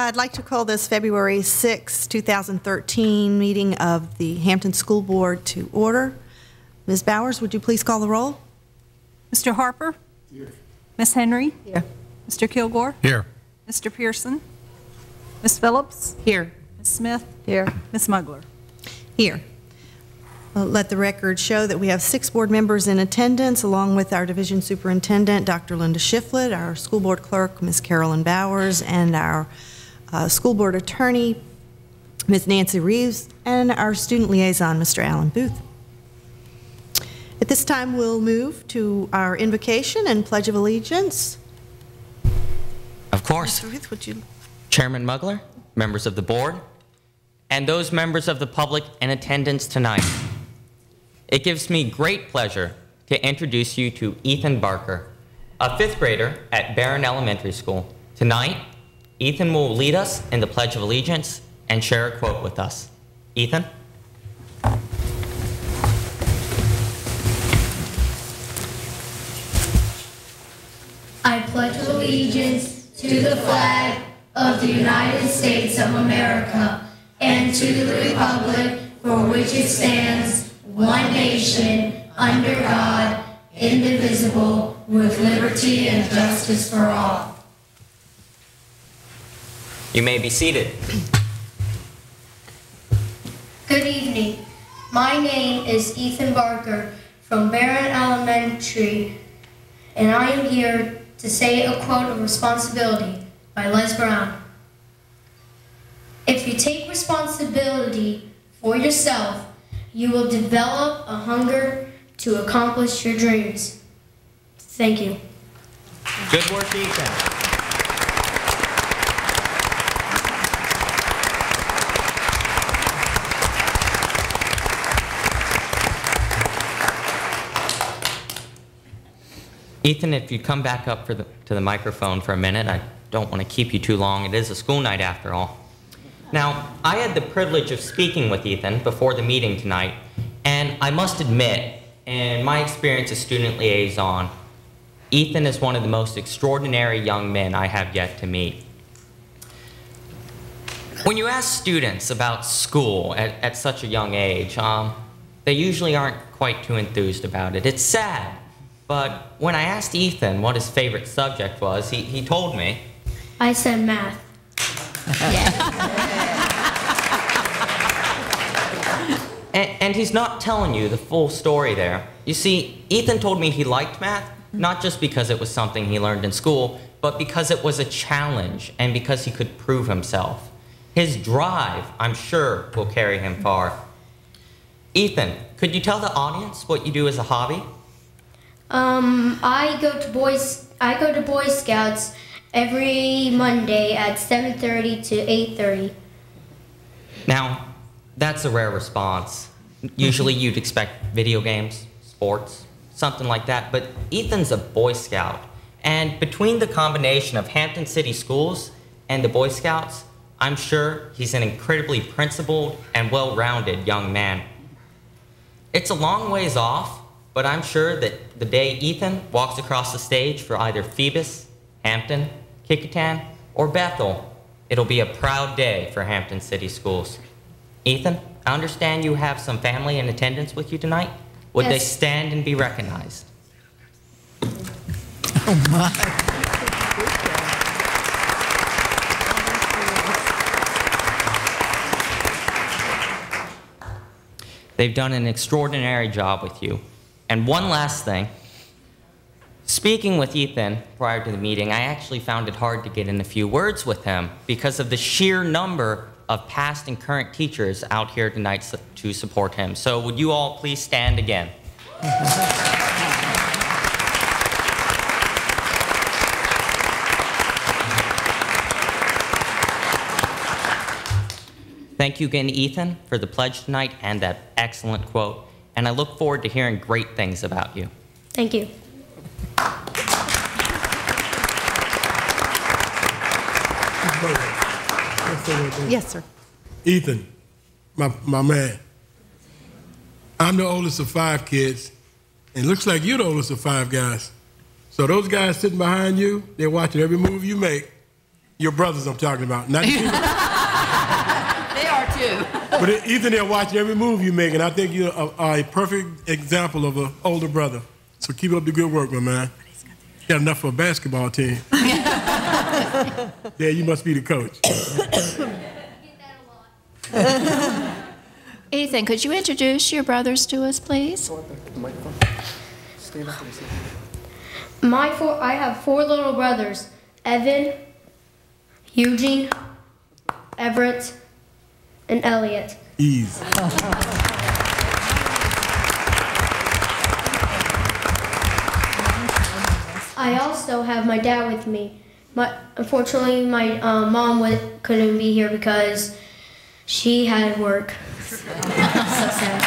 I'd like to call this February 6, 2013 meeting of the Hampton School Board to order. Ms. Bowers, would you please call the roll? Mr. Harper? Here. Ms. Henry? Here. Mr. Kilgore? Here. Mr. Pearson? Ms. Phillips? Here. Ms. Smith? Here. Ms. Mugler? Here. Let the record show that we have 6 board members in attendance, along with our division superintendent, Dr. Linda Shiflett, our school board clerk, Ms. Carolyn Bowers, and our school board attorney, Ms. Nancy Reeves, and our student liaison, Mr. Alan Booth. At this time, we'll move to our invocation and Pledge of Allegiance. Of course. Ms. Ruth, would you? Chairman Mugler, members of the board, and those members of the public in attendance tonight. It gives me great pleasure to introduce you to Ethan Barker, a 5th grader at Barron Elementary School. Tonight, Ethan will lead us in the Pledge of Allegiance and share a quote with us. Ethan? I pledge allegiance to the flag of the United States of America and to the republic for which it stands, one nation, under God, indivisible, with liberty and justice for all. You may be seated. Good evening. My name is Ethan Barker from Barron Elementary, and I am here to say a quote of responsibility by Les Brown. If you take responsibility for yourself, you will develop a hunger to accomplish your dreams. Thank you. Good work, Ethan. Ethan, if you come back up to the microphone for a minute, I don't want to keep you too long. It is a school night after all. Now, I had the privilege of speaking with Ethan before the meeting tonight, and I must admit, in my experience as student liaison, Ethan is one of the most extraordinary young men I have yet to meet. When you ask students about school at such a young age, they usually aren't quite too enthused about it. It's sad. But when I asked Ethan what his favorite subject was, he told me. I said math. And he's not telling you the full story there. You see, Ethan told me he liked math, not just because it was something he learned in school, but because it was a challenge and because he could prove himself. His drive, I'm sure, will carry him far. Ethan, could you tell the audience what you do as a hobby? I go to Boy Scouts every Monday at 7:30 to 8:30. Now, that's a rare response. Usually you'd expect video games, sports, something like that, but Ethan's a Boy Scout. And between the combination of Hampton City Schools and the Boy Scouts, I'm sure he's an incredibly principled and well-rounded young man. It's a long ways off, but I'm sure that the day Ethan walks across the stage for either Phoebus, Hampton, Kecoughtan, or Bethel, it'll be a proud day for Hampton City Schools. Ethan, I understand you have some family in attendance with you tonight. Would Yes. they stand and be recognized? Oh, my. They've done an extraordinary job with you. And one last thing. Speaking with Ethan prior to the meeting, I actually found it hard to get in a few words with him because of the sheer number of past and current teachers out here tonight to support him. So would you all please stand again? Thank you again, Ethan, for the pledge tonight and that excellent quote. And I look forward to hearing great things about you. Thank you. Yes, sir. Ethan, my man, I'm the oldest of 5 kids, and it looks like you're the oldest of 5 guys. So those guys sitting behind you, they're watching every move you make, Your brothers I'm talking about. Not you. They are too. But Ethan, they're watching every move you make, and I think you're a perfect example of an older brother. So keep up the good work, my man. You got enough for a basketball team. Yeah, you must be the coach. Ethan, could you introduce your brothers to us, please? I have 4 little brothers: Evan, Eugene, Everett, and Elliot. Ease. I also have my dad with me. Unfortunately, my mom couldn't be here because she had work. So sad.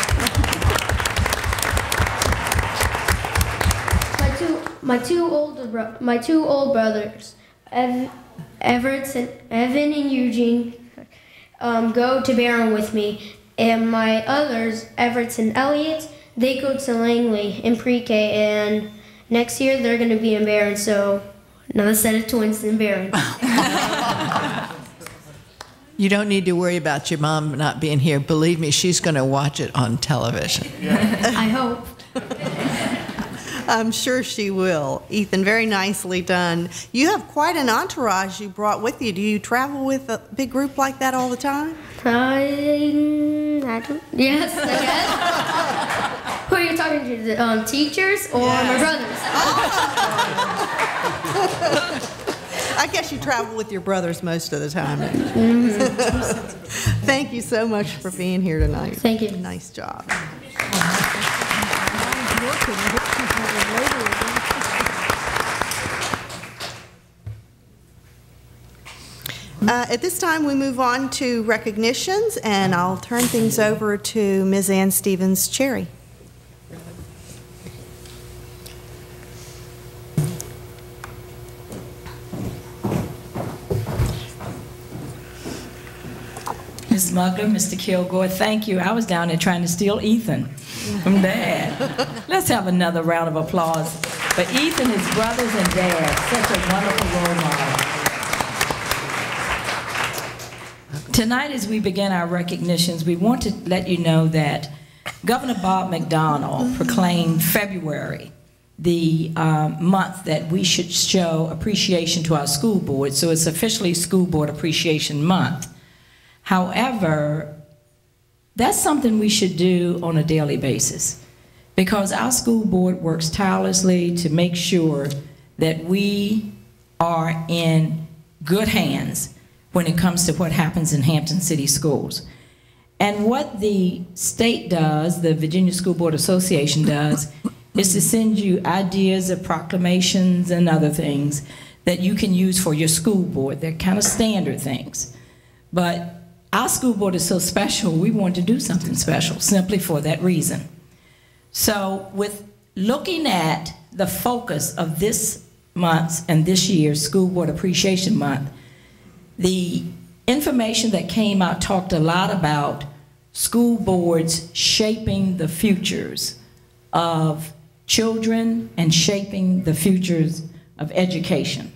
My two old brothers, Evan and Eugene, go to Barron with me, and my others, Everett and Elliot, they go to Langley in pre-K, and next year they're going to be in Barron, so another set of twins in Barron. You don't need to worry about your mom not being here. Believe me, she's going to watch it on television. I hope. I'm sure she will. Ethan, very nicely done. You have quite an entourage you brought with you. Do you travel with a big group like that all the time? Yes, I guess. Who are you talking to, the teachers or my brothers? I guess you travel with your brothers most of the time. Thank you so much for being here tonight. Thank you. Nice job. At this time, we move on to recognitions, and I'll turn things over to Ms. Ann Stevens-Cherry. Ms. Mugler, Mr. Kilgore, thank you. I was down there trying to steal Ethan from Dad. Let's have another round of applause for Ethan, his brothers, and Dad. Such a wonderful role model. Tonight, as we begin our recognitions, we want to let you know that Governor Bob McDonnell proclaimed February the month that we should show appreciation to our school board. So it's officially School Board Appreciation Month. However, that's something we should do on a daily basis, because our school board works tirelessly to make sure that we are in good hands when it comes to what happens in Hampton City Schools. And what the state does, the Virginia School Board Association does, is to send you ideas of proclamations and other things that you can use for your school board. They're kind of standard things. But our school board is so special, we want to do something special simply for that reason. So with looking at the focus of this month's and this year's School Board Appreciation Month, the information that came out talked a lot about school boards shaping the futures of children and shaping the futures of education.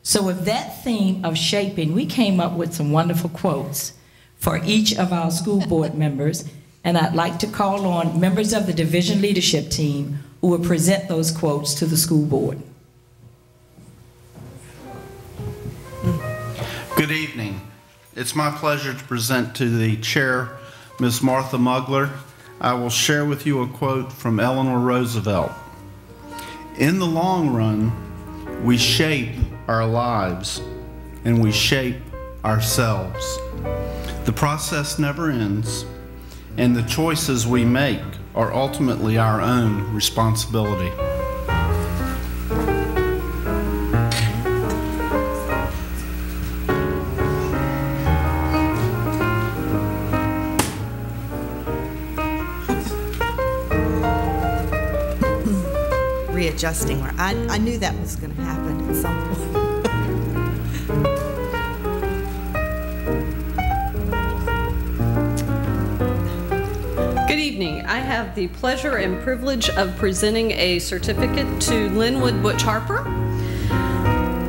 So with that theme of shaping, we came up with some wonderful quotes for each of our school board members, and I'd like to call on members of the division leadership team who will present those quotes to the school board. Good evening. It's my pleasure to present to the chair, Ms. Martha Mugler. I will share with you a quote from Eleanor Roosevelt. In the long run, we shape our lives and we shape ourselves. The process never ends, and the choices we make are ultimately our own responsibility. Readjusting. I knew that was going to happen at some point. Good evening. I have the pleasure and privilege of presenting a certificate to Linwood Butch Harper.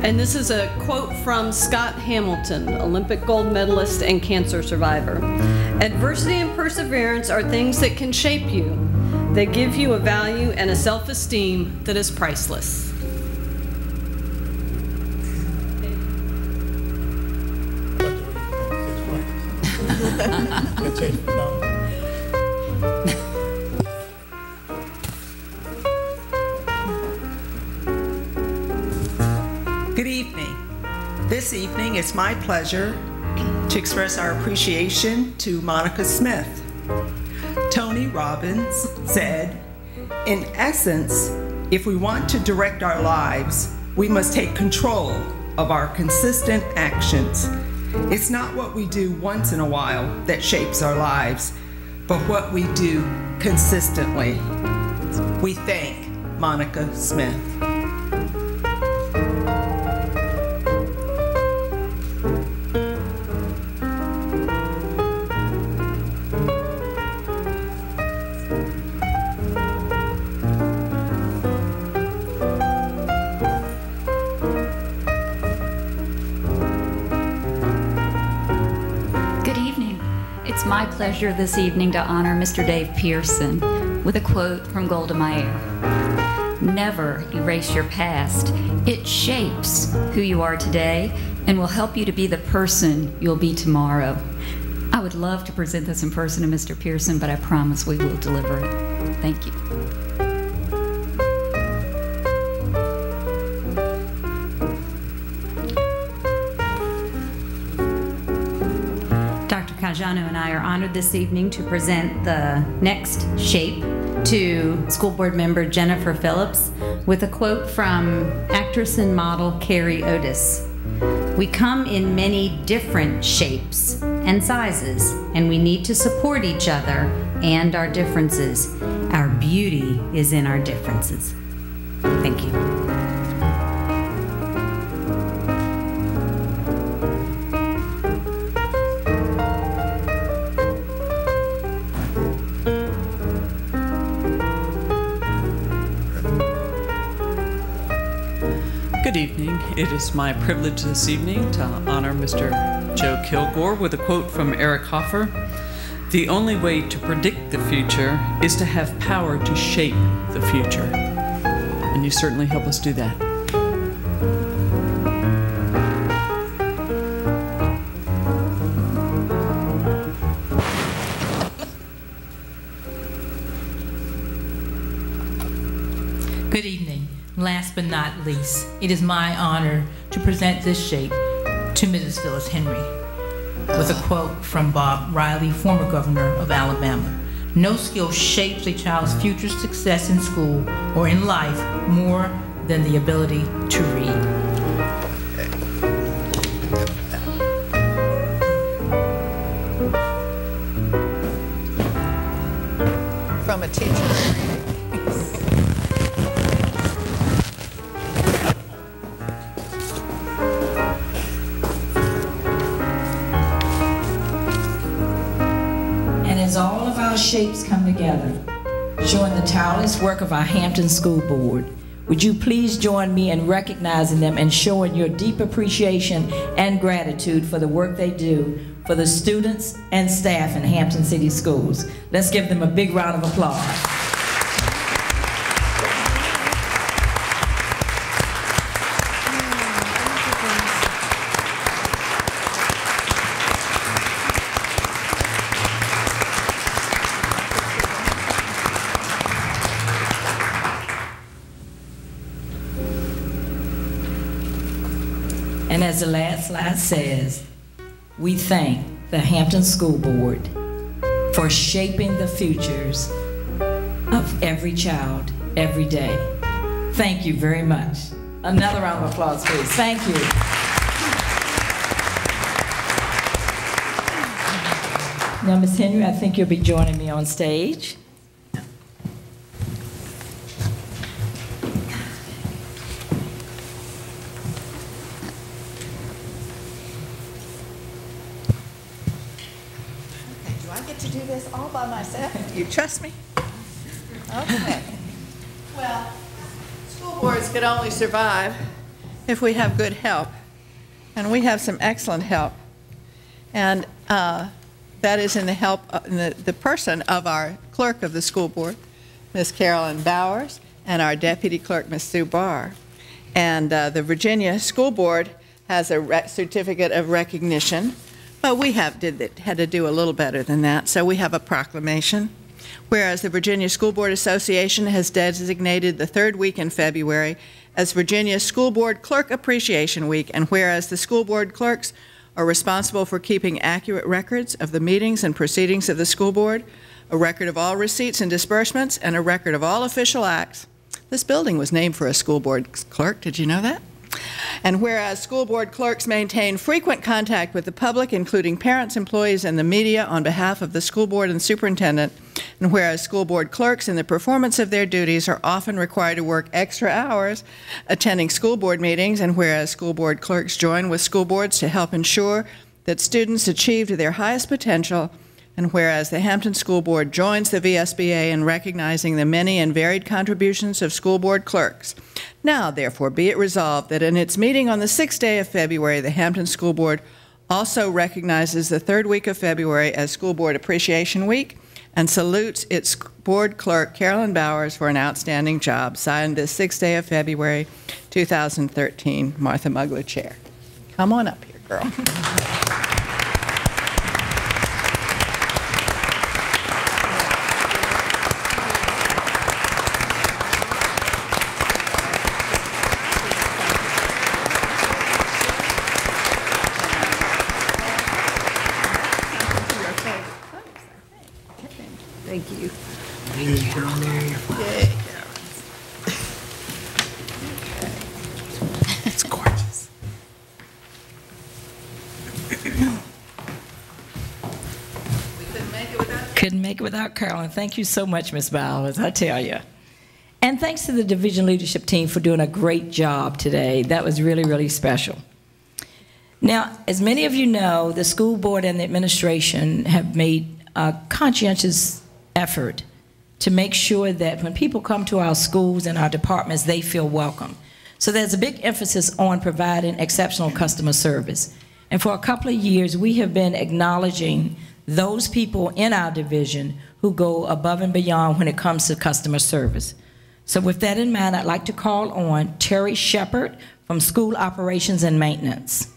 And this is a quote from Scott Hamilton, Olympic gold medalist and cancer survivor. Adversity and perseverance are things that can shape you. They give you a value and a self-esteem that is priceless. Good evening. This evening, it's my pleasure to express our appreciation to Monica Smith. Tony Robbins said, "In essence, if we want to direct our lives, we must take control of our consistent actions. It's not what we do once in a while that shapes our lives, but what we do consistently." We thank Monica Smith. It's my pleasure this evening to honor Mr. Dave Pearson with a quote from Golda Meir. "Never erase your past. It shapes who you are today and will help you to be the person you'll be tomorrow." I would love to present this in person to Mr. Pearson, but I promise we will deliver it. Thank you. Cajano and I are honored this evening to present the next shape to School Board member Jennifer Phillips with a quote from actress and model Carrie Otis. "We come in many different shapes and sizes, and we need to support each other and our differences. Our beauty is in our differences." Thank you. Good evening. It is my privilege this evening to honor Mr. Joe Kilgore with a quote from Eric Hoffer. "The only way to predict the future is to have power to shape the future." And you certainly help us do that. Good evening. Last but not least, it is my honor to present this shape to Mrs. Phyllis Henry with a quote from Bob Riley, former governor of Alabama. "No skill shapes a child's future success in school or in life more than the ability to read." From a teacher. All of our shapes come together, showing the tireless work of our Hampton School Board. Would you please join me in recognizing them and showing your deep appreciation and gratitude for the work they do for the students and staff in Hampton City Schools. Let's give them a big round of applause. And as the last slide says, we thank the Hampton School Board for shaping the futures of every child every day. Thank you very much. Another round of applause, please. Thank you. Now, Ms. Henry, I think you'll be joining me on stage. To do this all by myself? You trust me? Okay. Well, school boards could only survive if we have good help. And we have some excellent help. And that is in the help, the person of our clerk of the school board, Ms. Carolyn Bowers, and our deputy clerk, Ms. Sue Barr. And the Virginia School Board has a certificate of recognition, but we had to do a little better than that, so we have a proclamation. Whereas the Virginia School Board Association has designated the third week in February as Virginia School Board Clerk Appreciation Week, and whereas the school board clerks are responsible for keeping accurate records of the meetings and proceedings of the school board, a record of all receipts and disbursements, and a record of all official acts. This building was named for a school board clerk. Did you know that? And whereas school board clerks maintain frequent contact with the public, including parents, employees, and the media, on behalf of the school board and superintendent, and whereas school board clerks in the performance of their duties are often required to work extra hours attending school board meetings, and whereas school board clerks join with school boards to help ensure that students achieve to their highest potential, and whereas the Hampton School Board joins the VSBA in recognizing the many and varied contributions of school board clerks. Now, therefore, be it resolved that in its meeting on the 6th day of February, the Hampton School Board also recognizes the third week of February as School Board Appreciation Week and salutes its board clerk, Carolyn Bowers, for an outstanding job. Signed this 6th day of February, 2013, Martha Mugler, Chair. Come on up here, girl. Thank you. Yay, It's gorgeous. Couldn't make it without Carolyn. Thank you so much, Ms. Bowers, I tell you. And thanks to the division leadership team for doing a great job today. That was really, really special. Now, as many of you know, the school board and the administration have made a conscientious effort to make sure that when people come to our schools and our departments, they feel welcome. So there's a big emphasis on providing exceptional customer service. And for a couple of years, we have been acknowledging those people in our division who go above and beyond when it comes to customer service. So with that in mind, I'd like to call on Terry Shepard from School Operations and Maintenance.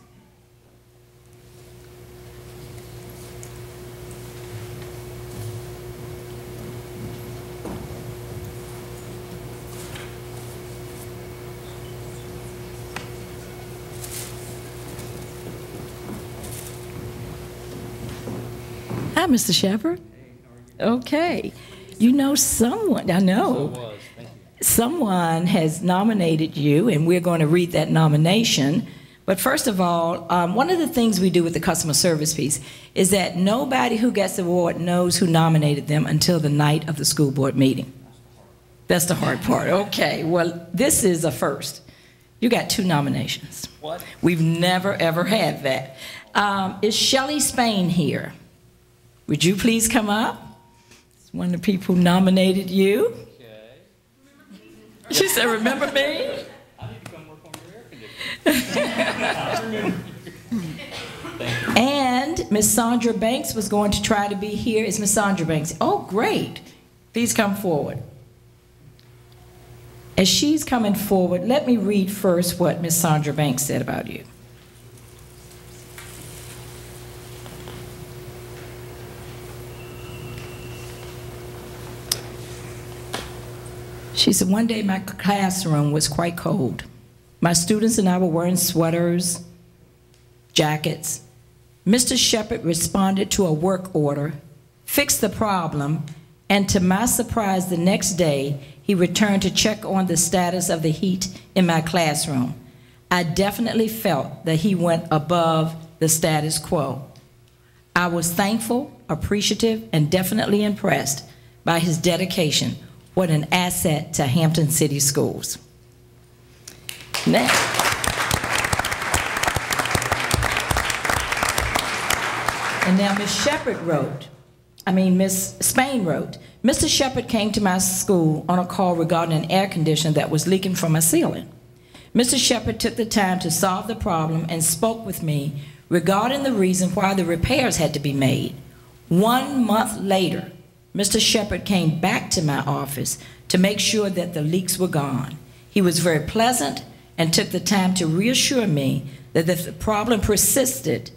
Hi, Mr. Shepard. Okay. You know someone, I know. Someone has nominated you, and we're going to read that nomination. But first of all, one of the things we do with the customer service piece is that nobody who gets the award knows who nominated them until the night of the school board meeting. That's the hard part. Okay, well, this is a first. You got 2 nominations. What? We've never, ever had that. Is Shelley Spain here? Would you please come up? It's one of the people who nominated you. Okay. She said, remember me? I need to come work on your air conditioning. And Miss Sandra Banks was going to try to be here. Is Miss Sandra Banks? Oh, great. Please come forward. As she's coming forward, let me read first what Miss Sandra Banks said about you. She said, one day my classroom was quite cold. My students and I were wearing sweaters, jackets. Mr. Shepard responded to a work order, fixed the problem, and to my surprise, the next day, he returned to check on the status of the heat in my classroom. I definitely felt that he went above the status quo. I was thankful, appreciative, and definitely impressed by his dedication. What an asset to Hampton City Schools. Next. And now Ms. Spain wrote, Mr. Shepard came to my school on a call regarding an air conditioner that was leaking from my ceiling. Mr. Shepard took the time to solve the problem and spoke with me regarding the reason why the repairs had to be made. 1 month later, Mr. Shepard came back to my office to make sure that the leaks were gone. He was very pleasant and took the time to reassure me that if the problem persisted,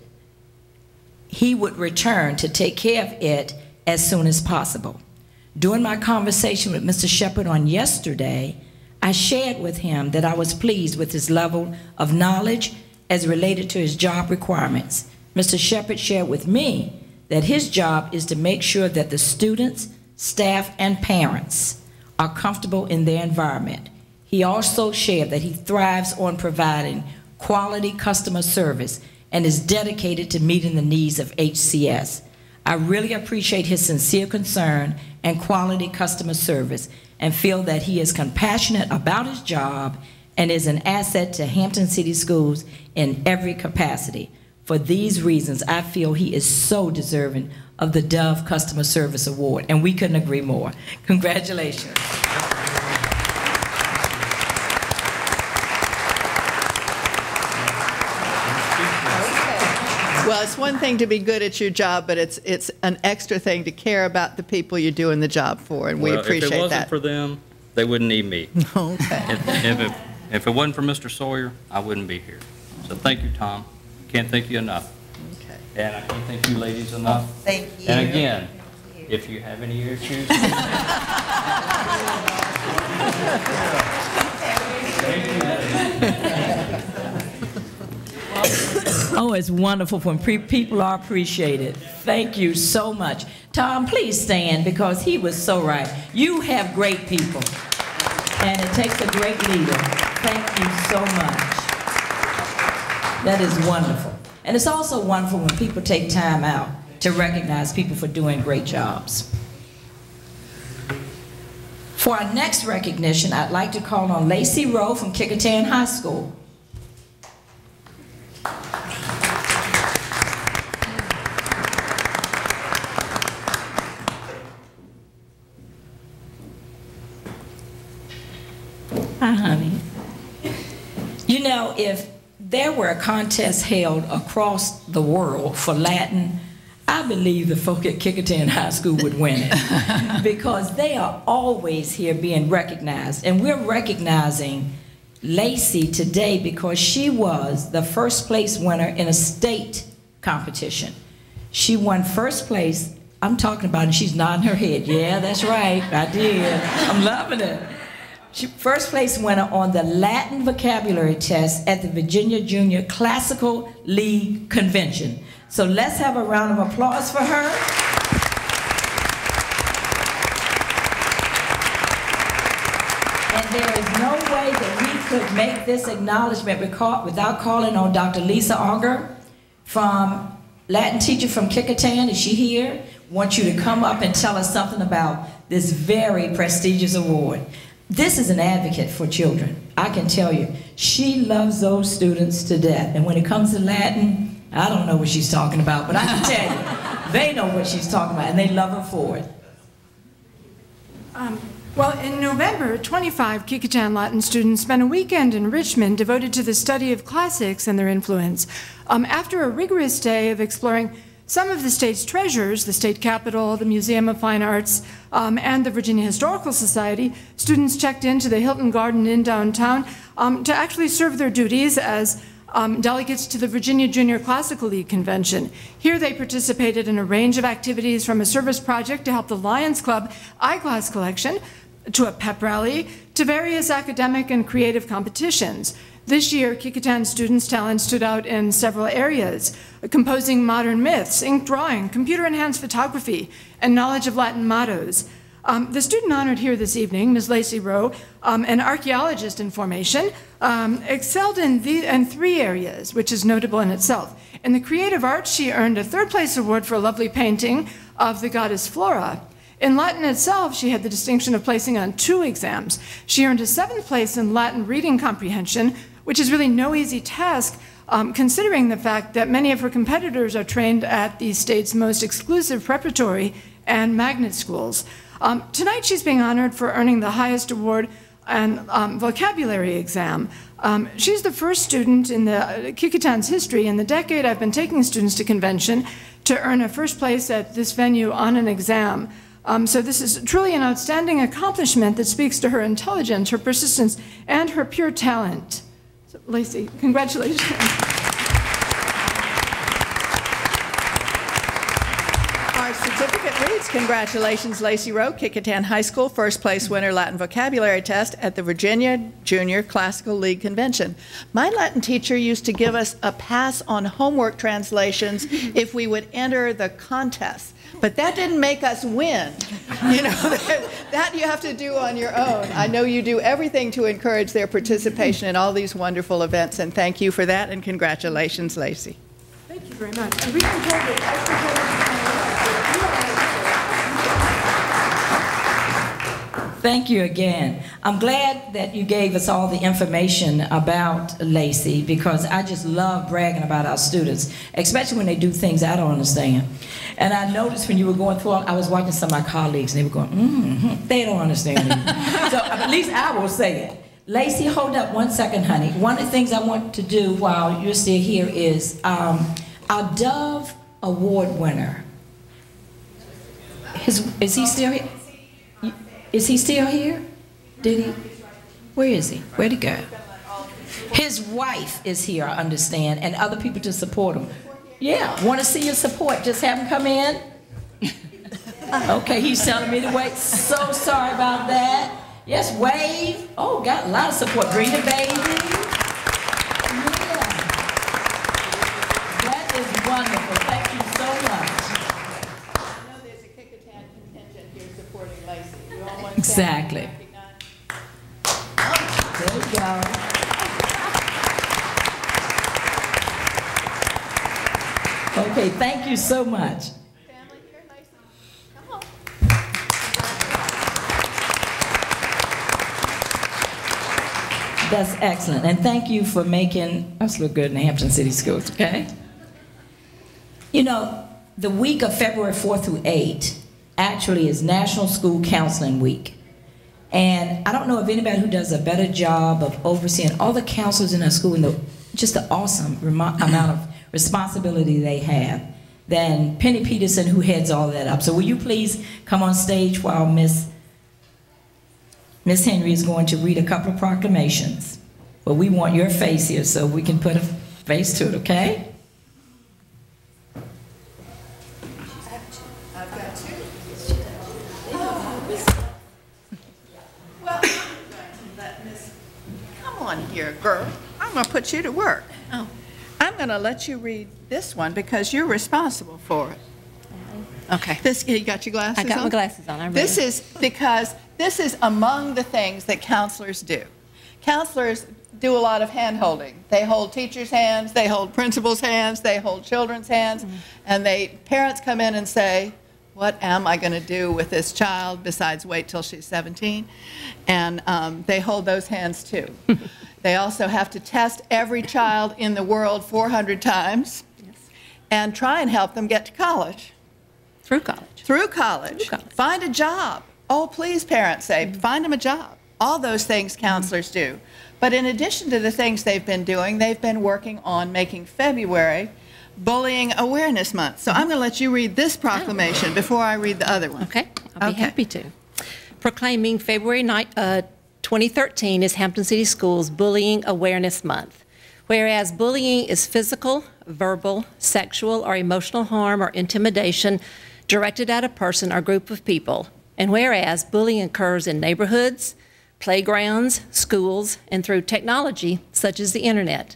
he would return to take care of it as soon as possible. During my conversation with Mr. Shepard on yesterday, I shared with him that I was pleased with his level of knowledge as related to his job requirements. Mr. Shepard shared with me that his job is to make sure that the students, staff, and parents are comfortable in their environment. He also shared that he thrives on providing quality customer service and is dedicated to meeting the needs of HCS. I really appreciate his sincere concern and quality customer service and feel that he is compassionate about his job and is an asset to Hampton City Schools in every capacity. For these reasons, I feel he is so deserving of the Dove Customer Service Award, and we couldn't agree more. Congratulations. Well, it's one thing to be good at your job, but it's an extra thing to care about the people you're doing the job for, and we appreciate that. If it wasn't for them, they wouldn't need me. Okay. If it wasn't for Mr. Sawyer, I wouldn't be here. So thank you, Tom. Can't thank you enough. Okay. And I can't thank you ladies enough. Thank you. And again, if you have any issues. Oh, it's wonderful when people are appreciated. Thank you so much. Tom, please stand because he was so right. You have great people, and it takes a great leader. Thank you so much. That is wonderful. And it's also wonderful when people take time out to recognize people for doing great jobs. For our next recognition, I'd like to call on Lacey Rowe from Kickertan High School. Hi, honey. You know, if there were a contest held across the world for Latin, I believe the folk at Kickertan High School would win it because they are always here being recognized. And we're recognizing Lacey today because she was the first place winner in a state competition. She won first place. I'm talking about it. She's nodding her head. Yeah, that's right. I did. I'm loving it. She first place winner on the Latin vocabulary test at the Virginia Junior Classical League Convention. So let's have a round of applause for her. And there is no way that we could make this acknowledgement without calling on Dr. Lisa Auger, from Latin teacher from Kickertan. Is she here? Want you to come up and tell us something about this very prestigious award. This is an advocate for children. I can tell you, she loves those students to death. And when it comes to Latin, I don't know what she's talking about, but I can tell you, they know what she's talking about, and they love her for it. Well, in November, 25 Kickertan Latin students spent a weekend in Richmond devoted to the study of classics and their influence. After a rigorous day of exploring some of the state's treasures, the state capitol, the Museum of Fine Arts, and the Virginia Historical Society, students checked into the Hilton Garden Inn downtown to actually serve their duties as delegates to the Virginia Junior Classical League Convention. Here they participated in a range of activities, from a service project to help the Lions Club eyeglass collection, to a pep rally, to various academic and creative competitions. This year, Kickertan students' talent stood out in several areas: composing modern myths, ink drawing, computer-enhanced photography, and knowledge of Latin mottos. The student honored here this evening, Ms. Lacey Rowe, an archaeologist in formation, excelled in 3 areas, which is notable in itself. In the creative arts, she earned a 3rd place award for a lovely painting of the goddess Flora. In Latin itself, she had the distinction of placing on 2 exams. She earned a 7th place in Latin reading comprehension, which is really no easy task, considering the fact that many of her competitors are trained at the state's most exclusive preparatory and magnet schools. Tonight she's being honored for earning the highest award vocabulary exam. She's the first student in the Kecoughtan's history in the decade I've been taking students to convention to earn a first place at this venue on an exam. So this is truly an outstanding accomplishment that speaks to her intelligence, her persistence, and her pure talent. So, Lacey, congratulations. Our certificate reads, congratulations, Lacey Rowe, Kecoughtan High School, first place winner Latin vocabulary test at the Virginia Junior Classical League Convention. My Latin teacher used to give us a pass on homework translations if we would enter the contest. But that didn't make us win. You know, that you have to do on your own. I know you do everything to encourage their participation in all these wonderful events, and thank you for that, and congratulations, Lacey. Thank you very much. And we can hold it. Thank you again. I'm glad that you gave us all the information about Lacey, because I just love bragging about our students, especially when they do things I don't understand. And I noticed when you were going through, I was watching some of my colleagues, and they were going, they don't understand it. So at least I will say it. Lacey, hold up 1 second, honey. One of the things I want to do while you're still here is our Dove Award winner. Is he still here? Is he still here? Did he? Where is he? Where'd he go? His wife is here, I understand, and other people to support him. Yeah, want to see your support. Just have him come in. Okay, he's telling me to wait. So sorry about that. Yes, wave. Oh, got a lot of support. Bring the baby. Yeah. That is wonderful. Thank you so much. I know there's a Kecoughtan contingent here supporting Lacey. You all want to Exactly. There you go. Okay, thank you so much. Family, here, Lacey. Come on. That's excellent, and thank you for making us look good in the Hampton City Schools, okay? You know, the week of February 4th through 8th actually is National School Counseling Week. And I don't know of anybody who does a better job of overseeing all the counselors in our school and just the awesome amount of responsibility they have than Penny Peterson, who heads all that up. So will you please come on stage while Miss Henry is going to read a couple of proclamations. But we want your face here so we can put a face to it, okay? I've got two. Well, I'm going to let Miss... Come on here, girl. I'm going to put you to work. Oh. I'm going to let you read this one because you're responsible for it. Okay. You got your glasses on? I got my glasses on. I'm ready. This is because this is among the things that counselors do. Counselors do a lot of hand-holding. They hold teachers' hands, they hold principals' hands, they hold children's hands, and parents come in and say, what am I going to do with this child besides wait till she's 17? And they hold those hands too. They also have to test every child in the world 400 times and try and help them get to college. Through college. Through college. Find a job. Oh, please, parents say, find them a job. All those things counselors do. But in addition to the things they've been doing, they've been working on making February Bullying Awareness Month. So I'm going to let you read this proclamation before I read the other one. Okay, I'll be happy to. Proclaiming February 2013 is Hampton City Schools Bullying Awareness Month. Whereas bullying is physical, verbal, sexual, or emotional harm or intimidation directed at a person or group of people, and whereas bullying occurs in neighborhoods, playgrounds, schools, and through technology such as the internet.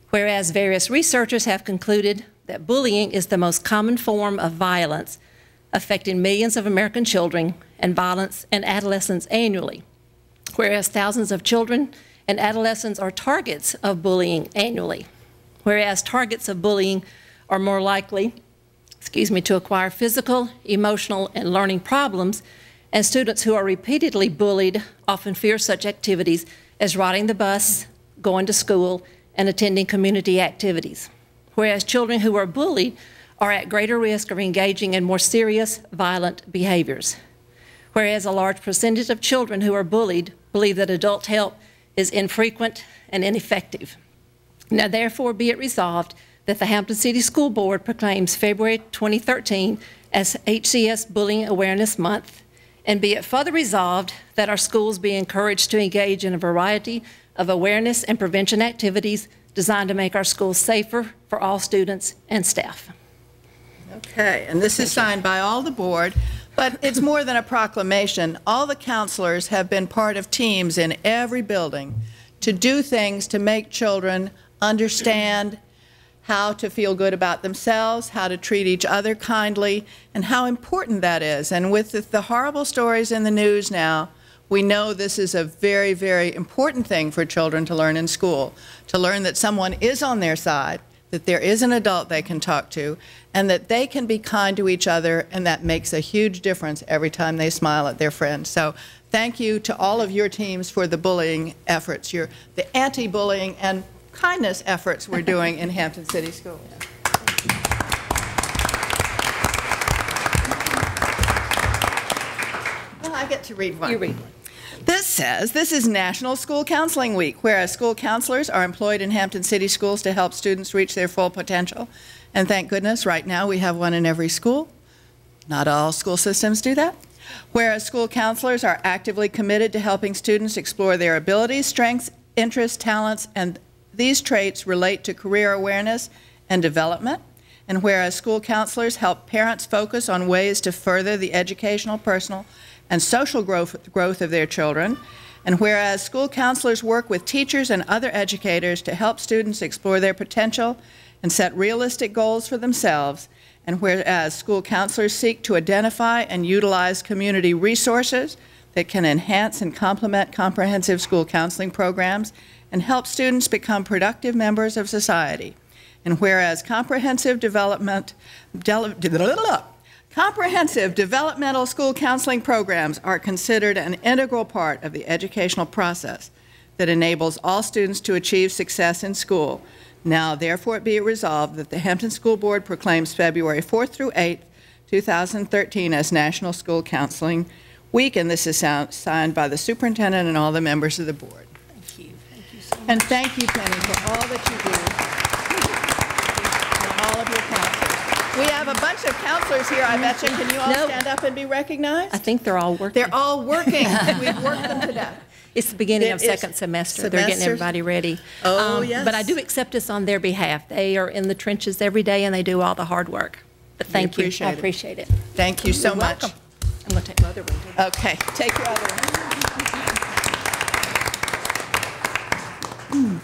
Whereas various researchers have concluded that bullying is the most common form of violence affecting millions of American children and violence and adolescents annually. Whereas thousands of children and adolescents are targets of bullying annually. Whereas targets of bullying are more likely, to acquire physical, emotional, and learning problems, and students who are repeatedly bullied often fear such activities as riding the bus, going to school, and attending community activities. Whereas children who are bullied are at greater risk of engaging in more serious, violent behaviors. Whereas a large percentage of children who are bullied believe that adult help is infrequent and ineffective. Now, therefore, be it resolved that the Hampton City School Board proclaims February 2013 as HCS Bullying Awareness Month, and be it further resolved that our schools be encouraged to engage in a variety of awareness and prevention activities designed to make our schools safer for all students and staff. Okay, and this is signed by all the board, but it's more than a proclamation. All the counselors have been part of teams in every building to do things to make children understand how to feel good about themselves, how to treat each other kindly, and how important that is. And with the horrible stories in the news now, we know this is a very, very important thing for children to learn in school, to learn that someone is on their side, that there is an adult they can talk to, and that they can be kind to each other, and that makes a huge difference every time they smile at their friends. So thank you to all of your teams for the bullying efforts, the anti-bullying and kindness efforts we're doing in Hampton City Schools. Well, I get to read one. You read one. This says, this is National School Counseling Week, whereas school counselors are employed in Hampton City Schools to help students reach their full potential. And thank goodness, right now we have one in every school. Not all school systems do that. Whereas school counselors are actively committed to helping students explore their abilities, strengths, interests, talents, and these traits relate to career awareness and development. And whereas school counselors help parents focus on ways to further the educational, personal, and social growth of their children. And whereas school counselors work with teachers and other educators to help students explore their potential and set realistic goals for themselves. And whereas school counselors seek to identify and utilize community resources that can enhance and complement comprehensive school counseling programs and help students become productive members of society. And whereas comprehensive developmental school counseling programs are considered an integral part of the educational process that enables all students to achieve success in school. Now, therefore, it be it resolved that the Hampton School Board proclaims February 4th through 8th, 2013 as National School Counseling Week, and this is signed by the superintendent and all the members of the board. Thank you. Thank you so much. And thank you, Penny, for all that you do, and all of your counselors. We have a bunch of counselors here, I bet you. Can you all stand up and be recognized? I think they're all working. They're all working. We've worked them to death. It's the beginning of second semester. They're getting everybody ready. Oh, yes. But I do accept this on their behalf. They are in the trenches every day, and they do all the hard work. But thank you. I appreciate it. Thank you so You're much. welcome. I'm going to take my other one. Okay, take your other one.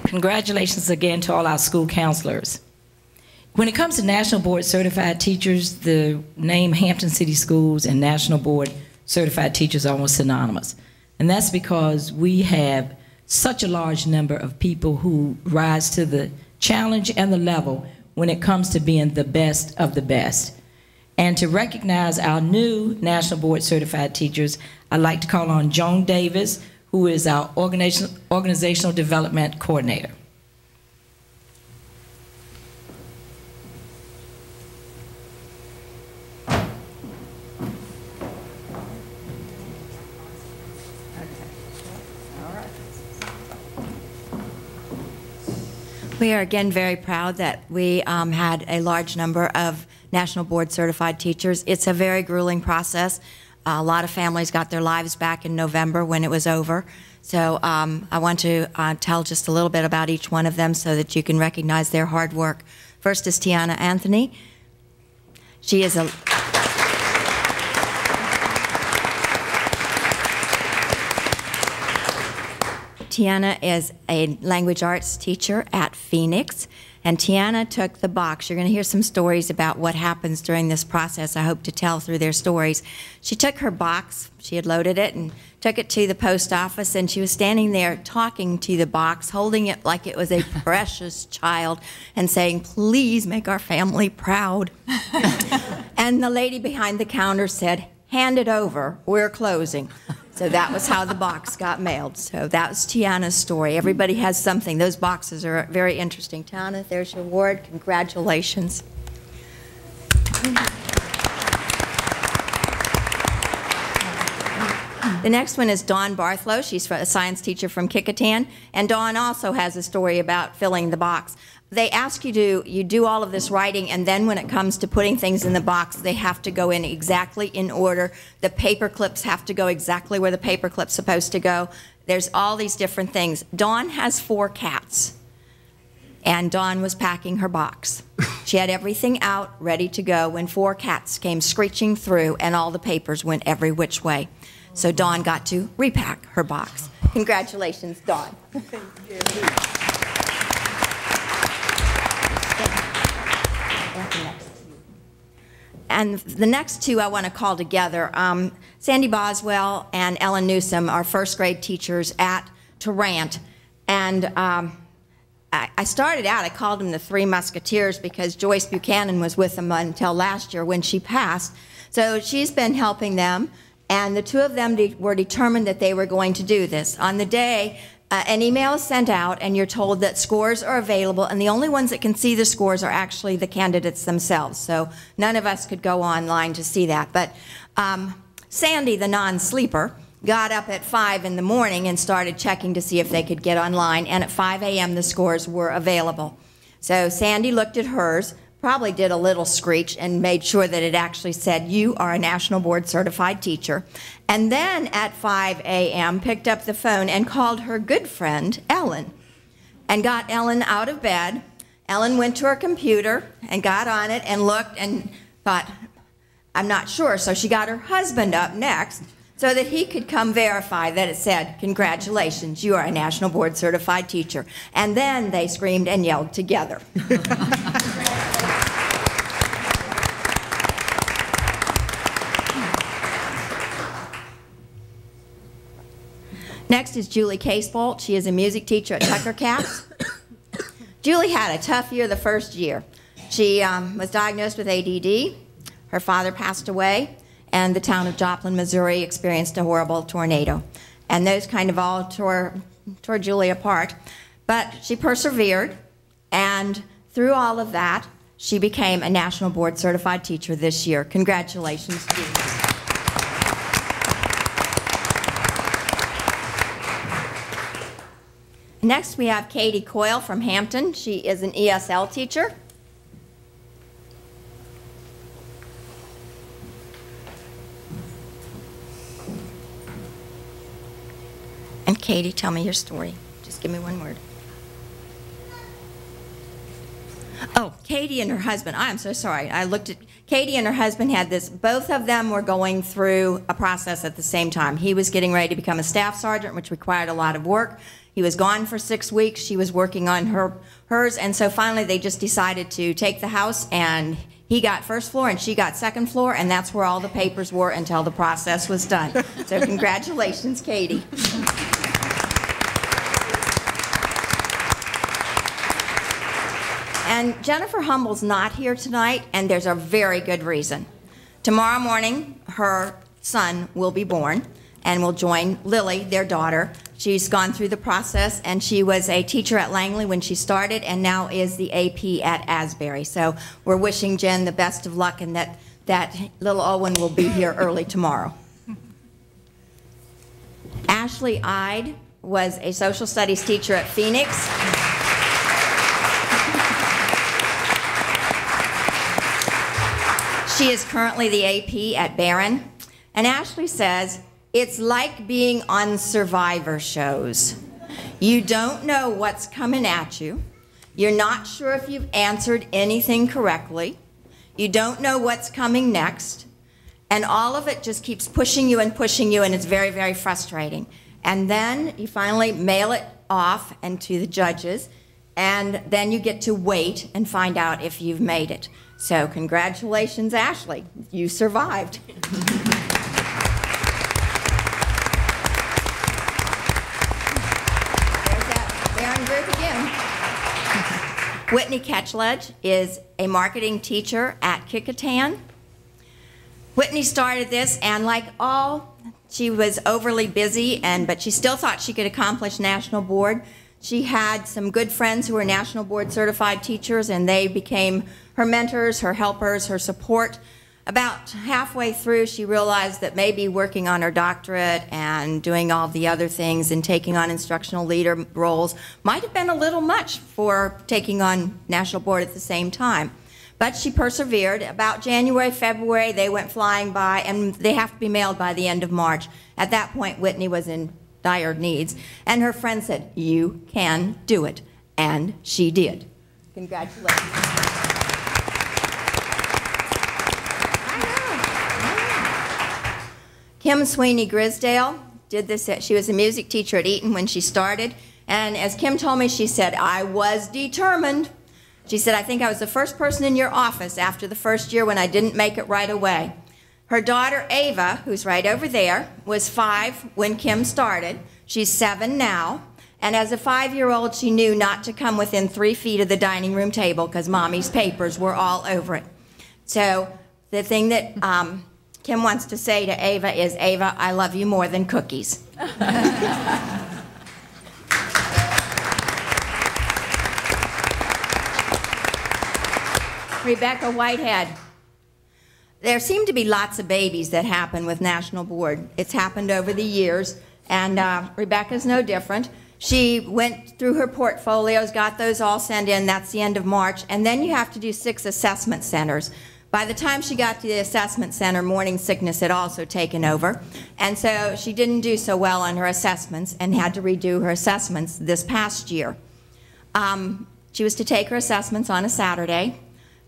Congratulations again to all our school counselors. When it comes to National Board Certified Teachers, the name Hampton City Schools and National Board Certified Teachers are almost synonymous. And that's because we have such a large number of people who rise to the challenge and the level when it comes to being the best of the best. And to recognize our new National Board Certified Teachers, I'd like to call on Joan Davis, who is our Organizational Development Coordinator. We are again very proud that we had a large number of National Board Certified Teachers. It's a very grueling process. A lot of families got their lives back in November when it was over. So I want to tell just a little bit about each one of them so that you can recognize their hard work. First is Tiana Anthony. She is a Tiana is a language arts teacher at Phoenix, and Tiana took the box. You're going to hear some stories about what happens during this process, I hope to tell through their stories. She took her box, she had loaded it, and took it to the post office, and she was standing there talking to the box, holding it like it was a precious child, and saying, "Please make our family proud." And the lady behind the counter said, "Hand it over, we're closing." So that was how the box got mailed. So that was Tiana's story. Everybody has something. Those boxes are very interesting. Tiana, there's your award. Congratulations. The next one is Dawn Barthlow. She's a science teacher from Kickingham, and Dawn also has a story about filling the box. They ask you to do all of this writing, and then when it comes to putting things in the box, they have to go in exactly in order. The paper clips have to go exactly where the paper clip's supposed to go. There's all these different things. Dawn has 4 cats, and Dawn was packing her box. She had everything out, ready to go, when 4 cats came screeching through, and all the papers went every which way. So Dawn got to repack her box. Congratulations, Dawn. And the next 2 I want to call together. Sandy Boswell and Ellen Newsom are first grade teachers at Tarrant. And I started out, I called them the 3 Musketeers because Joyce Buchanan was with them until last year when she passed. So she's been helping them, and the 2 of them were determined that they were going to do this. On the day, an email is sent out, and you're told that scores are available, and the only ones that can see the scores are actually the candidates themselves. So none of us could go online to see that. But Sandy, the non-sleeper, got up at 5 in the morning and started checking to see if they could get online, and at 5 a.m. the scores were available. So Sandy looked at hers, probably did a little screech and made sure that it actually said, "You are a National Board Certified Teacher." And then at 5 a.m. picked up the phone and called her good friend, Ellen, and got Ellen out of bed. Ellen went to her computer and got on it and looked and thought, "I'm not sure." So she got her husband up next so that he could come verify that it said, "Congratulations, you are a National Board Certified Teacher." And then they screamed and yelled together. Next is Julie Casebolt. She is a music teacher at Tucker Caps. Julie had a tough year the first year. She was diagnosed with ADD. Her father passed away, and the town of Joplin, Missouri experienced a horrible tornado. And those kind of all tore Julie apart. But she persevered, and through all of that, she became a National Board Certified Teacher this year. Congratulations, Julie. Next, we have Katie Coyle from Hampton. She is an ESL teacher. And Katie, tell me your story. Just give me one word. Oh, Katie and her husband. I'm so sorry. I looked at Katie and her husband had this. Both of them were going through a process at the same time. He was getting ready to become a staff sergeant, which required a lot of work. He was gone for 6 weeks. She was working on hers, and so finally they just decided to take the house, and he got first floor and she got second floor, and that's where all the papers were until the process was done. So congratulations, Katie. And Jennifer Humble's not here tonight, and there's a very good reason. Tomorrow morning, her son will be born and will join Lily, their daughter. She's gone through the process, and she was a teacher at Langley when she started and now is the AP at Asbury. So we're wishing Jen the best of luck, and that little Owen will be here early tomorrow. Ashley Ide was a social studies teacher at Phoenix. She is currently the AP at Barron. And Ashley says, "It's like being on Survivor shows. You don't know what's coming at you. You're not sure if you've answered anything correctly. You don't know what's coming next. And all of it just keeps pushing you, and it's very, very frustrating. And then you finally mail it off and to the judges, and then you get to wait and find out if you've made it. So congratulations, Ashley. You survived." Whitney Ketchledge is a marketing teacher at Kickingham. Whitney started this, and like all, she was overly busy, but she still thought she could accomplish National Board. She had some good friends who were National Board Certified Teachers, and they became her mentors, her helpers, her support. About halfway through, she realized that maybe working on her doctorate and doing all the other things and taking on instructional leader roles might have been a little much for taking on National Board at the same time. But she persevered. About January, February, they went flying by, and they have to be mailed by the end of March. At that point, Whitney was in dire needs, and her friend said, "You can do it," and she did. Congratulations. Kim Sweeney Grisdale did this. She was a music teacher at Eton when she started, and as Kim told me, she said, "I was determined." She said, "I think I was the first person in your office after the first year when I didn't make it right away." Her daughter, Ava, who's right over there, was 5 when Kim started. She's 7 now. And as a 5-year-old, she knew not to come within 3 feet of the dining room table because Mommy's papers were all over it. So the thing that Kim wants to say to Ava is, "Ava, I love you more than cookies." Rebecca Whitehead. There seem to be lots of babies that happen with National Board. It's happened over the years, and Rebecca's no different. She went through her portfolios, got those all sent in. That's the end of March. And then you have to do 6 assessment centers. By the time she got to the assessment center, morning sickness had also taken over. And so she didn't do so well on her assessments and had to redo her assessments this past year. She was to take her assessments on a Saturday.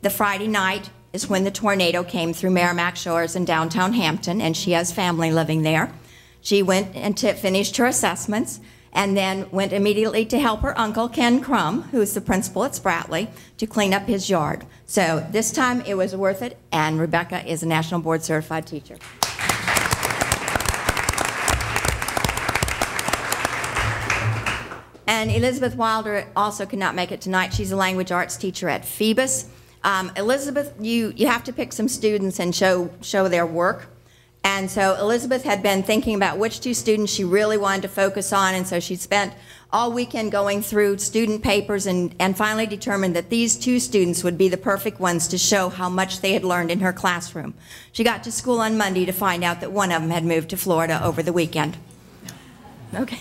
The Friday night is when the tornado came through Merrimack Shores in downtown Hampton, and she has family living there. She went and finished her assessments and then went immediately to help her uncle, Ken Crum, who's the principal at Spratley, to clean up his yard. So this time it was worth it, and Rebecca is a National Board Certified teacher. And Elizabeth Wilder also could not make it tonight. She's a language arts teacher at Phoebus. Elizabeth, you have to pick some students and show their work. And so Elizabeth had been thinking about which 2 students she really wanted to focus on, and so she spent all weekend going through student papers and finally determined that these 2 students would be the perfect ones to show how much they had learned in her classroom. She got to school on Monday to find out that one of them had moved to Florida over the weekend. Okay.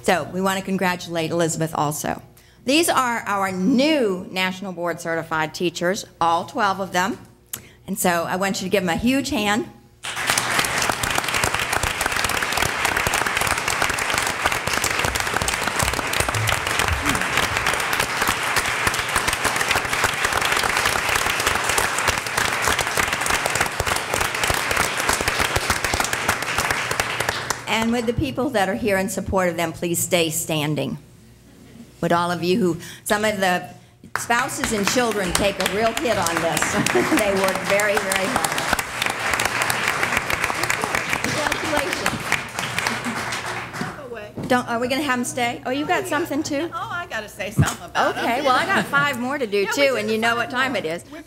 So we want to congratulate Elizabeth also. These are our new National Board Certified teachers, all 12 of them. And so I want you to give them a huge hand. And with the people that are here in support of them, please stay standing. Would all of you some of the spouses and children take a real hit on this. They work very, very hard. Congratulations. Are we going to have them stay? Oh, you got something too? Oh, I got to say something about it. Okay, well, I got 5 more to do too, and you know what time it is. You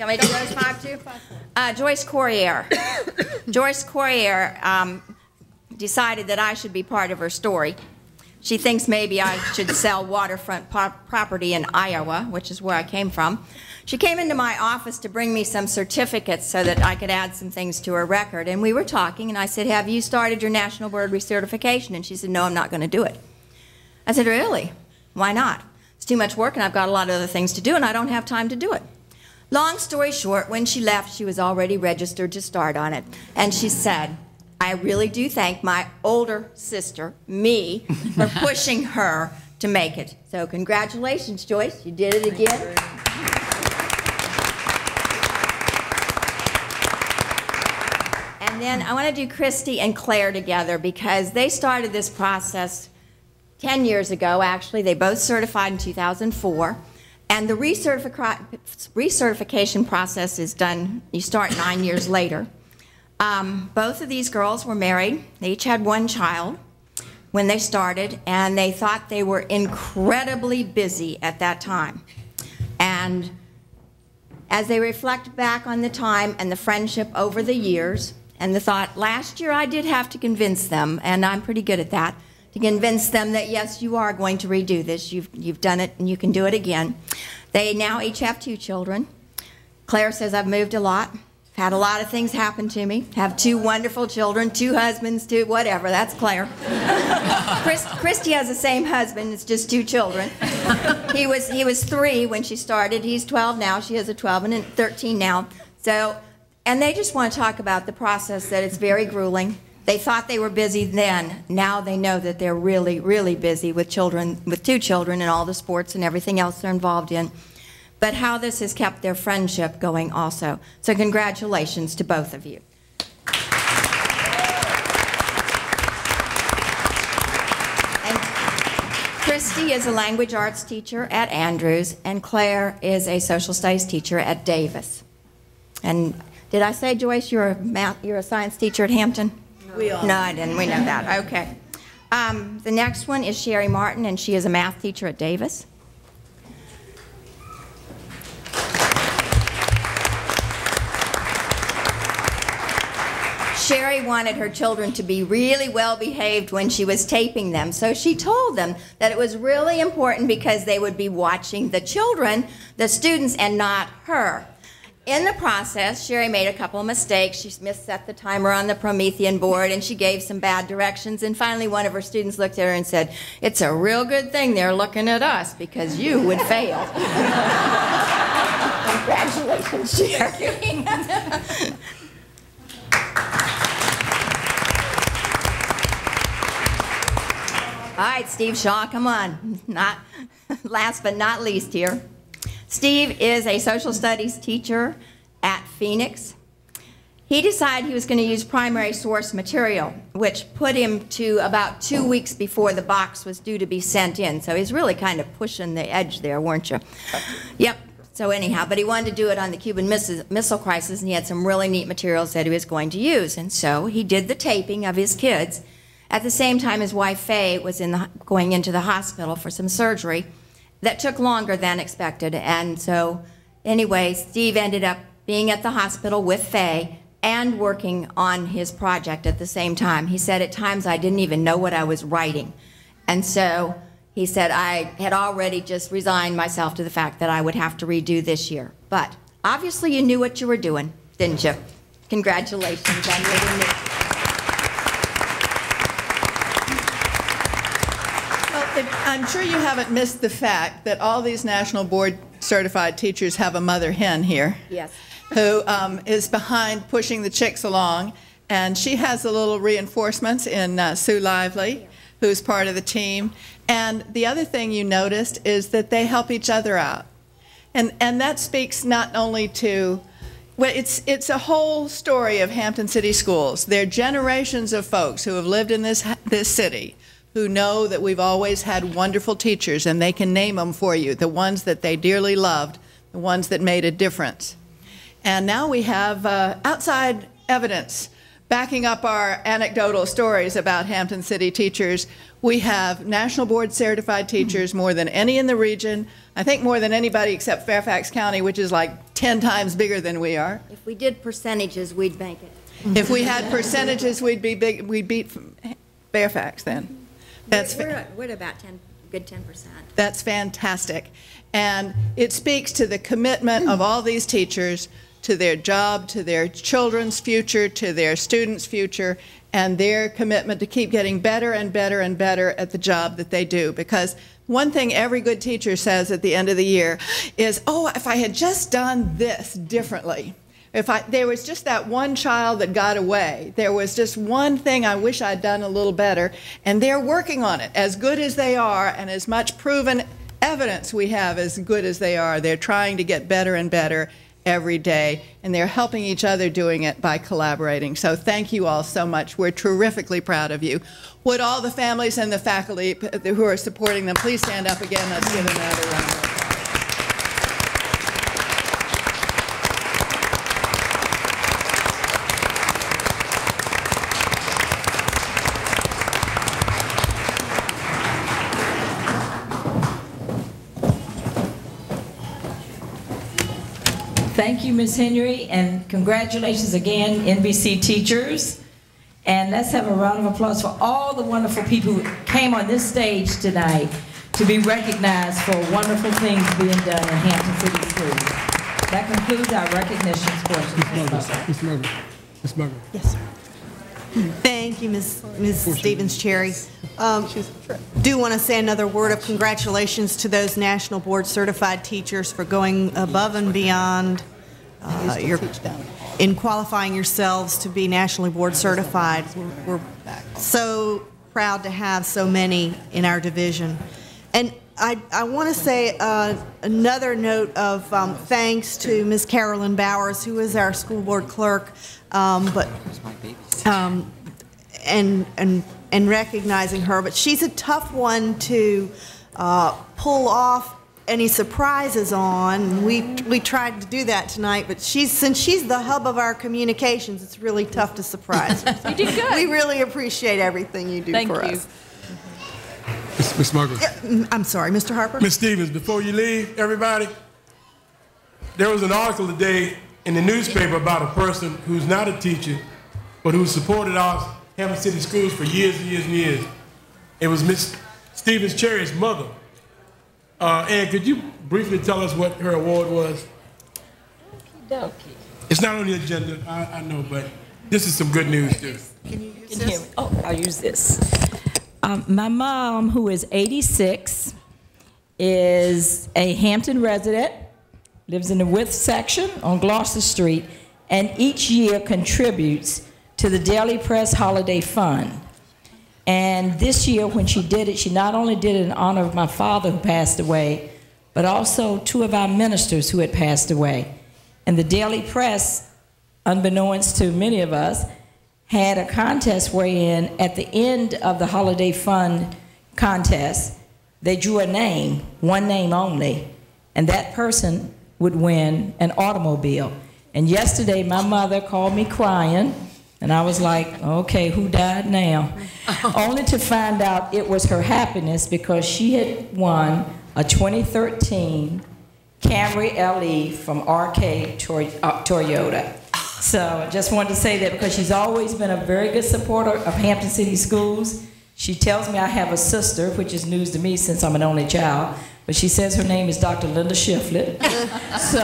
want me to do those 5 too? Joyce Corriere. Joyce Corriere decided that I should be part of her story. She thinks maybe I should sell waterfront property in Iowa, which is where I came from. She came into my office to bring me some certificates so that I could add some things to her record. And we were talking, and I said, "Have you started your National Board recertification?" And she said, "No, I'm not going to do it." I said, "Really? Why not?" "It's too much work, and I've got a lot of other things to do, and I don't have time to do it." Long story short, when she left, she was already registered to start on it. And she said, "I really do thank my older sister, me, for pushing her to make it." So congratulations, Joyce. You did it again. And then I want to do Christy and Claire together because they started this process 10 years ago, actually. They both certified in 2004. And the recertification process is done, you start 9 years later. Both of these girls were married. They each had 1 child when they started, and they thought they were incredibly busy at that time. And as they reflect back on the time and the friendship over the years, and the thought, last year I did have to convince them, and I'm pretty good at that, to convince them that, yes, you are going to redo this. You've done it, and you can do it again. They now each have 2 children. Claire says, I've moved a lot. Had a lot of things happen to me. Have 2 wonderful children, 2 husbands, 2 whatever. That's Claire. Christy has the same husband. It's just 2 children. He was 3 when she started. He's 12 now. She has a 12 and a 13 now. So, and they just want to talk about the process, that it's very grueling. They thought they were busy then. Now they know that they're really, really busy with children, with 2 children and all the sports and everything else they're involved in. But how this has kept their friendship going also. So congratulations to both of you. And Christy is a language arts teacher at Andrews, and Claire is a social studies teacher at Davis. And did I say, Joyce, you're a science teacher at Hampton? We are. No, I didn't. We know that. Okay. The next one is Sherry Martin, and she is a math teacher at Davis. Sherry wanted her children to be really well behaved when she was taping them, so she told them that it was really important because they would be watching the children, the students, and not her. In the process, Sherry made a couple of mistakes. She misset the timer on the Promethean board, and she gave some bad directions, and finally one of her students looked at her and said, "It's a real good thing they're looking at us because you would fail." Congratulations, Sherry. All right, Steve Shaw, come on. Not last but not least here. Steve is a social studies teacher at Phoenix. He decided he was going to use primary source material, which put him to about 2 weeks before the box was due to be sent in. So he's really kind of pushing the edge there, weren't you? Yep. So anyhow, but he wanted to do it on the Cuban Missile Crisis, and he had some really neat materials that he was going to use. And so he did the taping of his kids. At the same time, his wife, Faye, was going into the hospital for some surgery that took longer than expected. And so, anyway, Steve ended up being at the hospital with Faye and working on his project at the same time. He said, at times, I didn't even know what I was writing. And so, he said, I had already just resigned myself to the fact that I would have to redo this year. But obviously, you knew what you were doing, didn't you? Congratulations on reading it. I'm sure you haven't missed the fact that all these national board certified teachers have a mother hen here. Yes. Who is behind pushing the chicks along. And she has the little reinforcements in Sue Lively, who's part of the team. And the other thing you noticed is that they help each other out. And that speaks not only to, well, it's a whole story of Hampton City Schools. There are generations of folks who have lived in this city who know that we've always had wonderful teachers, and they can name them for you, the ones that they dearly loved, the ones that made a difference. And now we have outside evidence backing up our anecdotal stories about Hampton City teachers. We have national board certified teachers, more than any in the region. I think more than anybody except Fairfax County, which is like 10 times bigger than we are. If we did percentages, we'd make it. If we had percentages, we'd be big. We'd beat Fairfax then. We're about good 10%. That's fantastic. And it speaks to the commitment of all these teachers to their job, to their children's future, to their students' future, and their commitment to keep getting better and better and better at the job that they do. Because one thing every good teacher says at the end of the year is, oh, if I had just done this differently. There was just that one child that got away. There was just one thing I wish I'd done a little better, and they're working on it. As good as they are, and as much proven evidence we have as good as they are, they're trying to get better and better every day, and they're helping each other doing it by collaborating. So thank you all so much. We're terrifically proud of you. Would all the families and the faculty who are supporting them please stand up again? Let's give them another round of applause. Thank you, Ms. Henry, and congratulations again, NBC teachers. And let's have a round of applause for all the wonderful people who came on this stage tonight to be recognized for wonderful things being done in Hampton City Schools. That concludes our recognitions portion. Ms. Mugler. Yes, sir. Thank you, Ms. Stevens-Cherry. Do want to say another word of congratulations to those national board certified teachers for going above and beyond in qualifying yourselves to be nationally board certified. We're so proud to have so many in our division. And I want to say another note of thanks to Ms. Carolyn Bowers, who is our school board clerk, and recognizing her. But she's a tough one to pull off any surprises on. We tried to do that tonight, but since she's the hub of our communications, it's really tough to surprise her. You did good. We really appreciate everything you do for us. Ms. Mugler. I'm sorry, Mr. Harper? Ms. Stevens, before you leave, everybody, there was an article today in the newspaper about a person who's not a teacher, but who supported our Hampton City Schools for years and years and years. It was Ms. Stevens-Cherry's mother. Ann, could you briefly tell us what her award was? Okey-dokey. It's not on the agenda, I know, but this is some good news, too. Can you use this? Oh, I'll use this. My mom, who is 86, is a Hampton resident, lives in the Width section on Gloucester Street, and each year contributes to the Daily Press Holiday Fund. And this year, when she did it, she not only did it in honor of my father who passed away, but also 2 of our ministers who had passed away. And the Daily Press, unbeknownst to many of us, had a contest wherein at the end of the Holiday Fund contest, they drew a name, one name only, and that person would win an automobile. And yesterday, my mother called me crying, and I was like, okay, who died now? Only to find out it was her happiness because she had won a 2013 Camry LE from RK Toyota. So I just wanted to say that because she's always been a very good supporter of Hampton City Schools. She tells me I have a sister, which is news to me since I'm an only child, but she says her name is Dr. Linda Shiflett. So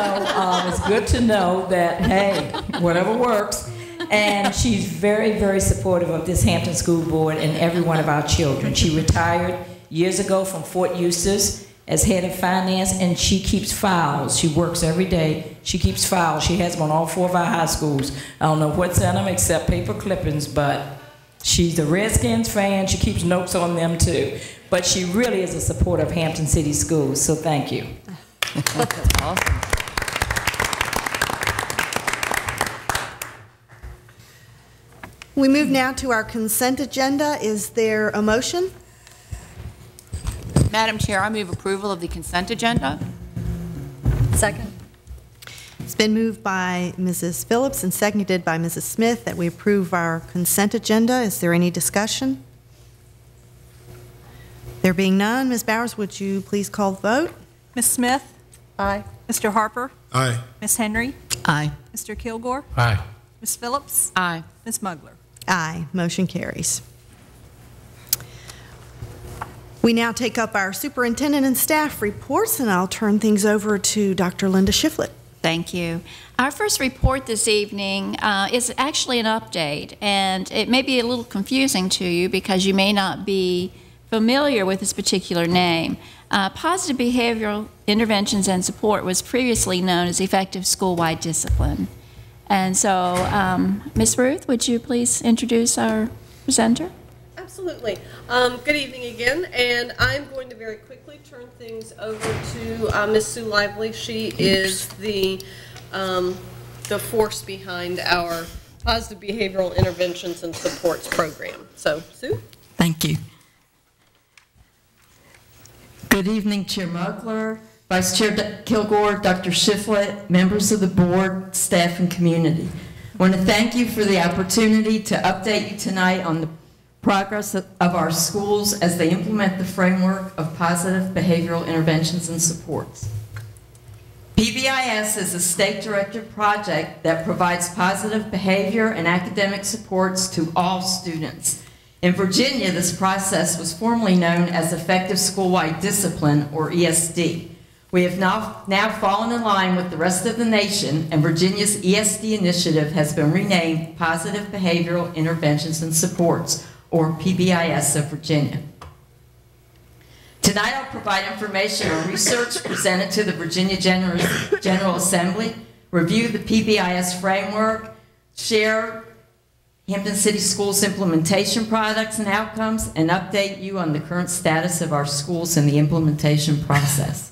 it's good to know that, hey, whatever works. And she's very, very supportive of this Hampton School Board and every one of our children. She retired years ago from Fort Eustis as head of finance, and she keeps files. She works every day. She keeps files. She has them on all 4 of our high schools. I don't know what's in them except paper clippings, but she's a Redskins fan. She keeps notes on them too. But she really is a supporter of Hampton City Schools, so thank you. That's awesome. We move now to our consent agenda. Is there a motion? Madam Chair, I move approval of the consent agenda. Second. It's been moved by Mrs. Phillips and seconded by Mrs. Smith that we approve our consent agenda. Is there any discussion? There being none, Ms. Bowers, would you please call the vote? Ms. Smith? Aye. Mr. Harper? Aye. Ms. Henry? Aye. Mr. Kilgore? Aye. Ms. Phillips? Aye. Ms. Mugler? Aye. Motion carries. We now take up our superintendent and staff reports, and I'll turn things over to Dr. Linda Shiflett. Thank you. Our first report this evening is actually an update, and it may be a little confusing to you because you may not be familiar with this particular name. Positive behavioral interventions and support was previously known as effective school-wide discipline. And so, Ms. Ruth, would you please introduce our presenter? Absolutely. Good evening again, and I'm going to very quickly turn things over to Ms. Sue Lively. She is the force behind our positive behavioral interventions and supports program. So, Sue? Thank you. Good evening, Chair Mugler, Vice Chair Kilgore, Dr. Shiflett, members of the board, staff, and community. I want to thank you for the opportunity to update you tonight on the progress of our schools as they implement the framework of positive behavioral interventions and supports. PBIS is a state-directed project that provides positive behavior and academic supports to all students. In Virginia, this process was formerly known as Effective School-Wide Discipline, or ESD. We have now fallen in line with the rest of the nation, and Virginia's ESD initiative has been renamed Positive Behavioral Interventions and Supports, or PBIS of Virginia. Tonight I'll provide information on research presented to the Virginia General Assembly, review the PBIS framework, share Hampton City Schools implementation products and outcomes, and update you on the current status of our schools in the implementation process.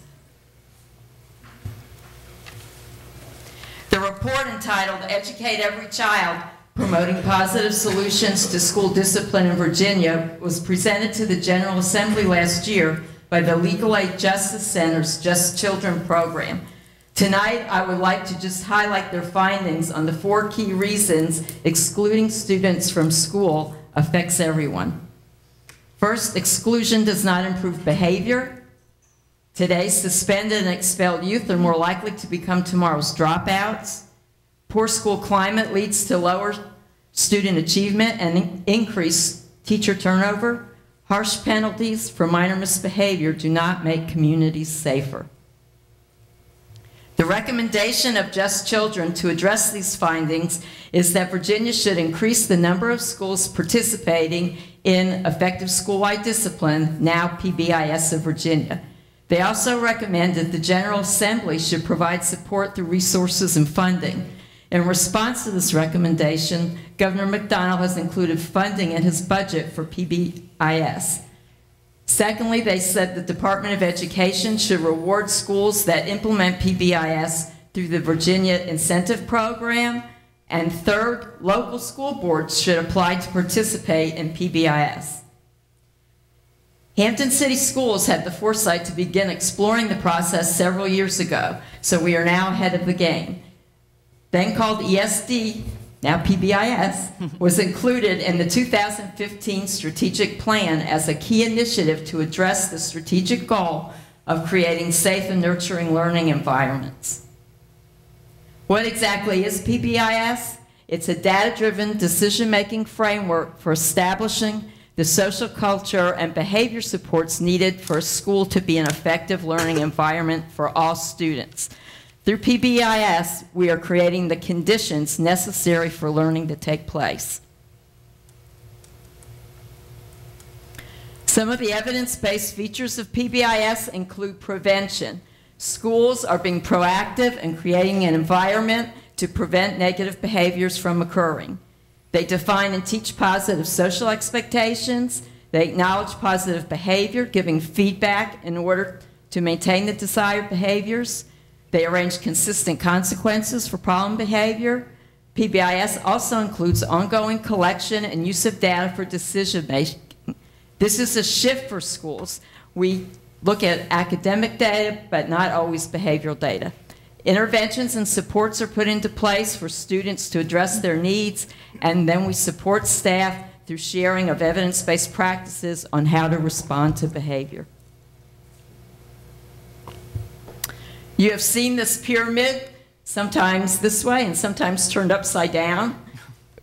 The report entitled Educate Every Child, Promoting Positive Solutions to School Discipline in Virginia was presented to the General Assembly last year by the Legal Aid Justice Center's Just Children program. Tonight, I would like to just highlight their findings on the 4 key reasons excluding students from school affects everyone. First, exclusion does not improve behavior. Today, suspended and expelled youth are more likely to become tomorrow's dropouts. Poor school climate leads to lower student achievement and increased teacher turnover. Harsh penalties for minor misbehavior do not make communities safer. The recommendation of Just Children to address these findings is that Virginia should increase the number of schools participating in effective school-wide discipline, now PBIS of Virginia. They also recommend that the General Assembly should provide support through resources and funding. In response to this recommendation, Governor McDonnell has included funding in his budget for PBIS. Secondly, they said the Department of Education should reward schools that implement PBIS through the Virginia Incentive Program. And third, local school boards should apply to participate in PBIS. Hampton City Schools had the foresight to begin exploring the process several years ago, so we are now ahead of the game. Then called ESD, now PBIS, was included in the 2015 strategic plan as a key initiative to address the strategic goal of creating safe and nurturing learning environments. What exactly is PBIS? It's a data-driven decision-making framework for establishing the social culture and behavior supports needed for a school to be an effective learning environment for all students. Through PBIS, we are creating the conditions necessary for learning to take place. Some of the evidence-based features of PBIS include prevention. Schools are being proactive and creating an environment to prevent negative behaviors from occurring. They define and teach positive social expectations. They acknowledge positive behavior, giving feedback in order to maintain the desired behaviors. They arrange consistent consequences for problem behavior. PBIS also includes ongoing collection and use of data for decision making. This is a shift for schools. We look at academic data, but not always behavioral data. Interventions and supports are put into place for students to address their needs, and then we support staff through sharing of evidence-based practices on how to respond to behavior. You have seen this pyramid, sometimes this way and sometimes turned upside down,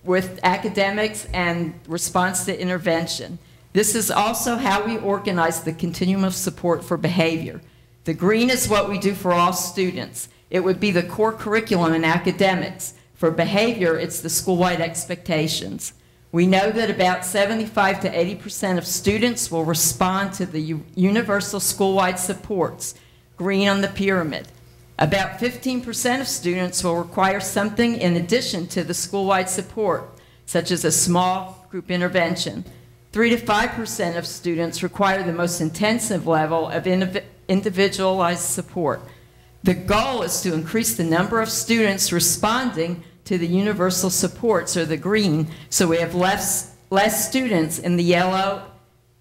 with academics and response to intervention. This is also how we organize the continuum of support for behavior. The green is what we do for all students. It would be the core curriculum in academics. For behavior, it's the school-wide expectations. We know that about 75 to 80% of students will respond to the universal school-wide supports, green on the pyramid. About 15% of students will require something in addition to the school-wide support, such as a small group intervention. 3 to 5% of students require the most intensive level of individualized support. The goal is to increase the number of students responding to the universal supports, or the green, so we have less students in the yellow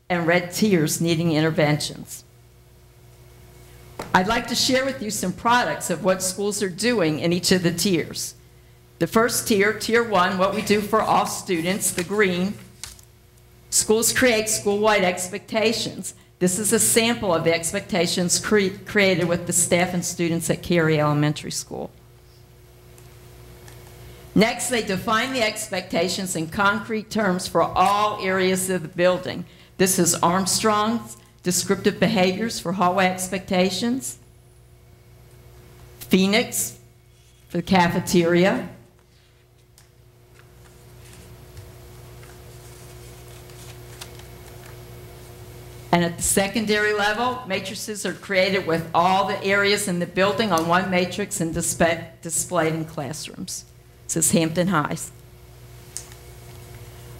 and red tiers needing interventions. I'd like to share with you some products of what schools are doing in each of the tiers. The first tier, Tier 1, what we do for all students, the green. Schools create school-wide expectations. This is a sample of the expectations created with the staff and students at Cary Elementary School. Next, they define the expectations in concrete terms for all areas of the building. This is Armstrong's descriptive behaviors for hallway expectations. Phoenix for the cafeteria, and at the secondary level, matrices are created with all the areas in the building on one matrix and displayed in classrooms. This is Hampton High's.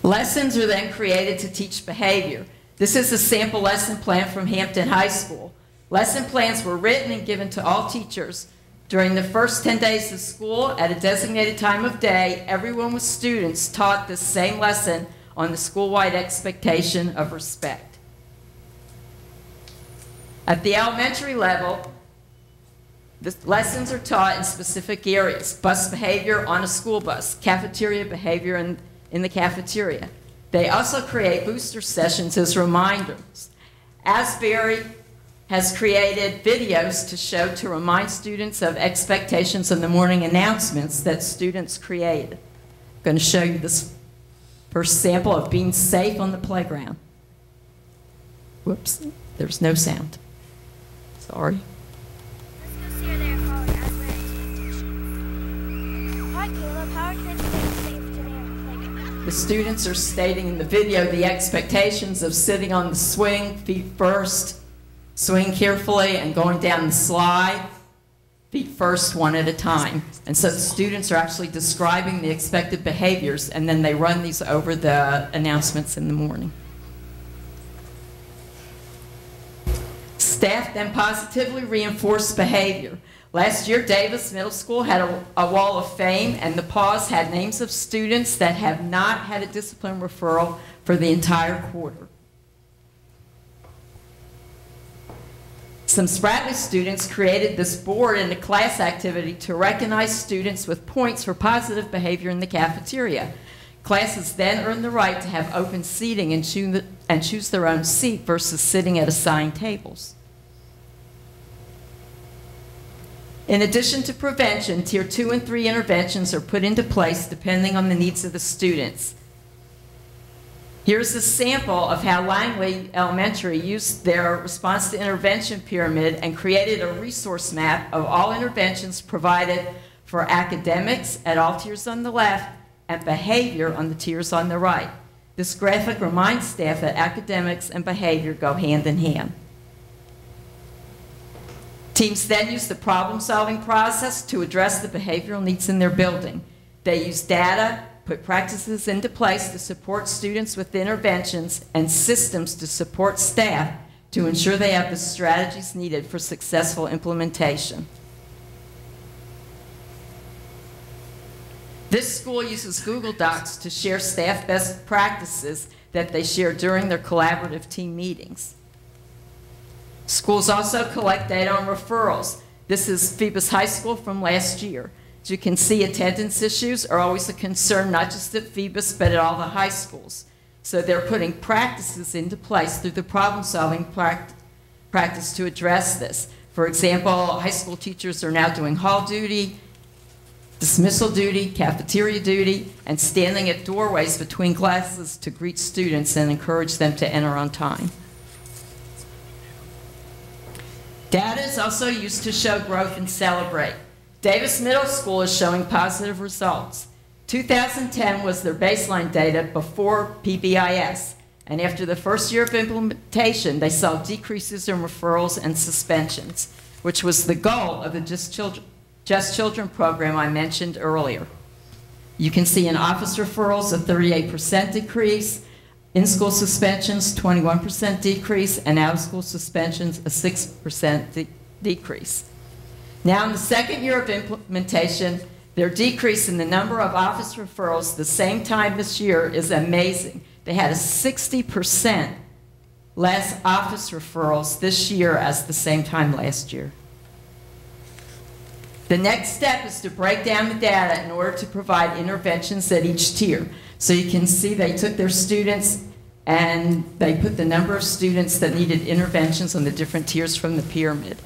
Lessons are then created to teach behavior. This is a sample lesson plan from Hampton High School. Lesson plans were written and given to all teachers. During the first 10 days of school, at a designated time of day, everyone with students taught the same lesson on the school-wide expectation of respect. At the elementary level, the lessons are taught in specific areas: bus behavior on a school bus, cafeteria behavior in the cafeteria. They also create booster sessions as reminders. Asbury has created videos to remind students of expectations in the morning announcements that students created. I'm going to show you this first sample of being safe on the playground. Whoops, there's no sound. Sorry. The students are stating in the video the expectations of sitting on the swing, feet first, swing carefully, and going down the slide, feet first, one at a time. And so the students are actually describing the expected behaviors, and then they run these over the announcements in the morning. Staff then positively reinforce behavior. Last year, Davis Middle School had a wall of fame, and the pause had names of students that have not had a discipline referral for the entire quarter. Some Spratley students created this board in a class activity to recognize students with points for positive behavior in the cafeteria. Classes then earn the right to have open seating and choose their own seat versus sitting at assigned tables. In addition to prevention, Tier 2 and 3 interventions are put into place depending on the needs of the students. Here's a sample of how Langley Elementary used their response to intervention pyramid and created a resource map of all interventions provided for academics at all tiers on the left and behavior on the tiers on the right. This graphic reminds staff that academics and behavior go hand in hand. Teams then use the problem-solving process to address the behavioral needs in their building. They use data, put practices into place to support students with interventions, and systems to support staff to ensure they have the strategies needed for successful implementation. This school uses Google Docs to share staff best practices that they share during their collaborative team meetings. Schools also collect data on referrals. This is Phoebus High School from last year. As you can see, attendance issues are always a concern, not just at Phoebus, but at all the high schools. So they're putting practices into place through the problem-solving practice to address this. For example, high school teachers are now doing hall duty, dismissal duty, cafeteria duty, and standing at doorways between classes to greet students and encourage them to enter on time. Data is also used to show growth and celebrate. Davis Middle School is showing positive results. 2010 was their baseline data before PBIS, and after the first year of implementation, they saw decreases in referrals and suspensions, which was the goal of the Just Children program I mentioned earlier. You can see in office referrals a 38% decrease, in-school suspensions 21% decrease, and out-of-school suspensions a 6% decrease. Now in the second year of implementation, their decrease in the number of office referrals the same time this year is amazing. They had a 60% less office referrals this year as the same time last year. The next step is to break down the data in order to provide interventions at each tier. So you can see they took their students and they put the number of students that needed interventions on the different tiers from the pyramid.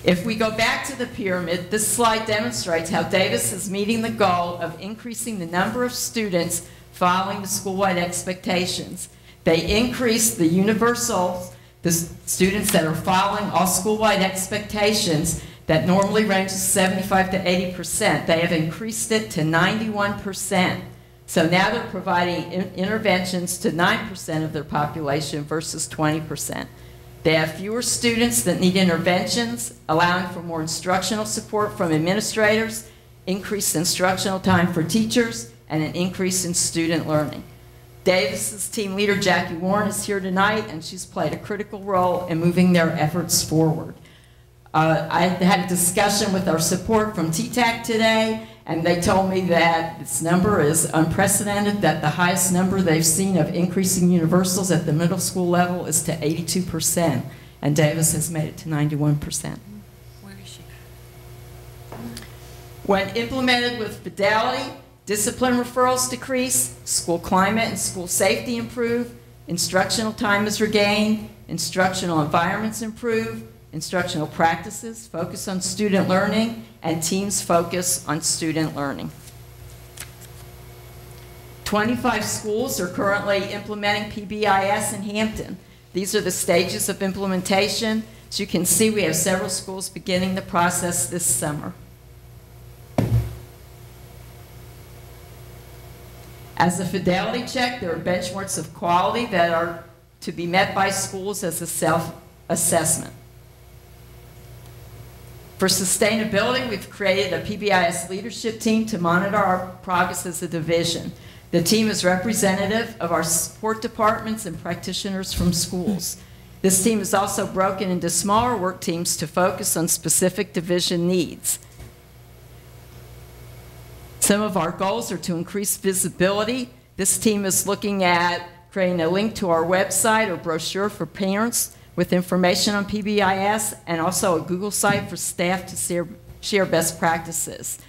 If we go back to the pyramid, this slide demonstrates how Davis is meeting the goal of increasing the number of students following the school-wide expectations. They increased the universals, the students that are following all school-wide expectations. that normally ranges 75 to 80%. They have increased it to 91%. So now they're providing interventions to 9% of their population versus 20%. They have fewer students that need interventions, allowing for more instructional support from administrators, increased instructional time for teachers, and an increase in student learning. Davis's team leader, Jackie Warren, is here tonight, and she's played a critical role in moving their efforts forward. I had a discussion with our support from TTAC today, and they told me that this number is unprecedented, that the highest number they've seen of increasing universals at the middle school level is to 82%, and Davis has made it to 91%. Where is she? When implemented with fidelity, discipline referrals decrease, school climate and school safety improve, instructional time is regained, instructional environments improve, instructional practices focus on student learning, and teams focus on student learning. 25 schools are currently implementing PBIS in Hampton. These are the stages of implementation. As you can see, we have several schools beginning the process this summer. As a fidelity check, there are benchmarks of quality that are to be met by schools as a self-assessment. For sustainability, we've created a PBIS leadership team to monitor our progress as a division. The team is representative of our support departments and practitioners from schools. This team is also broken into smaller work teams to focus on specific division needs. Some of our goals are to increase visibility. This team is looking at creating a link to our website or brochure for parents with information on PBIS, and also a Google site for staff to share best practices.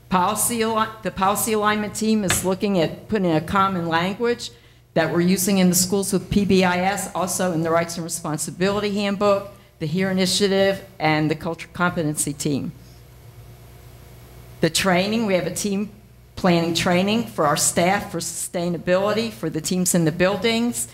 The policy alignment team is looking at putting a common language that we're using in the schools with PBIS, also in the Rights and Responsibility Handbook, the HERE Initiative, and the Culture Competency team. The training, we have a team planning training for our staff for sustainability, for the teams in the buildings.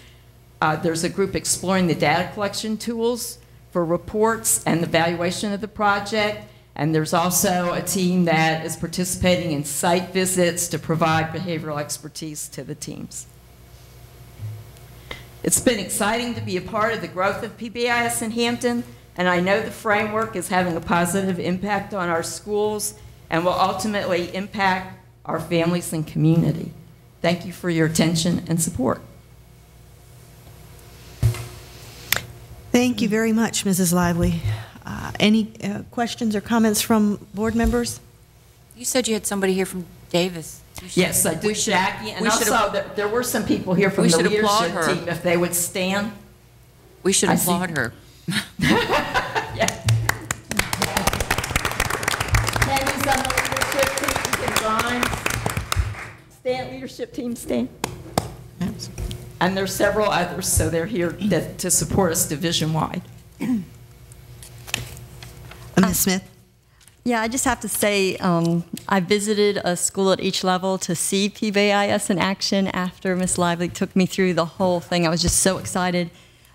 There's a group exploring the data collection tools for reports and the evaluation of the project. And there's also a team that is participating in site visits to provide behavioral expertise to the teams. It's been exciting to be a part of the growth of PBIS in Hampton, and I know the framework is having a positive impact on our schools and will ultimately impact our families and community. Thank you for your attention and support. Thank you very much, Mrs. Lively. Any questions or comments from board members? You said you had somebody here from Davis. Yes, I do, Jackie, and also there were some people here from the leadership team, if they would stand. We should applaud her. Yeah. Tammy's on the leadership team, you can join. Stand, leadership team, stand. And there's several others, so they're here to support us division-wide. Ms. Smith? Yeah, I just have to say I visited a school at each level to see PBIS in action after Ms. Lively took me through the whole thing. I was just so excited.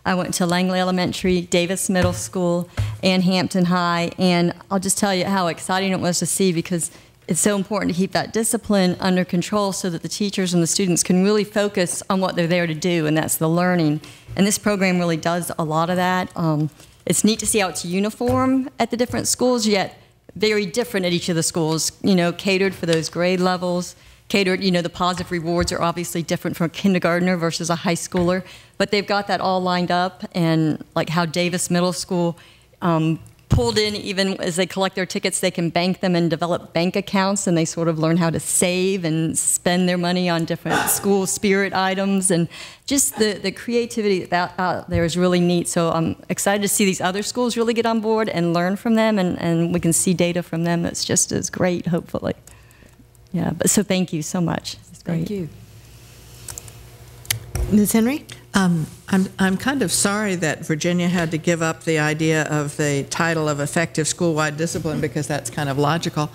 I went to Langley Elementary, Davis Middle School, and Hampton High, and I'll just tell you how exciting it was to see, because it's so important to keep that discipline under control so that the teachers and the students can really focus on what they're there to do, and that's the learning. And this program really does a lot of that. It's neat to see how it's uniform at the different schools, yet very different at each of the schools, you know, catered for those grade levels, catered, you know, the positive rewards are obviously different from a kindergartner versus a high schooler, but they've got that all lined up, and like how Davis Middle School pulled in, even as they collect their tickets, they can bank them and develop bank accounts, and they sort of learn how to save and spend their money on different school spirit items, and just the creativity out there is really neat. So I'm excited to see these other schools really get on board and learn from them, and we can see data from them that's just as great, hopefully. Yeah, but so thank you so much. It's great. Thank you. Ms. Henry? I'm kind of sorry that Virginia had to give up the idea of the title of effective school-wide discipline, because that's kind of logical.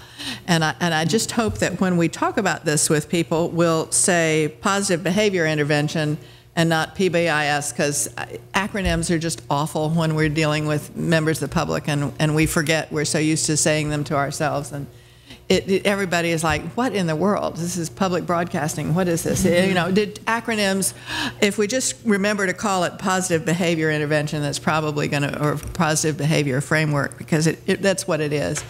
And I just hope that when we talk about this with people, we'll say positive behavior intervention, and not PBIS, because acronyms are just awful when we're dealing with members of the public, and we forget. We're so used to saying them to ourselves, and everybody is like, what in the world? This is public broadcasting. What is this? You know, acronyms, if we just remember to call it positive behavior intervention, that's probably going to, or positive behavior framework, because that's what it is.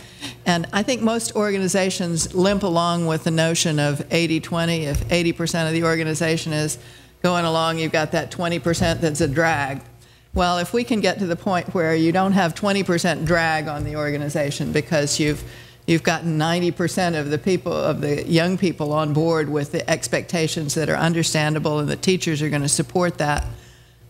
And I think most organizations limp along with the notion of 80-20. If 80% of the organization is going along, you've got that 20% that's a drag. Well, if we can get to the point where you don't have 20% drag on the organization because you've gotten 90% of the people, of the young people on board with the expectations that are understandable, and the teachers are going to support that.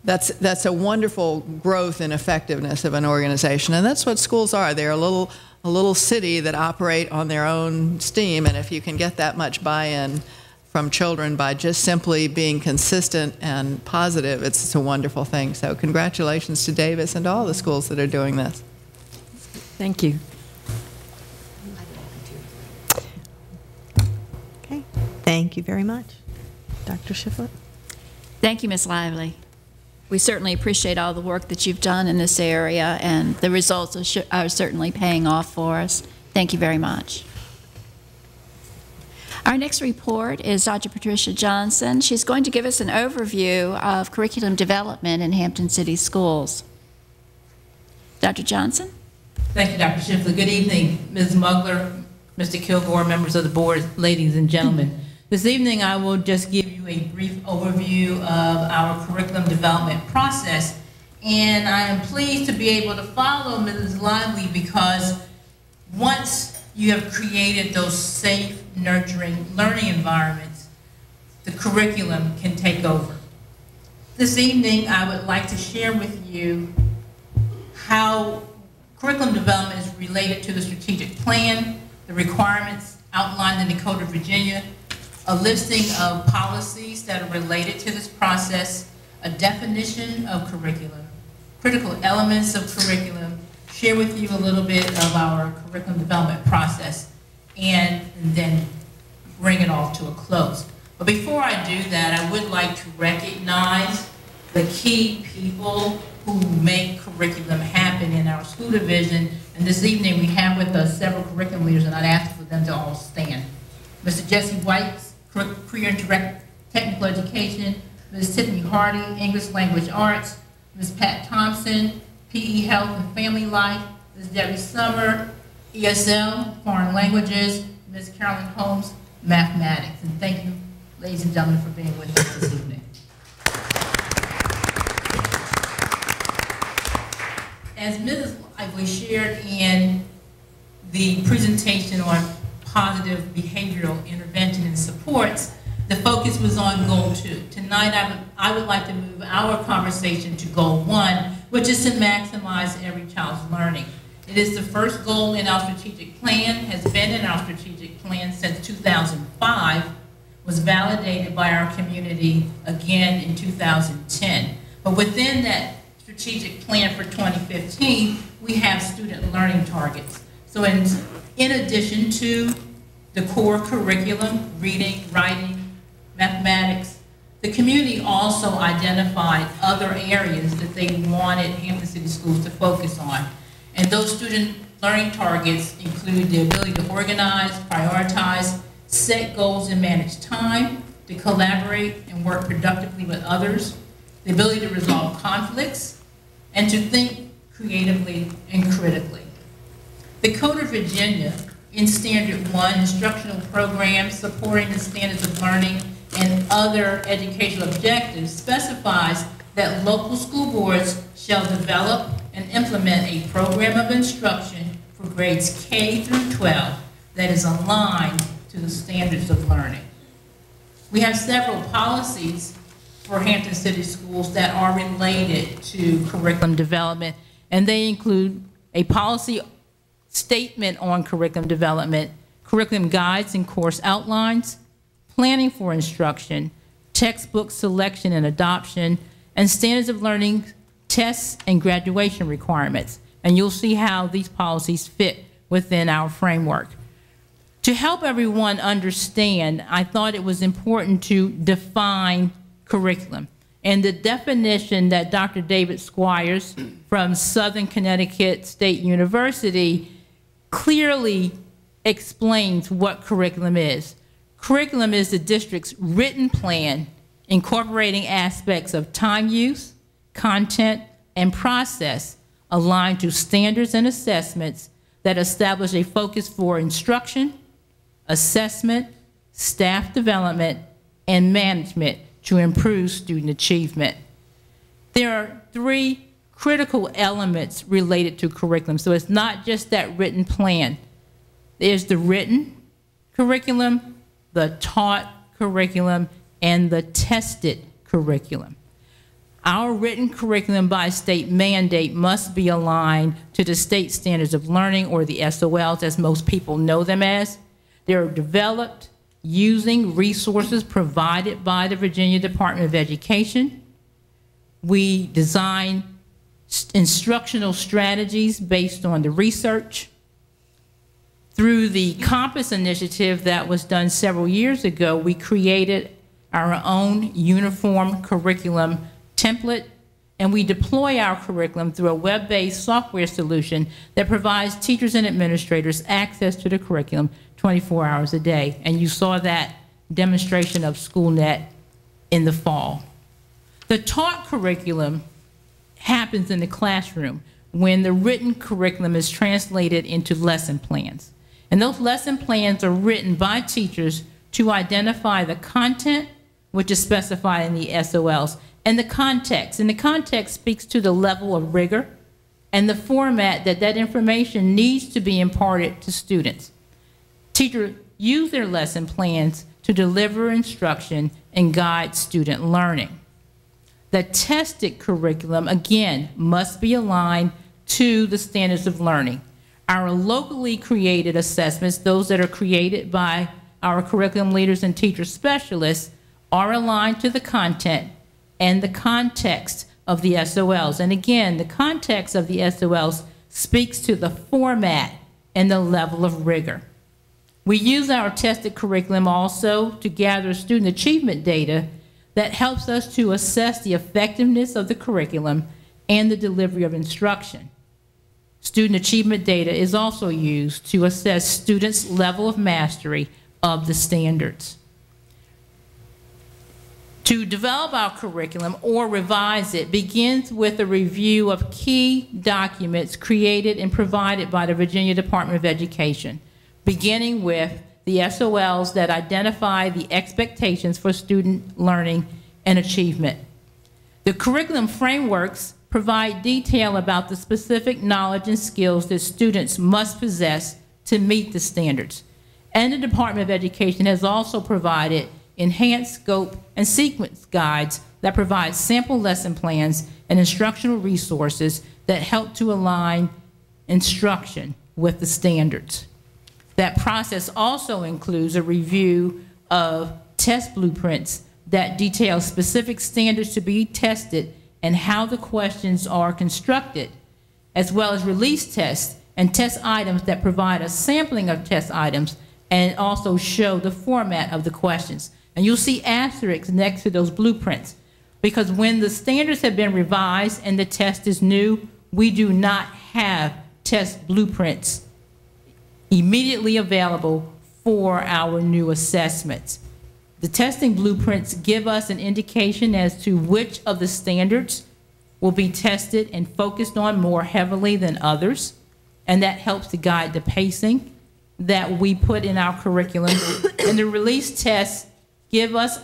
That's a wonderful growth in effectiveness of an organization, and that's what schools are. They're a little city that operate on their own steam, and if you can get that much buy-in from children by just simply being consistent and positive, it's a wonderful thing. So congratulations to Davis and to all the schools that are doing this. Thank you. Thank you very much. Dr. Shiflett? Thank you, Ms. Lively. We certainly appreciate all the work that you've done in this area, and the results are certainly paying off for us. Thank you very much. Our next report is Dr. Patricia Johnson. She's going to give us an overview of curriculum development in Hampton City Schools. Dr. Johnson? Thank you, Dr. Shiflett. Good evening, Ms. Mugler, Mr. Kilgore, members of the board, ladies and gentlemen. This evening, I will just give you a brief overview of our curriculum development process, and I am pleased to be able to follow Mrs. Lively, because once you have created those safe, nurturing learning environments, the curriculum can take over. This evening, I would like to share with you how curriculum development is related to the strategic plan, the requirements outlined in the Code of Virginia, a listing of policies that are related to this process, a definition of curriculum, critical elements of curriculum, share with you a little bit of our curriculum development process, and then bring it all to a close. But before I do that, I would like to recognize the key people who make curriculum happen in our school division. And this evening we have with us several curriculum leaders, and I'd ask for them to all stand. Mr. Jesse White, Career and Direct Technical Education, Ms. Tiffany Hardy, English Language Arts, Ms. Pat Thompson, PE Health and Family Life, Ms. Debbie Summer, ESL, Foreign Languages, Ms. Carolyn Holmes, Mathematics. And thank you, ladies and gentlemen, for being with us this evening. As Mrs. Lively shared in the presentation on positive behavioral intervention and supports, the focus was on Goal 2. Tonight, I would like to move our conversation to Goal 1, which is to maximize every child's learning. It is the first goal in our strategic plan, has been in our strategic plan since 2005, was validated by our community again in 2010. But within that strategic plan for 2015, we have student learning targets. So in addition to the core curriculum, reading, writing, mathematics, the community also identified other areas that they wanted Hampton City Schools to focus on. And those student learning targets include the ability to organize, prioritize, set goals and manage time, to collaborate and work productively with others, the ability to resolve conflicts, and to think creatively and critically. The Code of Virginia, in Standard 1, instructional programs supporting the standards of learning and other educational objectives, specifies that local school boards shall develop and implement a program of instruction for grades K through 12 that is aligned to the standards of learning. We have several policies for Hampton City Schools that are related to curriculum development, and they include a policy statement on curriculum development, curriculum guides and course outlines, planning for instruction, textbook selection and adoption, and standards of learning tests and graduation requirements. And you'll see how these policies fit within our framework. To help everyone understand, I thought it was important to define curriculum. And the definition that Dr. David Squires from Southern Connecticut State University clearly explains what curriculum is. Curriculum is the district's written plan incorporating aspects of time use, content, and process aligned to standards and assessments that establish a focus for instruction, assessment, staff development, and management to improve student achievement. There are 3 critical elements related to curriculum, so it's not just that written plan. There's the written curriculum, the taught curriculum, and the tested curriculum. Our written curriculum by state mandate must be aligned to the state standards of learning, or the SOLs as most people know them as. They're developed using resources provided by the Virginia Department of Education. We design instructional strategies based on the research. Through the Compass initiative that was done several years ago, we created our own uniform curriculum template, and we deploy our curriculum through a web-based software solution that provides teachers and administrators access to the curriculum 24 hours a day. And you saw that demonstration of SchoolNet in the fall. The taught curriculum happens in the classroom when the written curriculum is translated into lesson plans. And those lesson plans are written by teachers to identify the content, which is specified in the SOLs, and the context. And the context speaks to the level of rigor and the format that that information needs to be imparted to students. Teachers use their lesson plans to deliver instruction and guide student learning. The tested curriculum, again, must be aligned to the standards of learning. Our locally created assessments, those that are created by our curriculum leaders and teacher specialists, are aligned to the content and the context of the SOLs. And again, the context of the SOLs speaks to the format and the level of rigor. We use our tested curriculum also to gather student achievement data that helps us to assess the effectiveness of the curriculum and the delivery of instruction. Student achievement data is also used to assess students' level of mastery of the standards. To develop our curriculum or revise it begins with a review of key documents created and provided by the Virginia Department of Education, beginning with the SOLs that identify the expectations for student learning and achievement. The curriculum frameworks provide detail about the specific knowledge and skills that students must possess to meet the standards. And the Department of Education has also provided enhanced scope and sequence guides that provide sample lesson plans and instructional resources that help to align instruction with the standards. That process also includes a review of test blueprints that detail specific standards to be tested and how the questions are constructed, as well as release tests and test items that provide a sampling of test items and also show the format of the questions. And you'll see asterisks next to those blueprints, because when the standards have been revised and the test is new, we do not have test blueprints immediately available for our new assessments. The testing blueprints give us an indication as to which of the standards will be tested and focused on more heavily than others, and that helps to guide the pacing that we put in our curriculum. And the release tests give us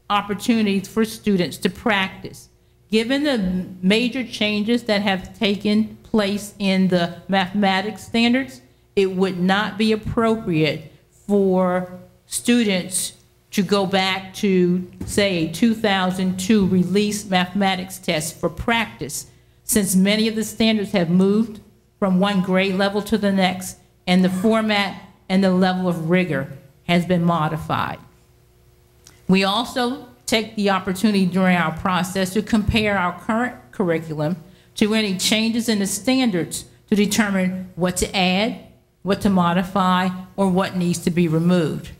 opportunities for students to practice. Given the major changes that have taken place in the mathematics standards, it would not be appropriate for students to go back to, say, a 2002 release mathematics test for practice, since many of the standards have moved from one grade level to the next, and the format and the level of rigor has been modified. We also take the opportunity during our process to compare our current curriculum to any changes in the standards to determine what to add, what to modify, or what needs to be removed.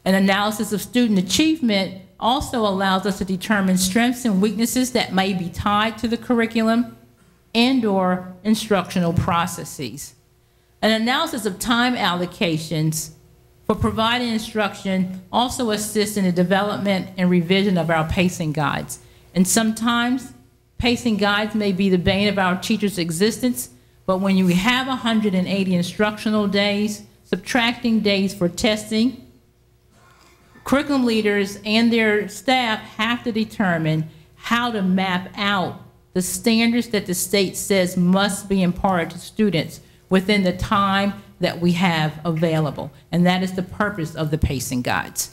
An analysis of student achievement also allows us to determine strengths and weaknesses that may be tied to the curriculum and/or instructional processes. An analysis of time allocations for providing instruction also assists in the development and revision of our pacing guides. And sometimes pacing guides may be the bane of our teachers' existence, but when you have 180 instructional days, subtracting days for testing, curriculum leaders and their staff have to determine how to map out the standards that the state says must be imparted to students within the time that we have available. And that is the purpose of the pacing guides.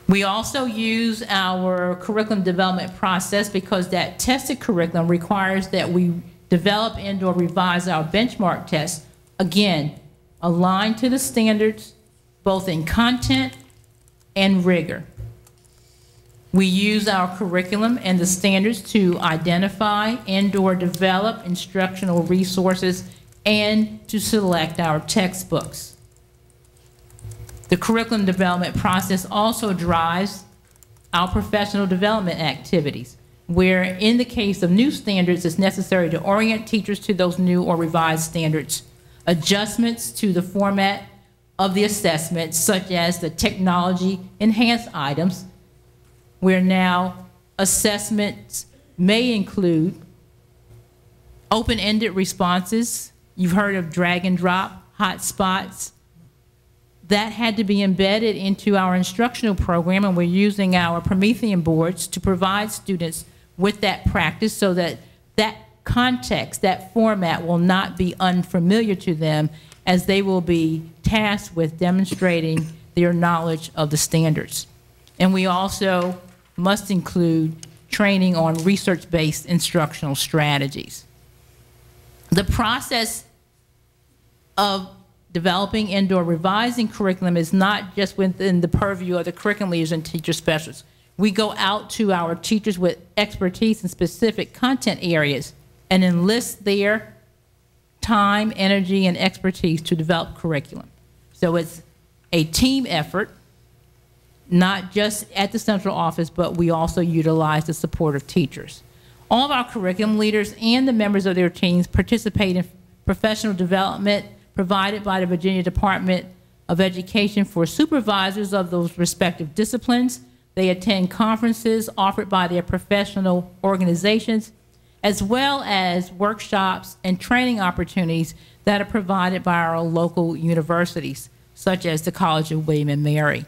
We also use our curriculum development process because that tested curriculum requires that we develop and/or revise our benchmark tests, again, aligned to the standards, both in content and rigor. We use our curriculum and the standards to identify and/or develop instructional resources and to select our textbooks. The curriculum development process also drives our professional development activities, where in the case of new standards, it's necessary to orient teachers to those new or revised standards, adjustments to the format of the assessments, such as the technology-enhanced items, where now assessments may include open-ended responses. You've heard of drag and drop, hot spots. That had to be embedded into our instructional program, and we're using our Promethean boards to provide students with that practice so that that context, that format will not be unfamiliar to them as they will be tasked with demonstrating their knowledge of the standards. And we also must include training on research-based instructional strategies. The process of developing and/or revising curriculum is not just within the purview of the curriculum leaders and teacher specialists. We go out to our teachers with expertise in specific content areas and enlist their time, energy, and expertise to develop curriculum. So it's a team effort, not just at the central office, but we also utilize the support of teachers. All of our curriculum leaders and the members of their teams participate in professional development provided by the Virginia Department of Education for supervisors of those respective disciplines. They attend conferences offered by their professional organizations, as well as workshops and training opportunities that are provided by our local universities, such as the College of William and Mary.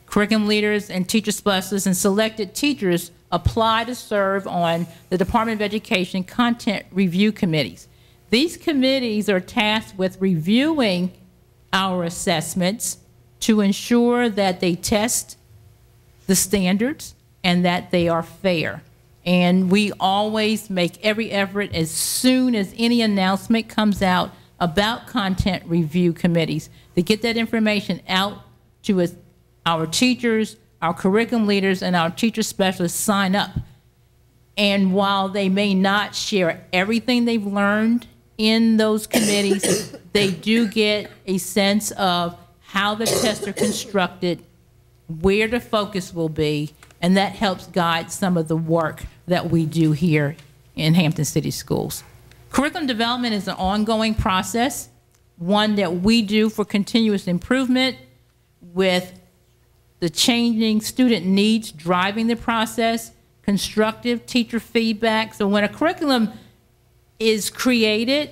Curriculum leaders and teacher specialists and selected teachers apply to serve on the Department of Education content review committees. These committees are tasked with reviewing our assessments to ensure that they test the standards and that they are fair. And we always make every effort as soon as any announcement comes out about content review committees to get that information out to our teachers, our curriculum leaders, and our teacher specialists sign up. And while they may not share everything they've learned in those committees, they do get a sense of how the tests are constructed, where the focus will be, and that helps guide some of the work that we do here in Hampton City Schools. Curriculum development is an ongoing process, one that we do for continuous improvement with the changing student needs driving the process, constructive teacher feedback. So when a curriculum is created,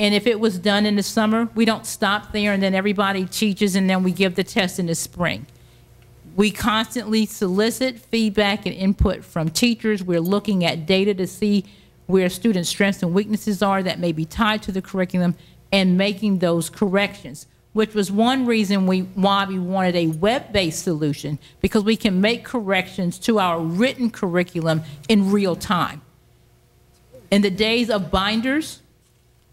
and if it was done in the summer, we don't stop there and then everybody teaches and then we give the test in the spring. We constantly solicit feedback and input from teachers. We're looking at data to see where students' strengths and weaknesses are that may be tied to the curriculum and making those corrections, which was one reason why we wanted a web-based solution, because we can make corrections to our written curriculum in real time. In the days of binders,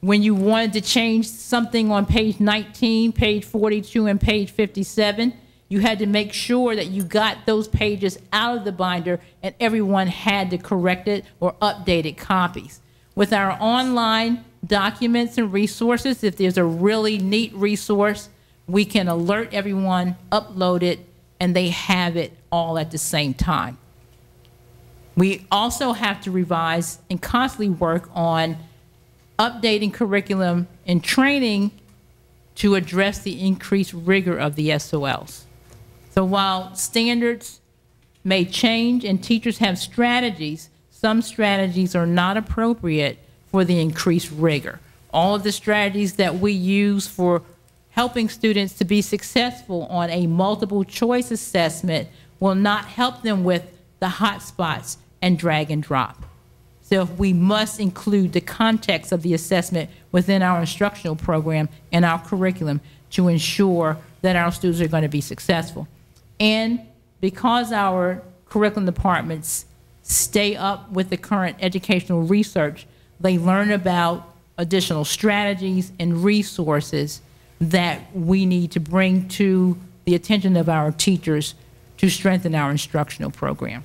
when you wanted to change something on page 19, page 42, and page 57, you had to make sure that you got those pages out of the binder and everyone had the corrected or updated copies. With our online documents and resources, if there's a really neat resource, we can alert everyone, upload it, and they have it all at the same time. We also have to revise and constantly work on updating curriculum and training to address the increased rigor of the SOLs. So while standards may change and teachers have strategies, some strategies are not appropriate for the increased rigor. All of the strategies that we use for helping students to be successful on a multiple choice assessment will not help them with the hot spots and drag and drop. So we must include the context of the assessment within our instructional program and our curriculum to ensure that our students are going to be successful. And because our curriculum departments stay up with the current educational research, they learn about additional strategies and resources that we need to bring to the attention of our teachers to strengthen our instructional program.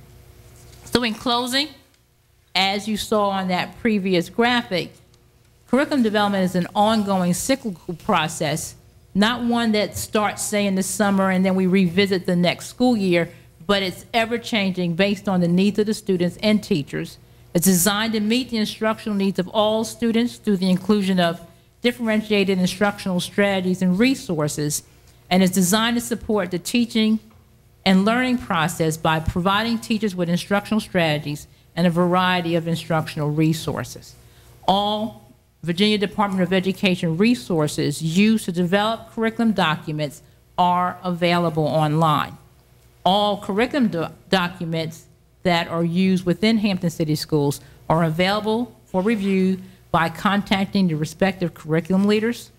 So in closing, as you saw on that previous graphic, curriculum development is an ongoing cyclical process, not one that starts, say, in the summer and then we revisit the next school year, but it's ever-changing based on the needs of the students and teachers. It's designed to meet the instructional needs of all students through the inclusion of differentiated instructional strategies and resources, and is designed to support the teaching and learning process by providing teachers with instructional strategies and a variety of instructional resources. All Virginia Department of Education resources used to develop curriculum documents are available online. All curriculum documents that are used within Hampton City Schools are available for review by contacting the respective curriculum leaders,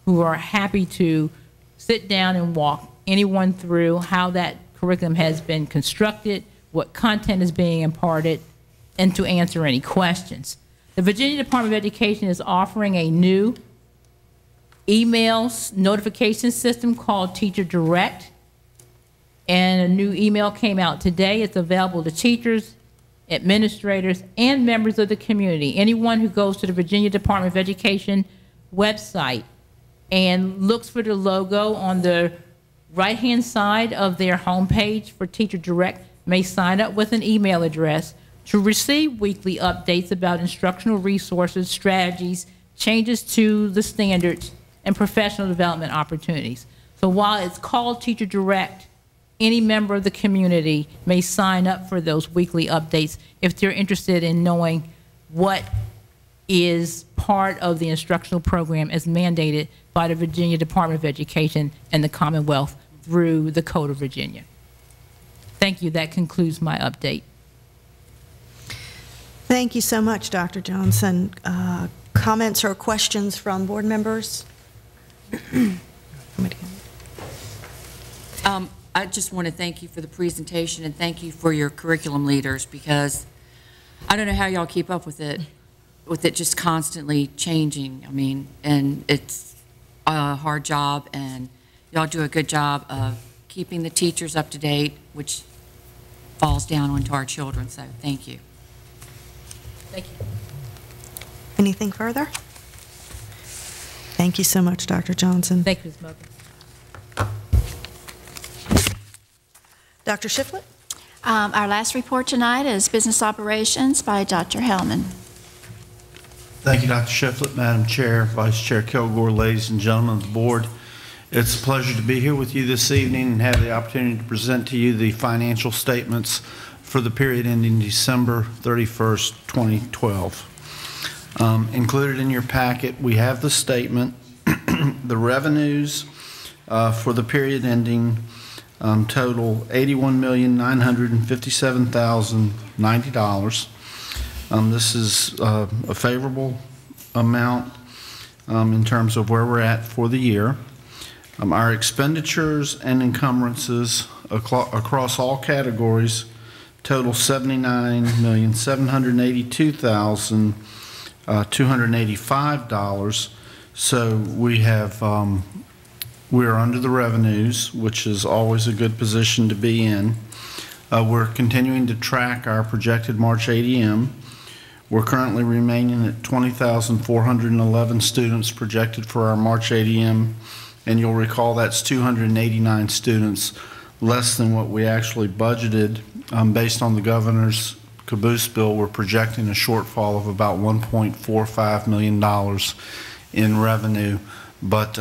who are happy to sit down and walk anyone through how that curriculum has been constructed, what content is being imparted, and to answer any questions. The Virginia Department of Education is offering a new email notification system called Teacher Direct, and a new email came out today. It's available to teachers, administrators, and members of the community. Anyone who goes to the Virginia Department of Education website and looks for the logo on the right-hand side of their homepage for Teacher Direct may sign up with an email address to receive weekly updates about instructional resources, strategies, changes to the standards, and professional development opportunities. So while it's called Teacher Direct, any member of the community may sign up for those weekly updates if they're interested in knowing what is part of the instructional program as mandated by the Virginia Department of Education and the Commonwealth through the Code of Virginia. Thank you. That concludes my update. Thank you so much, Dr. Johnson. Comments or questions from board members? I just want to thank you for the presentation and thank you for your curriculum leaders, because I don't know how y'all keep up with it just constantly changing. I mean, and it's a hard job, and y'all do a good job of keeping the teachers up to date, which falls down onto our children, so thank you. Thank you. Anything further? Thank you so much, Dr. Johnson. Thank you, Ms. Mogan. Dr. Shiflett? Our last report tonight is Business Operations by Dr. Hellman. Thank you, Dr. Shiflett, Madam Chair, Vice Chair Kilgore, ladies and gentlemen of the board. It's a pleasure to be here with you this evening and have the opportunity to present to you the financial statements for the period ending December 31st, 2012. Included in your packet, we have the statement. The revenues for the period ending total $81,957,090. This is a favorable amount in terms of where we're at for the year. Our expenditures and encumbrances across all categories total $79,782,285. So we have we're under the revenues, which is always a good position to be in. We're continuing to track our projected March ADM. We're currently remaining at 20,411 students projected for our March ADM, and you'll recall that's 289 students less than what we actually budgeted. Based on the governor's caboose bill, we're projecting a shortfall of about $1.45 million in revenue. But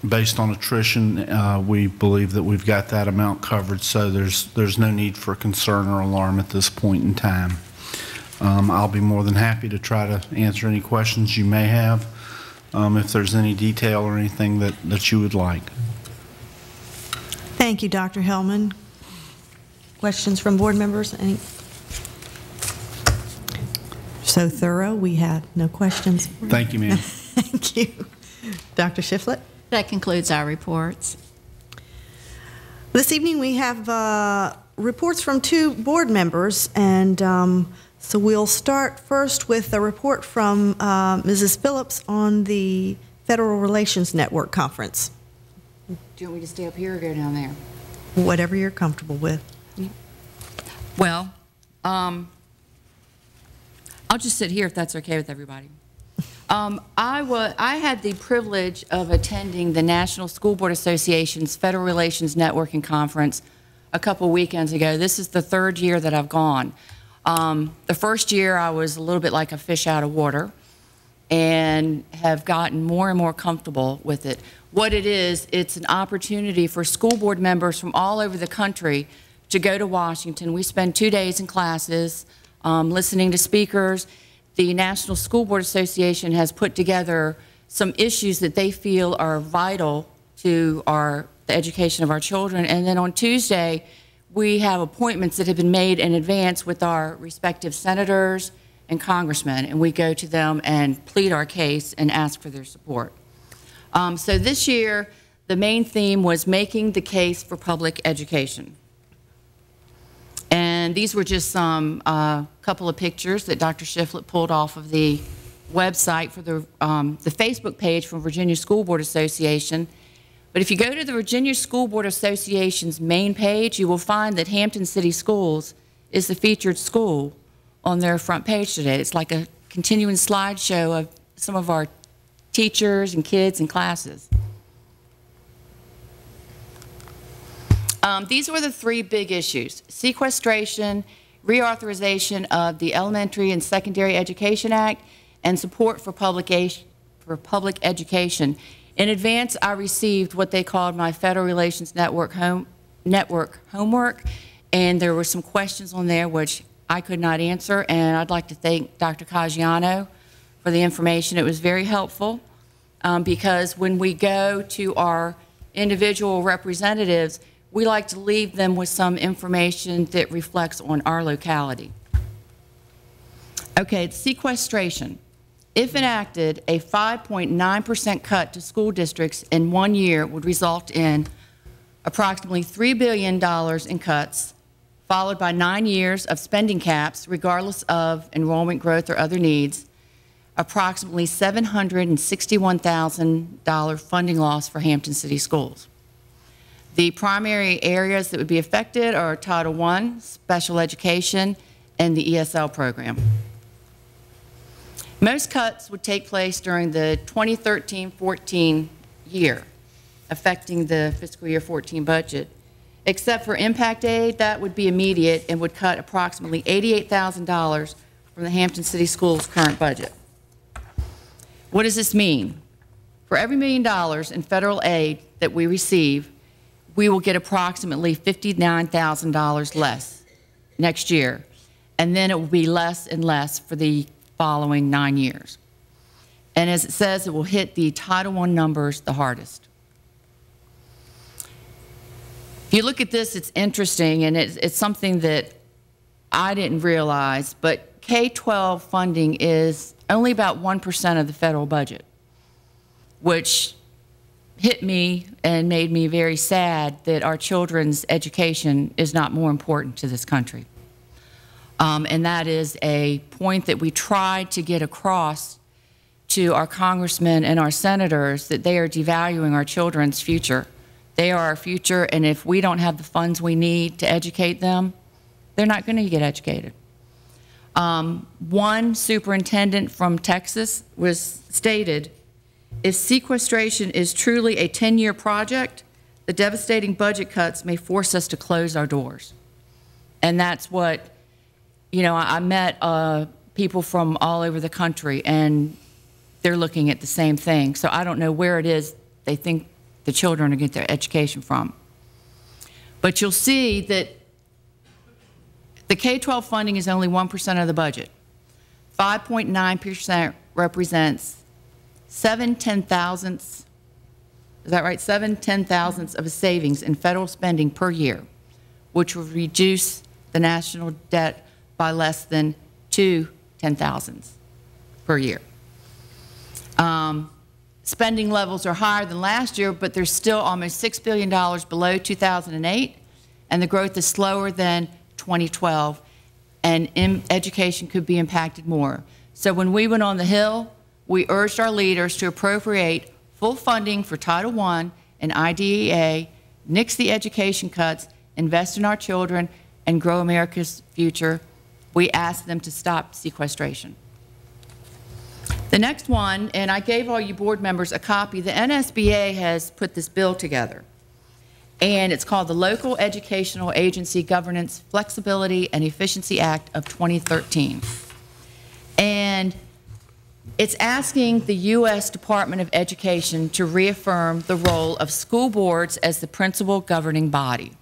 based on attrition, we believe that we've got that amount covered, so there's no need for concern or alarm at this point in time. I'll be more than happy to try to answer any questions you may have, if there's any detail or anything that you would like. Thank you, Dr. Hellman. Questions from board members? Any? So thorough, we had no questions. Thank you, ma'am. Thank you. Dr. Shiflett? That concludes our reports. This evening we have reports from 2 board members, and so we'll start first with a report from Mrs. Phillips on the Federal Relations Network Conference. Do you want me to stay up here or go down there? Whatever you're comfortable with. Well, I'll just sit here if that's okay with everybody. I had the privilege of attending the National School Board Association's Federal Relations Networking Conference a couple weekends ago. This is the 3rd year that I've gone. The first year I was a little bit like a fish out of water and have gotten more and more comfortable with it. What it is, it's an opportunity for school board members from all over the country to go to Washington. We spend 2 days in classes, listening to speakers. The National School Board Association has put together some issues that they feel are vital to the education of our children. And then on Tuesday, we have appointments that have been made in advance with our respective senators and congressmen, and we go to them and plead our case and ask for their support. So this year, the main theme was making the case for public education. And these were just some couple of pictures that Dr. Shiflett pulled off of the website for the Facebook page from Virginia School Board Association. But if you go to the Virginia School Board Association's main page, you will find that Hampton City Schools is the featured school on their front page today. It's like a continuing slideshow of some of our teachers and kids and classes. These were the 3 big issues: sequestration, reauthorization of the Elementary and Secondary Education Act, and support for public education. In advance, I received what they called my Federal Relations Network homework, and there were some questions on there which I could not answer, and I'd like to thank Dr. Caggiano for the information. It was very helpful because when we go to our individual representatives, we like to leave them with some information that reflects on our locality. Okay, sequestration. If enacted, a 5.9% cut to school districts in 1 year would result in approximately $3 billion in cuts, followed by 9 years of spending caps, regardless of enrollment growth or other needs, approximately $761,000 funding loss for Hampton City Schools. The primary areas that would be affected are Title I, special education, and the ESL program. Most cuts would take place during the 2013-14 year, affecting the fiscal year 14 budget. Except for impact aid, that would be immediate and would cut approximately $88,000 from the Hampton City Schools' current budget. What does this mean? For every $1 million in federal aid that we receive, we will get approximately $59,000 less next year, and then it will be less and less for the following 9 years. And as it says, it will hit the Title I numbers the hardest. If you look at this, it's interesting, and it's something that I didn't realize, but K-12 funding is only about 1% of the federal budget, which hit me and made me very sad that our children's education is not more important to this country. And that is a point that we try to get across to our congressmen and our senators, that they are devaluing our children's future. They are our future, and if we don't have the funds we need to educate them, they're not going to get educated. One superintendent from Texas was stated, if sequestration is truly a 10-year project, the devastating budget cuts may force us to close our doors. And that's what, you know, I met people from all over the country, and they're looking at the same thing. So I don't know where it is they think the children are getting their education from. But you'll see that the K-12 funding is only 1% of the budget. 5.9% represents 7 ten-thousandths, is that right? 7 ten-thousandths of a savings in federal spending per year, which will reduce the national debt by less than 2 ten-thousandths per year. Spending levels are higher than last year, but they're still almost $6 billion below 2008, and the growth is slower than 2012, and education could be impacted more. So when we went on the Hill, we urged our leaders to appropriate full funding for Title I and IDEA, nix the education cuts, invest in our children, and grow America's future. We asked them to stop sequestration. The next one, and I gave all you board members a copy, the NSBA has put this bill together, and it's called the Local Educational Agency Governance Flexibility and Efficiency Act of 2013. And it's asking the U.S. Department of Education to reaffirm the role of school boards as the principal governing body.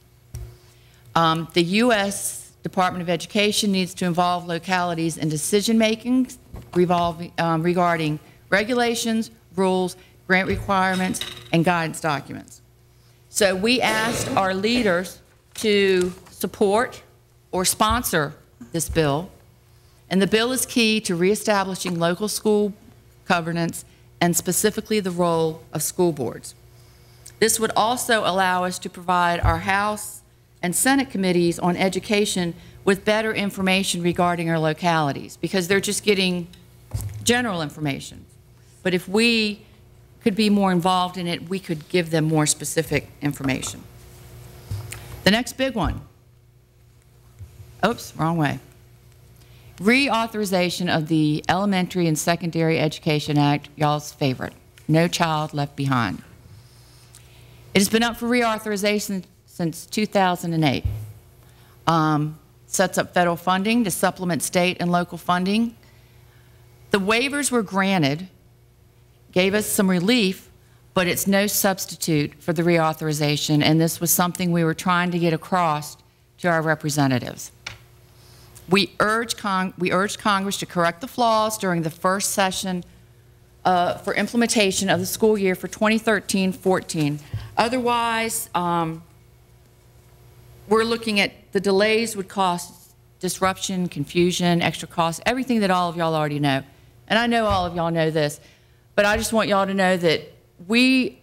The U.S. Department of Education needs to involve localities in decision-making regarding regulations, rules, grant requirements, and guidance documents. So we asked our leaders to support or sponsor this bill, and the bill is key to reestablishing local school governance and specifically the role of school boards. This would also allow us to provide our House and Senate committees on education with better information regarding our localities, because they're just getting general information. But if we could be more involved in it, we could give them more specific information. The next big one. Oops, wrong way. Reauthorization of the Elementary and Secondary Education Act, y'all's favorite. No Child Left Behind. It has been up for reauthorization since 2008. Sets up federal funding to supplement state and local funding. The waivers were granted, gave us some relief, but it's no substitute for the reauthorization, and this was something we were trying to get across to our representatives. We urged Congress to correct the flaws during the first session for implementation of the school year for 2013-14. Otherwise, we're looking at the delays would cause disruption, confusion, extra costs, everything that all of y'all already know. And I know all of y'all know this, but I just want y'all to know that we're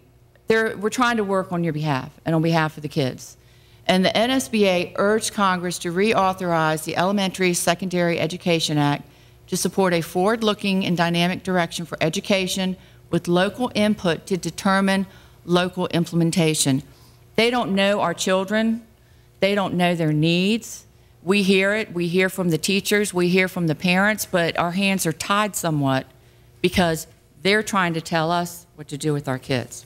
trying to work on your behalf and on behalf of the kids. And the NSBA urged Congress to reauthorize the Elementary Secondary Education Act to support a forward-looking and dynamic direction for education with local input to determine local implementation. They don't know our children. They don't know their needs. We hear it. We hear from the teachers. We hear from the parents, but our hands are tied somewhat because they're trying to tell us what to do with our kids.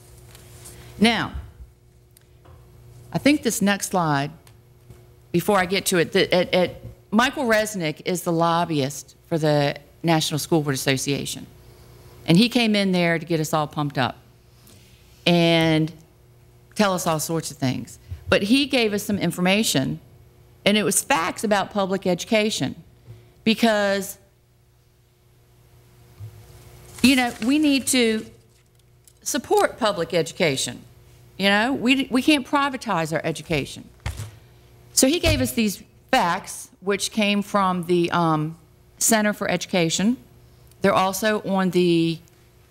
Now, I think this next slide, before I get to it, Michael Resnick is the lobbyist for the National School Board Association. And he came in there to get us all pumped up and tell us all sorts of things. But he gave us some information, and it was facts about public education. Because, you know, we need to support public education. You know, we can't privatize our education. So he gave us these facts, which came from the Center for Education. They're also on the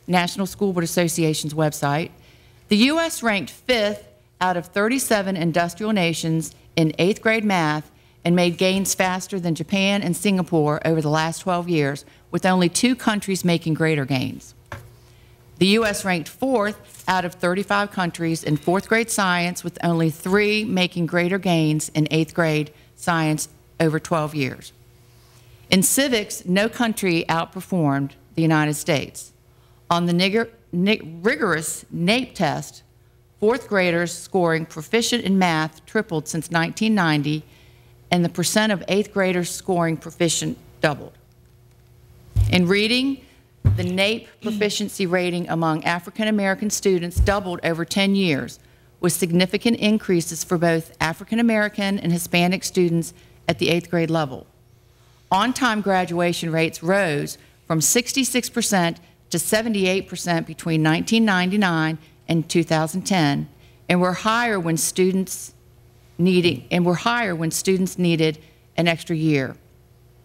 National School Board Association's website. The U.S. ranked 5th out of 37 industrial nations in 8th grade math and made gains faster than Japan and Singapore over the last 12 years, with only 2 countries making greater gains. The U.S. ranked 4th out of 35 countries in 4th grade science, with only 3 making greater gains in 8th grade science over 12 years. In civics, no country outperformed the United States. On the rigorous NAEP test, fourth graders scoring proficient in math tripled since 1990, and the percent of eighth graders scoring proficient doubled. In reading, the NAEP proficiency rating among African American students doubled over 10 years, with significant increases for both African American and Hispanic students at the eighth grade level. On-time graduation rates rose from 66% to 78% between 1999 and 2010, and were higher when students needed an extra year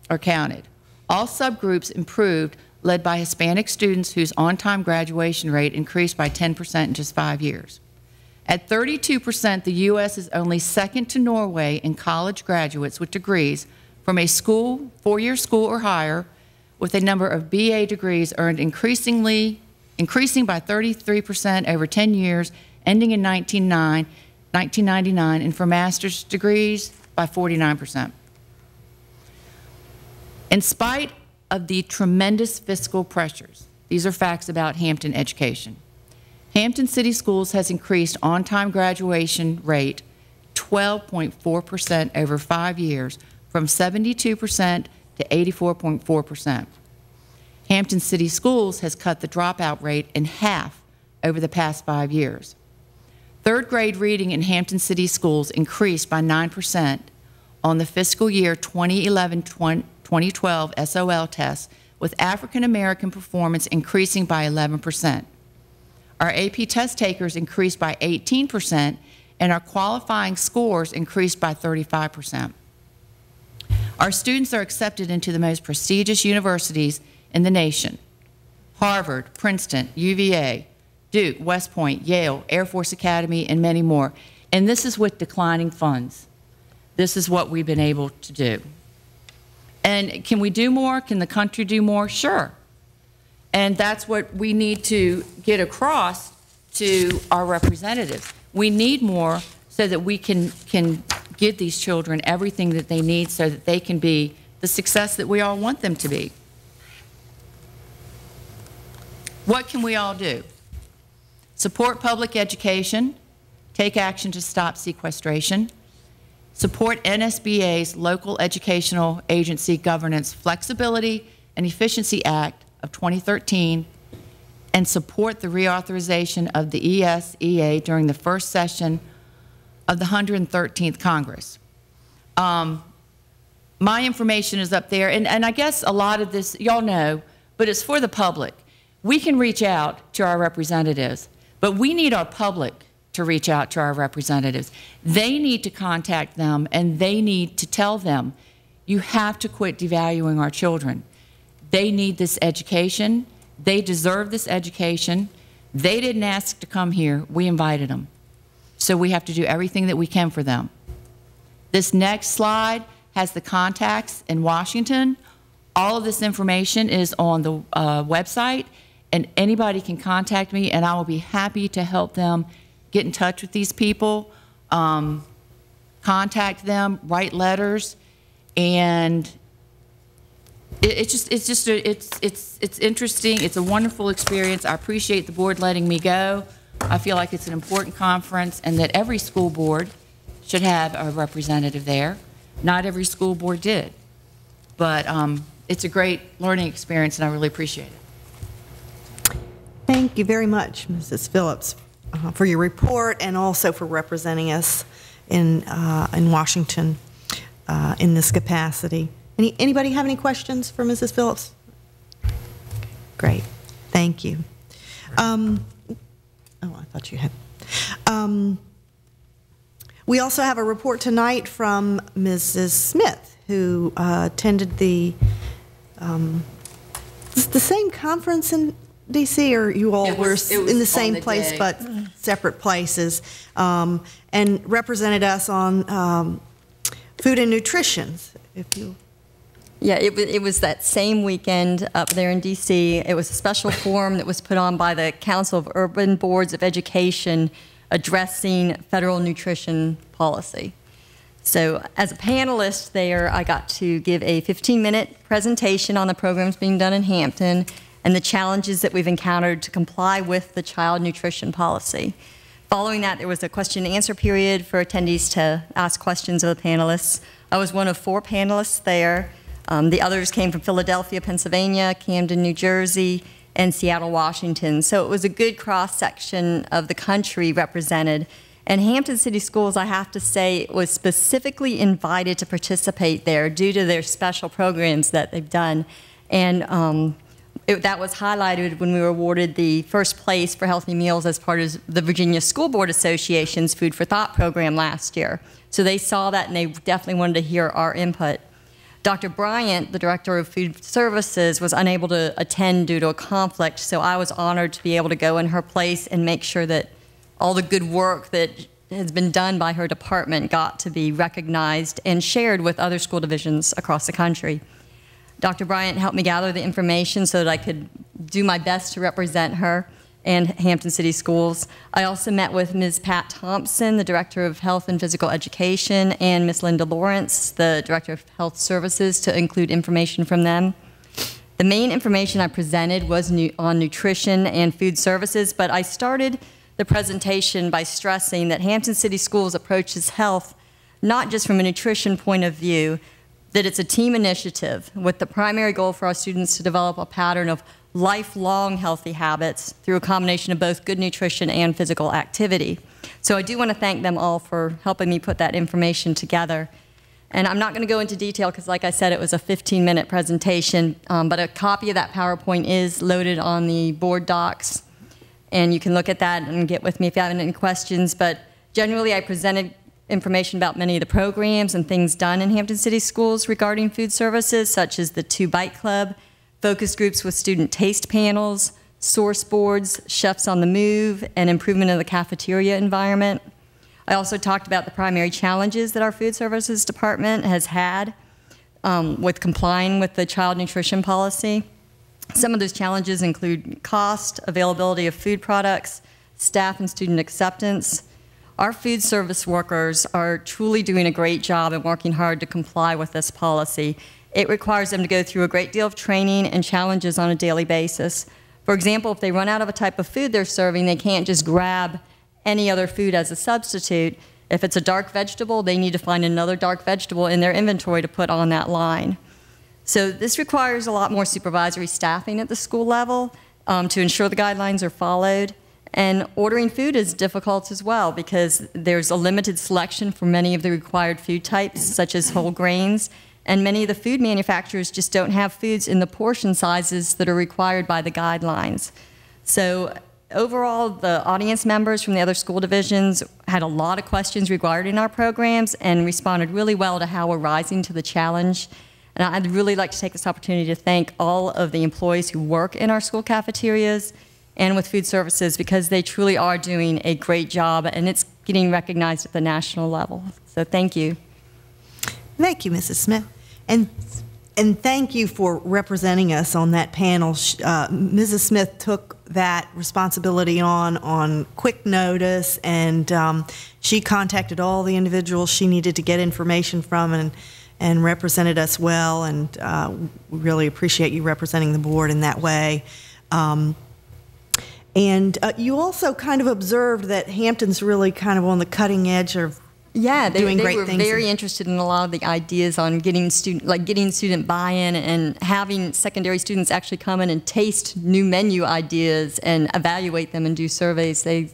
or counted. All subgroups improved, led by Hispanic students whose on-time graduation rate increased by 10% in just 5 years. At 32%, the U.S. is only second to Norway in college graduates with degrees from a school, four-year school or higher, with a number of BA degrees earned increasing by 33% over 10 years, ending in 1999, and for master's degrees by 49%. In spite of the tremendous fiscal pressures, these are facts about Hampton education, Hampton City Schools has increased on-time graduation rate 12.4% over 5 years, from 72% to 84.4%. Hampton City Schools has cut the dropout rate in half over the past 5 years. Third grade reading in Hampton City Schools increased by 9% on the fiscal year 2011-2012 SOL test, with African American performance increasing by 11%. Our AP test takers increased by 18%, and our qualifying scores increased by 35%. Our students are accepted into the most prestigious universities in the nation: Harvard, Princeton, UVA, Duke, West Point, Yale, Air Force Academy, and many more. And this is with declining funds. This is what we've been able to do. And can we do more? Can the country do more? Sure. And that's what we need to get across to our representatives. We need more so that we can give these children everything that they need so that they can be the success that we all want them to be. What can we all do? Support public education, take action to stop sequestration, support NSBA's Local Educational Agency Governance Flexibility and Efficiency Act of 2013, and support the reauthorization of the ESEA during the first session of the 113th Congress. My information is up there, and I guess a lot of this, y'all know, but it's for the public. We can reach out to our representatives, but we need our public to reach out to our representatives. They need to contact them, and they need to tell them, you have to quit devaluing our children. They need this education. They deserve this education. They didn't ask to come here. We invited them. So we have to do everything that we can for them. This next slide has the contacts in Washington. All of this information is on the website, and anybody can contact me, and I will be happy to help them get in touch with these people, contact them, write letters, and it's interesting. It's a wonderful experience. I appreciate the board letting me go. I feel like it's an important conference, and that every school board should have a representative there. Not every school board did, but it's a great learning experience, and I really appreciate it. Thank you very much, Mrs. Phillips, for your report and also for representing us in Washington in this capacity. Anybody have any questions for Mrs. Phillips? Great, thank you. Oh, I thought you had. We also have a report tonight from Mrs. Smith, who attended the same conference in D.C., or you all were in the same place but separate places, and represented us on food and nutrition. If you. Yeah, it was that same weekend up there in D.C. It was a special forum that was put on by the Council of Urban Boards of Education addressing federal nutrition policy. So as a panelist there, I got to give a 15-minute presentation on the programs being done in Hampton and the challenges that we've encountered to comply with the child nutrition policy. Following that, there was a question and answer period for attendees to ask questions of the panelists. I was one of 4 panelists there. The others came from Philadelphia, Pennsylvania, Camden, New Jersey, and Seattle, Washington. So it was a good cross-section of the country represented. And Hampton City Schools, I have to say, was specifically invited to participate there due to their special programs that they've done. And that was highlighted when we were awarded the first place for healthy meals as part of the Virginia School Board Association's Food for Thought program last year. So they saw that and they definitely wanted to hear our input. Dr. Bryant, the Director of Food Services, was unable to attend due to a conflict, so I was honored to be able to go in her place and make sure that all the good work that has been done by her department got to be recognized and shared with other school divisions across the country. Dr. Bryant helped me gather the information so that I could do my best to represent her and Hampton City Schools. I also met with Ms. Pat Thompson, the Director of Health and Physical Education, and Ms. Linda Lawrence, the Director of Health Services, to include information from them. The main information I presented was on nutrition and food services, but I started the presentation by stressing that Hampton City Schools approaches health not just from a nutrition point of view, that it's a team initiative with the primary goal for our students to develop a pattern of lifelong healthy habits through a combination of both good nutrition and physical activity. So I do want to thank them all for helping me put that information together. And I'm not going to go into detail because, like I said, it was a 15-minute presentation, but a copy of that PowerPoint is loaded on the board docs, and you can look at that and get with me if you have any questions. But generally, I presented information about many of the programs and things done in Hampton City Schools regarding food services, such as the 2 Bite Club, focus groups with student taste panels, source boards, chefs on the move, and improvement of the cafeteria environment. I also talked about the primary challenges that our food services department has had with complying with the child nutrition policy. Some of those challenges include cost, availability of food products, staff and student acceptance. Our food service workers are truly doing a great job and working hard to comply with this policy. It requires them to go through a great deal of training and challenges on a daily basis. For example, if they run out of a type of food they're serving, they can't just grab any other food as a substitute. If it's a dark vegetable, they need to find another dark vegetable in their inventory to put on that line. So this requires a lot more supervisory staffing at the school level to ensure the guidelines are followed. And ordering food is difficult as well because there's a limited selection for many of the required food types, such as whole grains, and many of the food manufacturers just don't have foods in the portion sizes that are required by the guidelines. So overall, the audience members from the other school divisions had a lot of questions regarding our programs and responded really well to how we're rising to the challenge. And I'd really like to take this opportunity to thank all of the employees who work in our school cafeterias and with food services because they truly are doing a great job and it's getting recognized at the national level. So thank you. Thank you, Mrs. Smith. And thank you for representing us on that panel. Mrs. Smith took that responsibility on quick notice, and she contacted all the individuals she needed to get information from and represented us well, and we really appreciate you representing the board in that way. And you also kind of observed that Hampton's really kind of on the cutting edge of doing great things. They were very interested in a lot of the ideas on getting student buy-in and having secondary students actually come in and taste new menu ideas and evaluate them and do surveys. They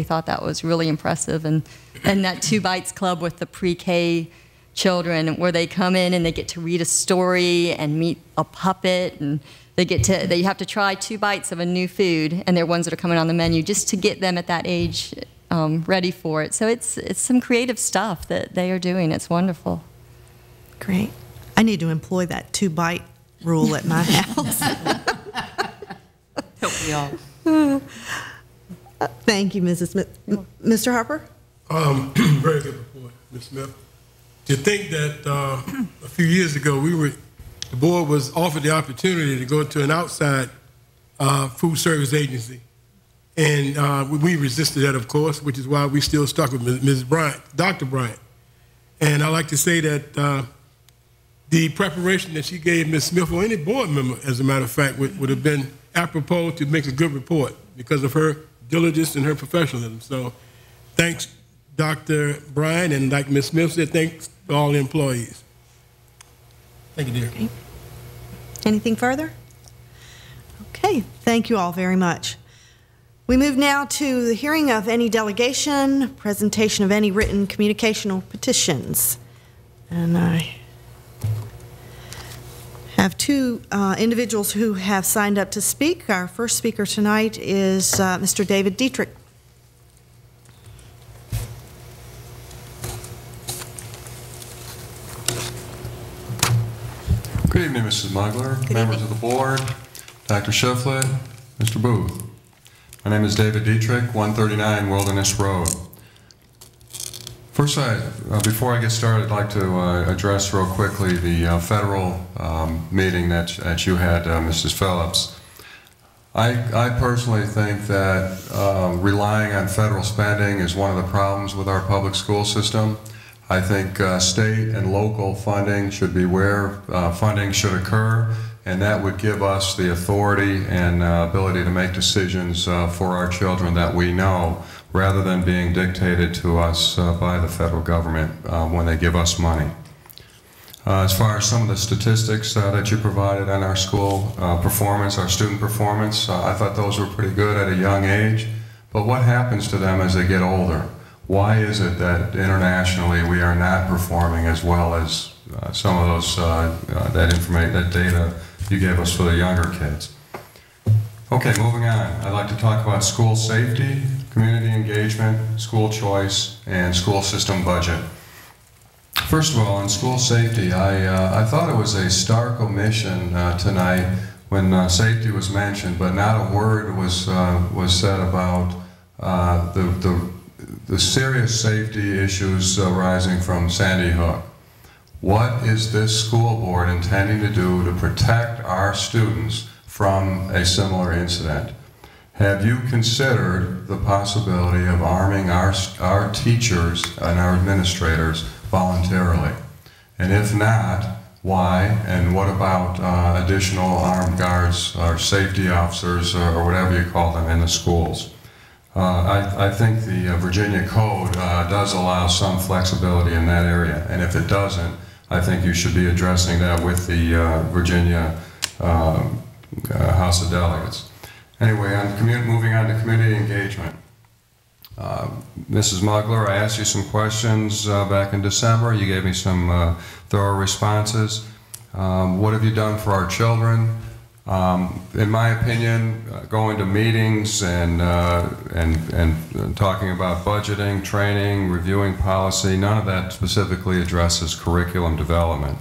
thought that was really impressive. And that 2 Bites Club with the pre-K children where they come in and they get to read a story and meet a puppet, and they have to try 2 bites of a new food, and they're ones that are coming on the menu just to get them at that age ready for it. So it's some creative stuff that they are doing. It's wonderful. Great. I need to employ that 2-bite rule at my house. Hope we all. Thank you, Mrs. Smith. Mr. Harper? Very good report, Ms. Smith. To think that a few years ago the board was offered the opportunity to go to an outside food service agency. And we resisted that, of course, which is why we still stuck with Ms. Bryant, Dr. Bryant. And I like to say that the preparation that she gave Ms. Smith or any board member, as a matter of fact, would have been apropos to make a good report because of her diligence and her professionalism. So Thanks, Dr. Bryan, and like Ms. Smith said, thanks to all the employees. Thank you, dear. Okay. Anything further? Okay, thank you all very much. We move now to the hearing of any delegation, presentation of any written communicational petitions. And I have two individuals who have signed up to speak. Our first speaker tonight is Mr. David Dietrich. Good evening, Mrs. Mugler, members of the board, Dr. Shiflett, Mr. Booth. My name is David Dietrich, 139 Wilderness Road. First, before I get started, I'd like to address real quickly the federal meeting that you had, Mrs. Phillips. I personally think that relying on federal spending is one of the problems with our public school system. I think state and local funding should be where funding should occur, and that would give us the authority and ability to make decisions for our children that we know, rather than being dictated to us by the federal government when they give us money. As far as some of the statistics that you provided on our school performance, our student performance, I thought those were pretty good at a young age, but what happens to them as they get older? Why is it that internationally we are not performing as well as some of those that data you gave us for the younger kids? Okay, moving on. I'd like to talk about school safety, community engagement, school choice, and school system budget. First of all, on school safety, I thought it was a stark omission tonight when safety was mentioned, but not a word was said about the serious safety issues arising from Sandy Hook. What is this school board intending to do to protect our students from a similar incident? Have you considered the possibility of arming our teachers and our administrators voluntarily? And if not, why? And what about additional armed guards or safety officers or whatever you call them in the schools? I think the Virginia Code does allow some flexibility in that area, and if it doesn't, I think you should be addressing that with the Virginia House of Delegates. Anyway, moving on to community engagement. Mrs. Mugler, I asked you some questions back in December. You gave me some thorough responses. What have you done for our children? In my opinion, going to meetings and talking about budgeting, training, reviewing policy, none of that specifically addresses curriculum development.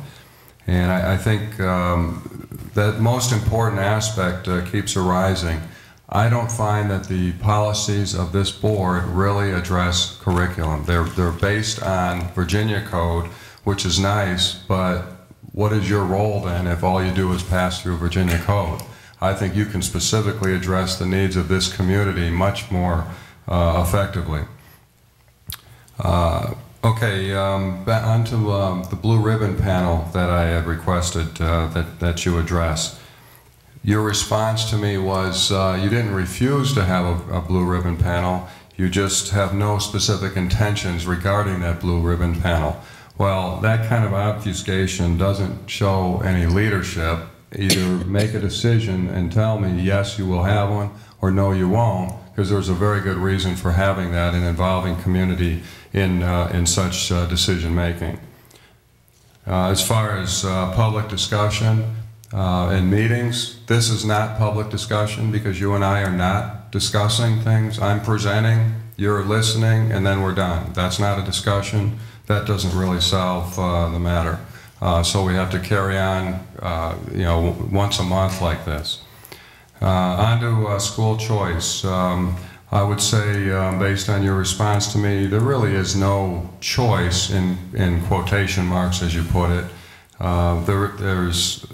And I think that most important aspect keeps arising. I don't find that the policies of this board really address curriculum. They're based on Virginia Code, which is nice, but what is your role then if all you do is pass through Virginia Code? I think you can specifically address the needs of this community much more effectively. Okay, on to the blue ribbon panel that I had requested that you address. Your response to me was you didn't refuse to have a blue ribbon panel, you just have no specific intentions regarding that blue ribbon panel. Well, that kind of obfuscation doesn't show any leadership. Either make a decision and tell me, yes, you will have one, or no, you won't, because there's a very good reason for having that and involving community in such decision making. As far as public discussion in meetings, this is not public discussion because you and I are not discussing things. I'm presenting, you're listening, and then we're done. That's not a discussion. That doesn't really solve the matter. So we have to carry on, once a month like this. On to school choice. I would say, based on your response to me, there really is no choice in quotation marks, as you put it. There's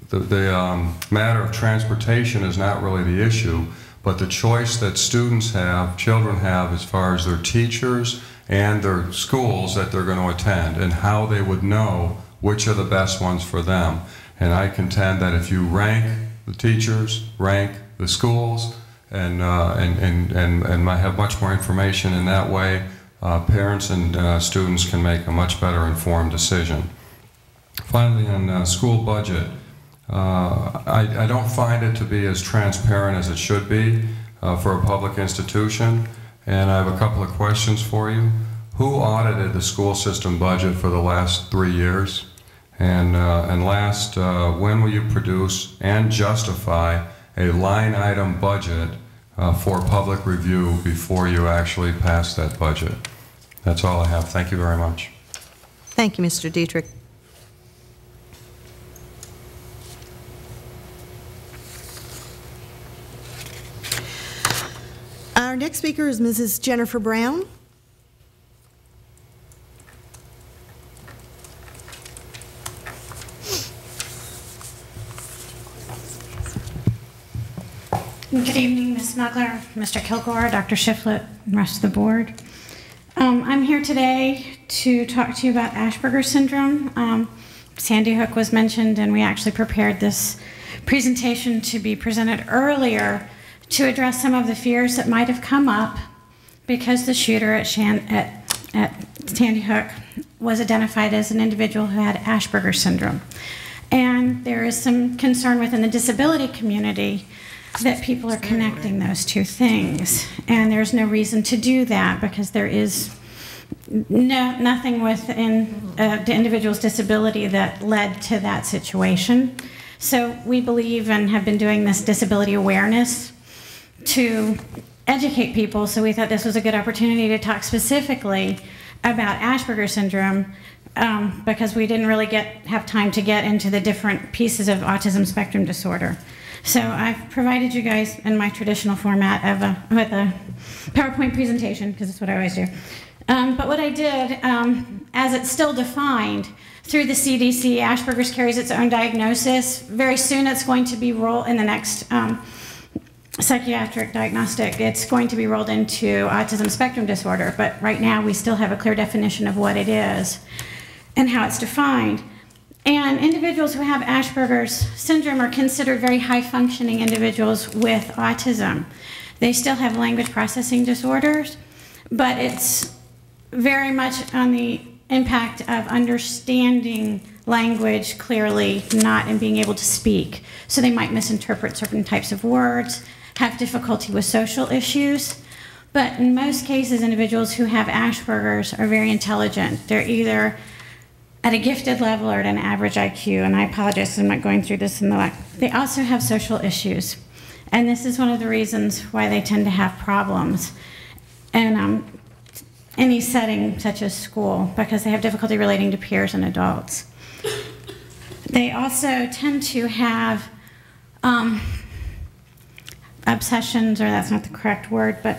the matter of transportation is not really the issue, but the choice that students have, children have, as far as their teachers and their schools that they're going to attend, and how they would know which are the best ones for them. And I contend that if you rank the teachers, rank the schools, and might have much more information. In that way, parents and students can make a much better informed decision. Finally, on school budget, I don't find it to be as transparent as it should be for a public institution, and I have a couple of questions for you. Who audited the school system budget for the last 3 years? And last, when will you produce and justify a line item budget for public review before you actually pass that budget? That's all I have. Thank you very much. Thank you, Mr. Dietrich. Our next speaker is Mrs. Jennifer Brown. Good evening, Ms. Smuggler, Mr. Kilgore, Dr. Shiflett, and the rest of the board. I'm here today to talk to you about Asperger's syndrome. Sandy Hook was mentioned, and we actually prepared this presentation to be presented earlier to address some of the fears that might have come up because the shooter at Sandy Hook was identified as an individual who had Asperger's syndrome. And there is some concern within the disability community that people are connecting those two things. And there's no reason to do that because there is nothing within the individual's disability that led to that situation. So we believe and have been doing this disability awareness to educate people, so we thought this was a good opportunity to talk specifically about Asperger's syndrome because we didn't really have time to get into the different pieces of autism spectrum disorder. So I've provided you guys in my traditional format with a PowerPoint presentation, because that's what I always do. But what I did, as it's still defined through the CDC, Asperger's carries its own diagnosis. Very soon it's going to be rolled in the next psychiatric diagnostic. It's going to be rolled into autism spectrum disorder, but right now we still have a clear definition of what it is and how it's defined. And individuals who have Asperger's syndrome are considered very high-functioning individuals with autism. They still have language processing disorders, but it's very much on the impact of understanding language clearly, not in being able to speak. So they might misinterpret certain types of words, have difficulty with social issues. But in most cases, individuals who have Asperger's are very intelligent. They're either at a gifted level or at an average IQ, and I apologize, I'm not going through this in the lecture. They also have social issues, and this is one of the reasons why they tend to have problems in any setting such as school, because they have difficulty relating to peers and adults. They also tend to have obsessions, or that's not the correct word, but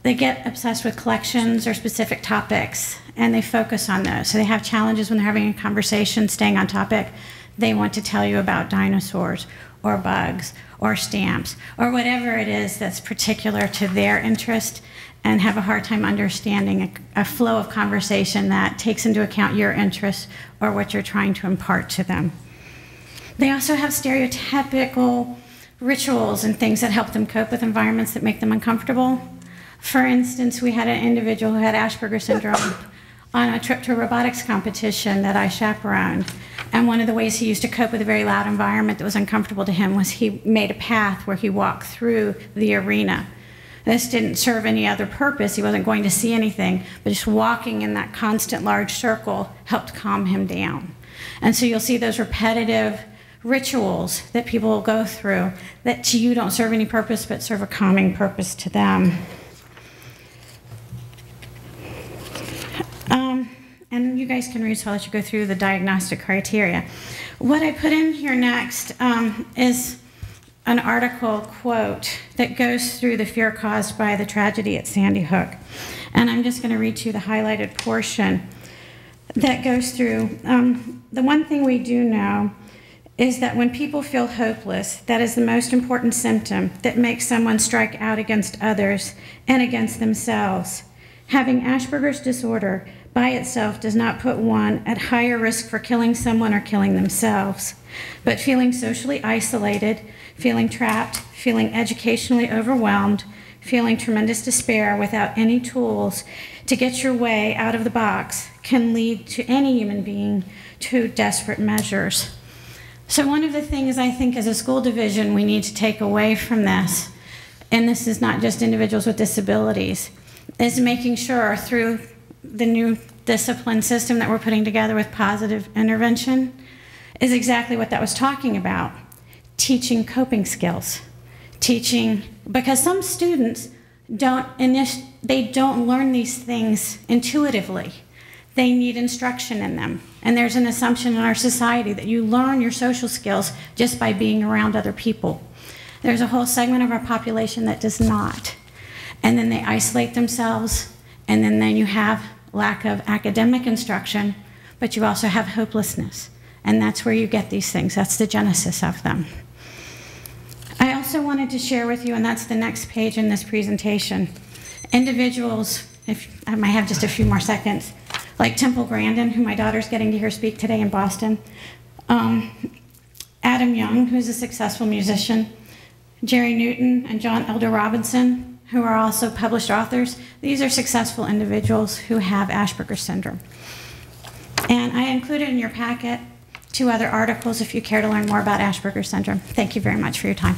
they get obsessed with collections or specific topics, and they focus on those. So they have challenges when they're having a conversation, staying on topic. They want to tell you about dinosaurs or bugs or stamps or whatever it is that's particular to their interest, and have a hard time understanding a flow of conversation that takes into account your interests or what you're trying to impart to them. They also have stereotypical rituals and things that help them cope with environments that make them uncomfortable. For instance, we had an individual who had Asperger's syndrome on a trip to a robotics competition that I chaperoned. And one of the ways he used to cope with a very loud environment that was uncomfortable to him was he made a path where he walked through the arena. This didn't serve any other purpose. He wasn't going to see anything, but just walking in that constant large circle helped calm him down. And so you'll see those repetitive rituals that people will go through that to you don't serve any purpose, but serve a calming purpose to them. And you guys can read, so I'll let you go through the diagnostic criteria. What I put in here next is an article quote that goes through the fear caused by the tragedy at Sandy Hook. And I'm just going to read to you the highlighted portion that goes through. The one thing we do know is that when people feel hopeless, that is the most important symptom that makes someone strike out against others and against themselves. Having Asperger's disorder by itself does not put one at higher risk for killing someone or killing themselves, but feeling socially isolated, feeling trapped, feeling educationally overwhelmed, feeling tremendous despair without any tools to get your way out of the box can lead to any human being to desperate measures. So one of the things I think as a school division we need to take away from this, and this is not just individuals with disabilities, is making sure through the new discipline system that we're putting together with positive intervention is exactly what that was talking about. Teaching coping skills. Teaching, because some students don't learn these things intuitively. They need instruction in them. And there's an assumption in our society that you learn your social skills just by being around other people. There's a whole segment of our population that does not. And then they isolate themselves, and then you have lack of academic instruction, but you also have hopelessness. And that's where you get these things. That's the genesis of them. I also wanted to share with you, and that's the next page in this presentation, individuals, if I might have just a few more seconds, like Temple Grandin, who my daughter's getting to hear speak today in Boston, Adam Young, who's a successful musician, Jerry Newton and John Elder Robinson, who are also published authors. These are successful individuals who have Asperger's syndrome. And I included in your packet 2 other articles if you care to learn more about Asperger's syndrome. Thank you very much for your time.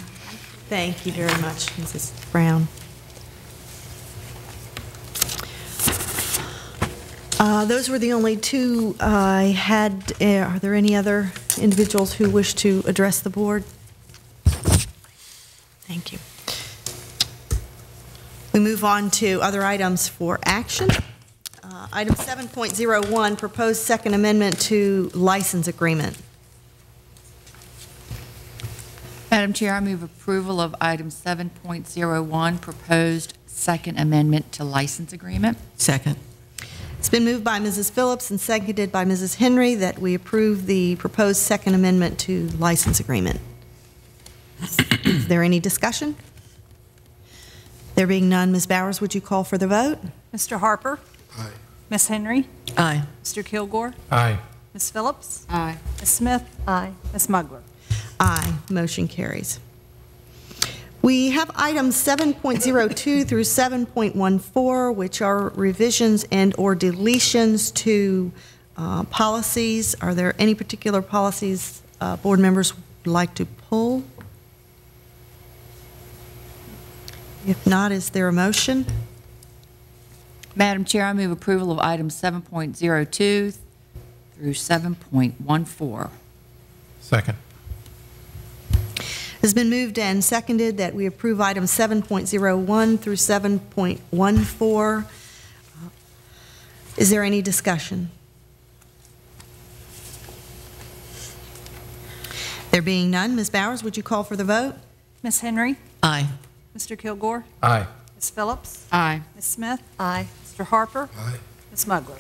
Thank you very much, Mrs. Brown. Those were the only 2 I had. Are there any other individuals who wish to address the board? Thank you. We move on to other items for action. Item 7.01, proposed second amendment to license agreement. Madam Chair, I move approval of item 7.01, proposed second amendment to license agreement. Second. It's been moved by Mrs. Phillips and seconded by Mrs. Henry that we approve the proposed second amendment to license agreement. Is there any discussion? There being none, Ms. Bowers, would you call for the vote? Mr. Harper? Aye. Ms. Henry? Aye. Mr. Kilgore? Aye. Ms. Phillips? Aye. Ms. Smith? Aye. Ms. Mugler? Aye. Motion carries. We have items 7.02 through 7.14, which are revisions and/or deletions to policies. Are there any particular policies board members would like to pull? If not, is there a motion? Madam Chair, I move approval of items 7.02 through 7.14. Second. It has been moved and seconded that we approve items 7.01 through 7.14. Is there any discussion? There being none, Ms. Bowers, would you call for the vote? Ms. Henry? Aye. Mr. Kilgore? Aye. Ms. Phillips? Aye. Ms. Smith? Aye. Mr. Harper? Aye. Ms. Mugler?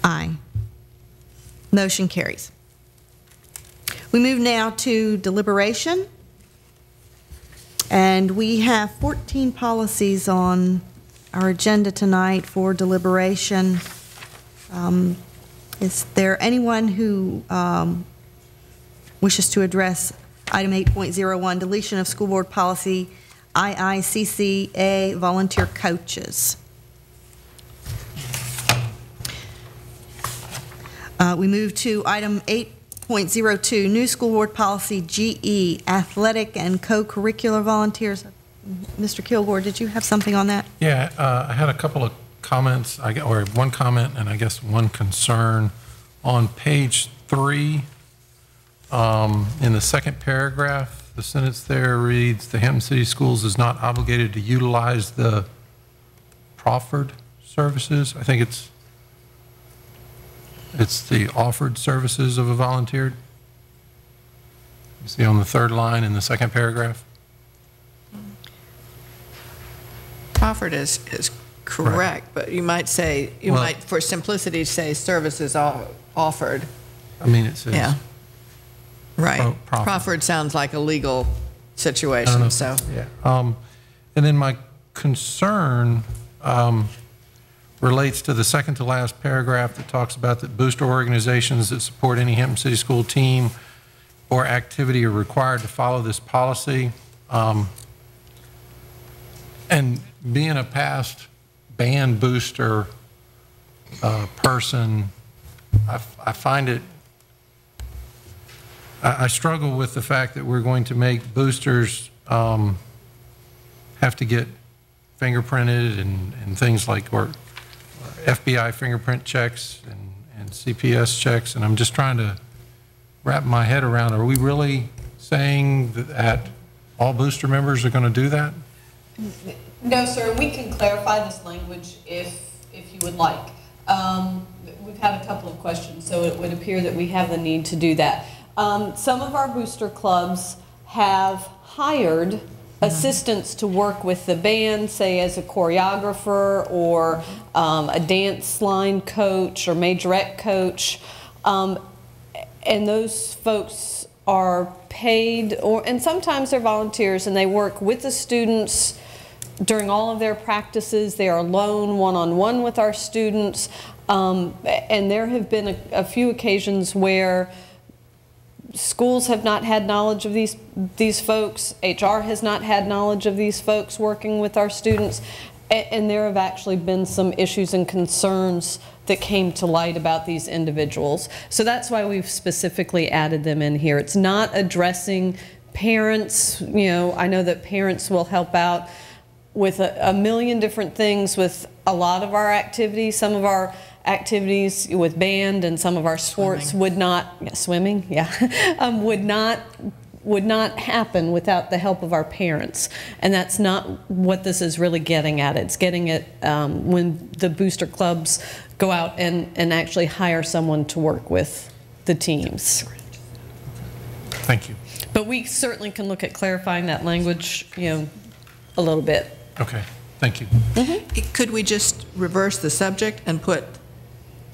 Aye. Motion carries. We move now to deliberation. And we have 14 policies on our agenda tonight for deliberation. Is there anyone who wishes to address item 8.01, deletion of school board policy IICCA volunteer coaches? We move to item 8.02, new school board policy GE, athletic and co-curricular volunteers. Mr. Kilgore, did you have something on that? Yeah, I had a couple of comments, or one comment and I guess one concern. On page 3, in the second paragraph, the sentence there reads, the Hampton City Schools is not obligated to utilize the proffered services. I think it's the offered services of a volunteer. You see on the third line in the second paragraph? Proffered is correct, but you might say, might, for simplicity, say services offered. I mean, it says. Yeah. Right. Proffered. Proffered sounds like a legal situation, so. Yeah. And then my concern, relates to the second to last paragraph that talks about that booster organizations that support any Hampton City School team or activity are required to follow this policy. And being a past band booster person, I find it, I struggle with the fact that we're going to make boosters have to get fingerprinted and things like, or FBI fingerprint checks and CPS checks, and I'm just trying to wrap my head around, are we really saying that all booster members are going to do that? No, sir, we can clarify this language if you would like. We've had a couple of questions, so it would appear that we have the need to do that. Some of our booster clubs have hired assistants to work with the band, say as a choreographer or a dance line coach or majorette coach, and those folks are paid, and sometimes they're volunteers, and they work with the students during all of their practices. They are alone, one-on-one with our students, and there have been a few occasions where schools have not had knowledge of these folks, HR has not had knowledge of these folks working with our students, and there have actually been some issues and concerns that came to light about these individuals. So that's why we've specifically added them in here. It's not addressing parents. You know, I know that parents will help out with a million different things with a lot of our activities. Some of our activities with band and some of our sports would not, swimming, yeah, would not happen without the help of our parents. And that's not what this is really getting at. It's getting at when the booster clubs go out and actually hire someone to work with the teams. Thank you. But we certainly can look at clarifying that language, you know, a little bit. Okay, thank you. Could we just reverse the subject and put,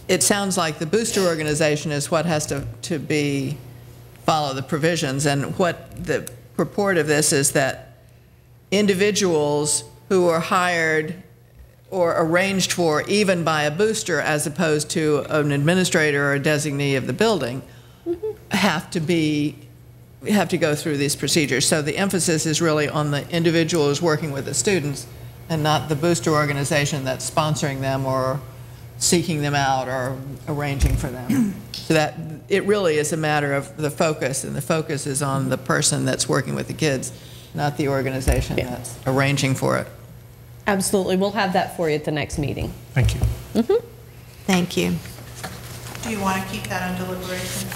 it sounds like the booster organization is what has to follow the provisions, and what the purport of this is that individuals who are hired or arranged for even by a booster as opposed to an administrator or a designee of the building have to go through these procedures. So the emphasis is really on the individual who's working with the students and not the booster organization that's sponsoring them or seeking them out or arranging for them. So that it really is a matter of the focus, and the focus is on the person that's working with the kids, not the organization that's arranging for it. Absolutely. We'll have that for you at the next meeting. Thank you. Thank you. Do you want to keep that on deliberation?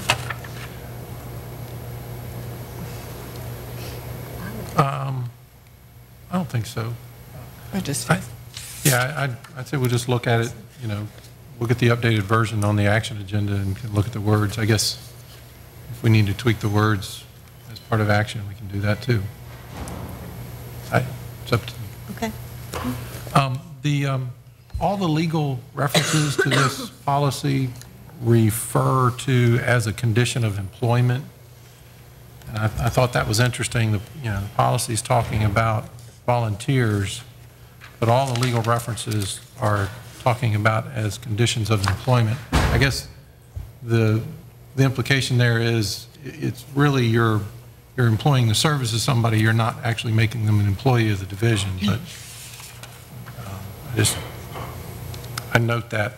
I don't think so. I'd say we'll just look at it, you know, look at the updated version on the action agenda and look at the words. I guess if we need to tweak the words as part of action, we can do that too. It's up to you. Okay. All the legal references to this policy refer to as a condition of employment. And I thought that was interesting. The policy is talking about volunteers, but all the legal references are talking about as conditions of employment. I guess the implication there is it's really you're employing the service of somebody, you're not actually making them an employee of the division. But I note that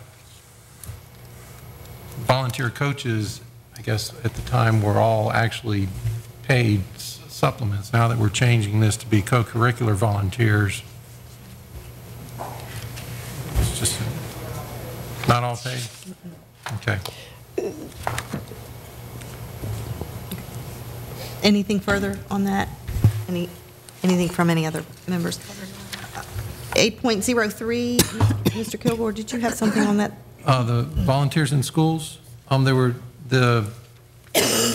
volunteer coaches, I guess at the time, were all actually paid supplements. Now that we're changing this to be co-curricular volunteers, it's just not all paid? Okay. Anything further on that? Anything from any other members? 8.03, Mr. Kilgore, did you have something on that? The volunteers in schools, I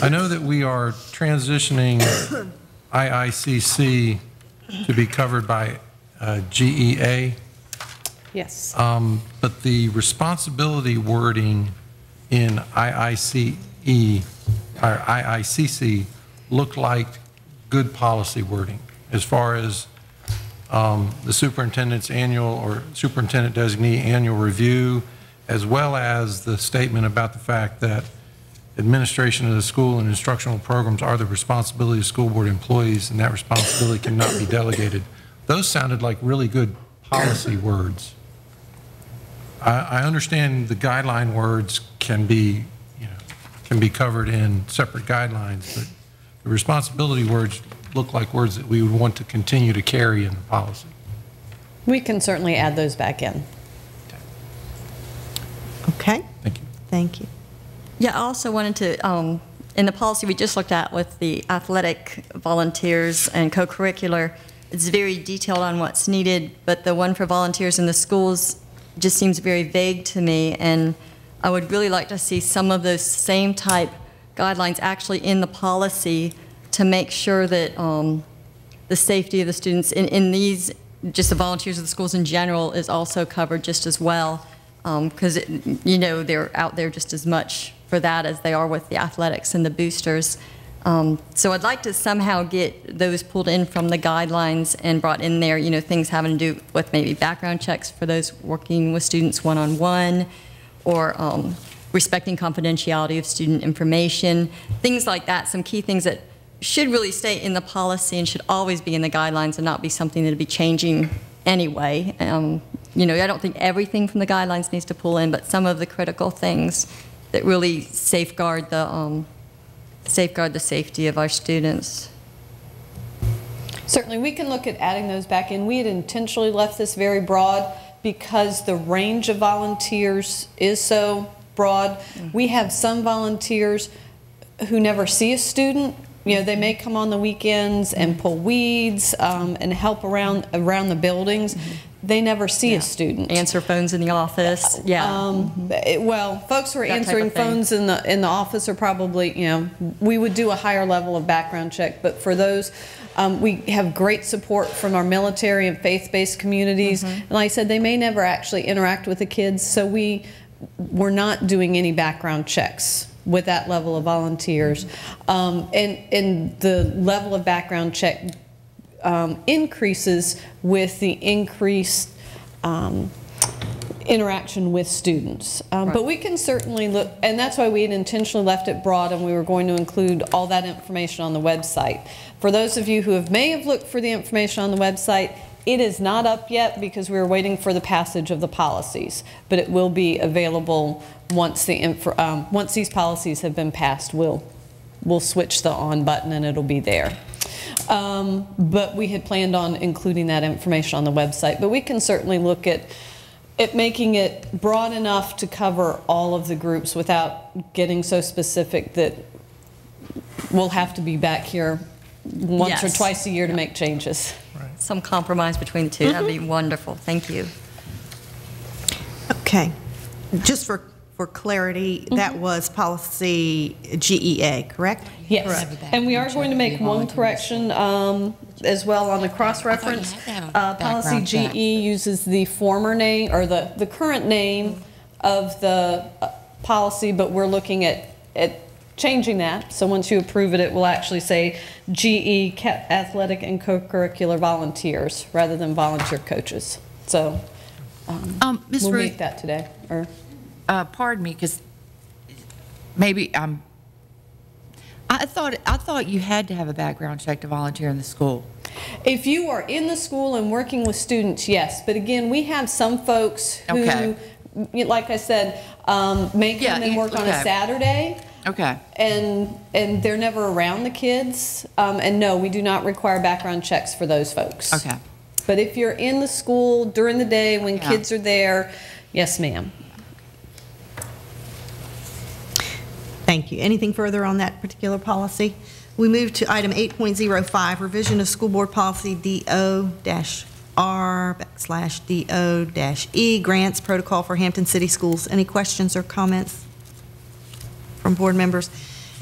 know that we are transitioning IICC to be covered by GEA. Yes. But the responsibility wording in IICC looked like good policy wording as far as the superintendent's annual or superintendent designee annual review, as well as the statement about the fact that administration of the school and instructional programs are the responsibility of school board employees, and that responsibility cannot be delegated. Those sounded like really good policy words. I understand the guideline words can be, can be covered in separate guidelines, but the responsibility words look like words that we would want to continue to carry in the policy. We can certainly add those back in. Okay. Thank you. Thank you. Yeah, I also wanted to, in the policy we just looked at with the athletic volunteers and co-curricular, it's very detailed on what's needed, but the one for volunteers in the schools just seems very vague to me, and I would really like to see some of those same type guidelines actually in the policy to make sure that the safety of the students in these, just the volunteers of the schools in general, is also covered just as well, because they're out there just as much for that as they are with the athletics and the boosters. So I'd like to somehow get those pulled in from the guidelines and brought in there, things having to do with maybe background checks for those working with students one-on-one, or respecting confidentiality of student information, things like that, some key things that should really stay in the policy and should always be in the guidelines and not be something that would be changing anyway. I don't think everything from the guidelines needs to pull in, but some of the critical things that really safeguard the safety of our students. Certainly, we can look at adding those back in. We had intentionally left this very broad because the range of volunteers is so broad. We have some volunteers who never see a student. They may come on the weekends and pull weeds and help around the buildings. They never see a student. Answer phones in the office. Well, folks who are answering phones in the office are probably, we would do a higher level of background check. But for those, we have great support from our military and faith-based communities. And like I said, they may never actually interact with the kids, so we're not doing any background checks with that level of volunteers. And the level of background check increases with the increased interaction with students. But we can certainly look, and that's why we had intentionally left it broad, and we were going to include all that information on the website. For those of you who may have looked for the information on the website, it is not up yet because we were waiting for the passage of the policies, but it will be available once these policies have been passed. We'll switch the on button and it'll be there. But we had planned on including that information on the website. But we can certainly look at making it broad enough to cover all of the groups without getting so specific that we'll have to be back here once or twice a year to make changes. Some compromise between the two. That'd be wonderful. Thank you. Okay. Just for clarity, that was policy GEA, correct? Yes. Correct. And we are going to make one correction as well on the cross-reference. Policy GE uses the former name, or the current name of the policy, but we're looking at changing that. So once you approve it, it will actually say GE athletic and co-curricular volunteers rather than volunteer coaches. So Ms. we'll Ruth, make that today. Or pardon me, because maybe I thought you had to have a background check to volunteer in the school. If you are in the school and working with students, yes. But again, we have some folks who, like I said, may come and work on a Saturday. Okay. And they're never around the kids. And no, we do not require background checks for those folks. Okay. But if you're in the school during the day when kids are there, yes, ma'am. Thank you. Anything further on that particular policy? We move to item 8.05, revision of school board policy DO-R/DO-E, grants protocol for Hampton City Schools. Any questions or comments from board members?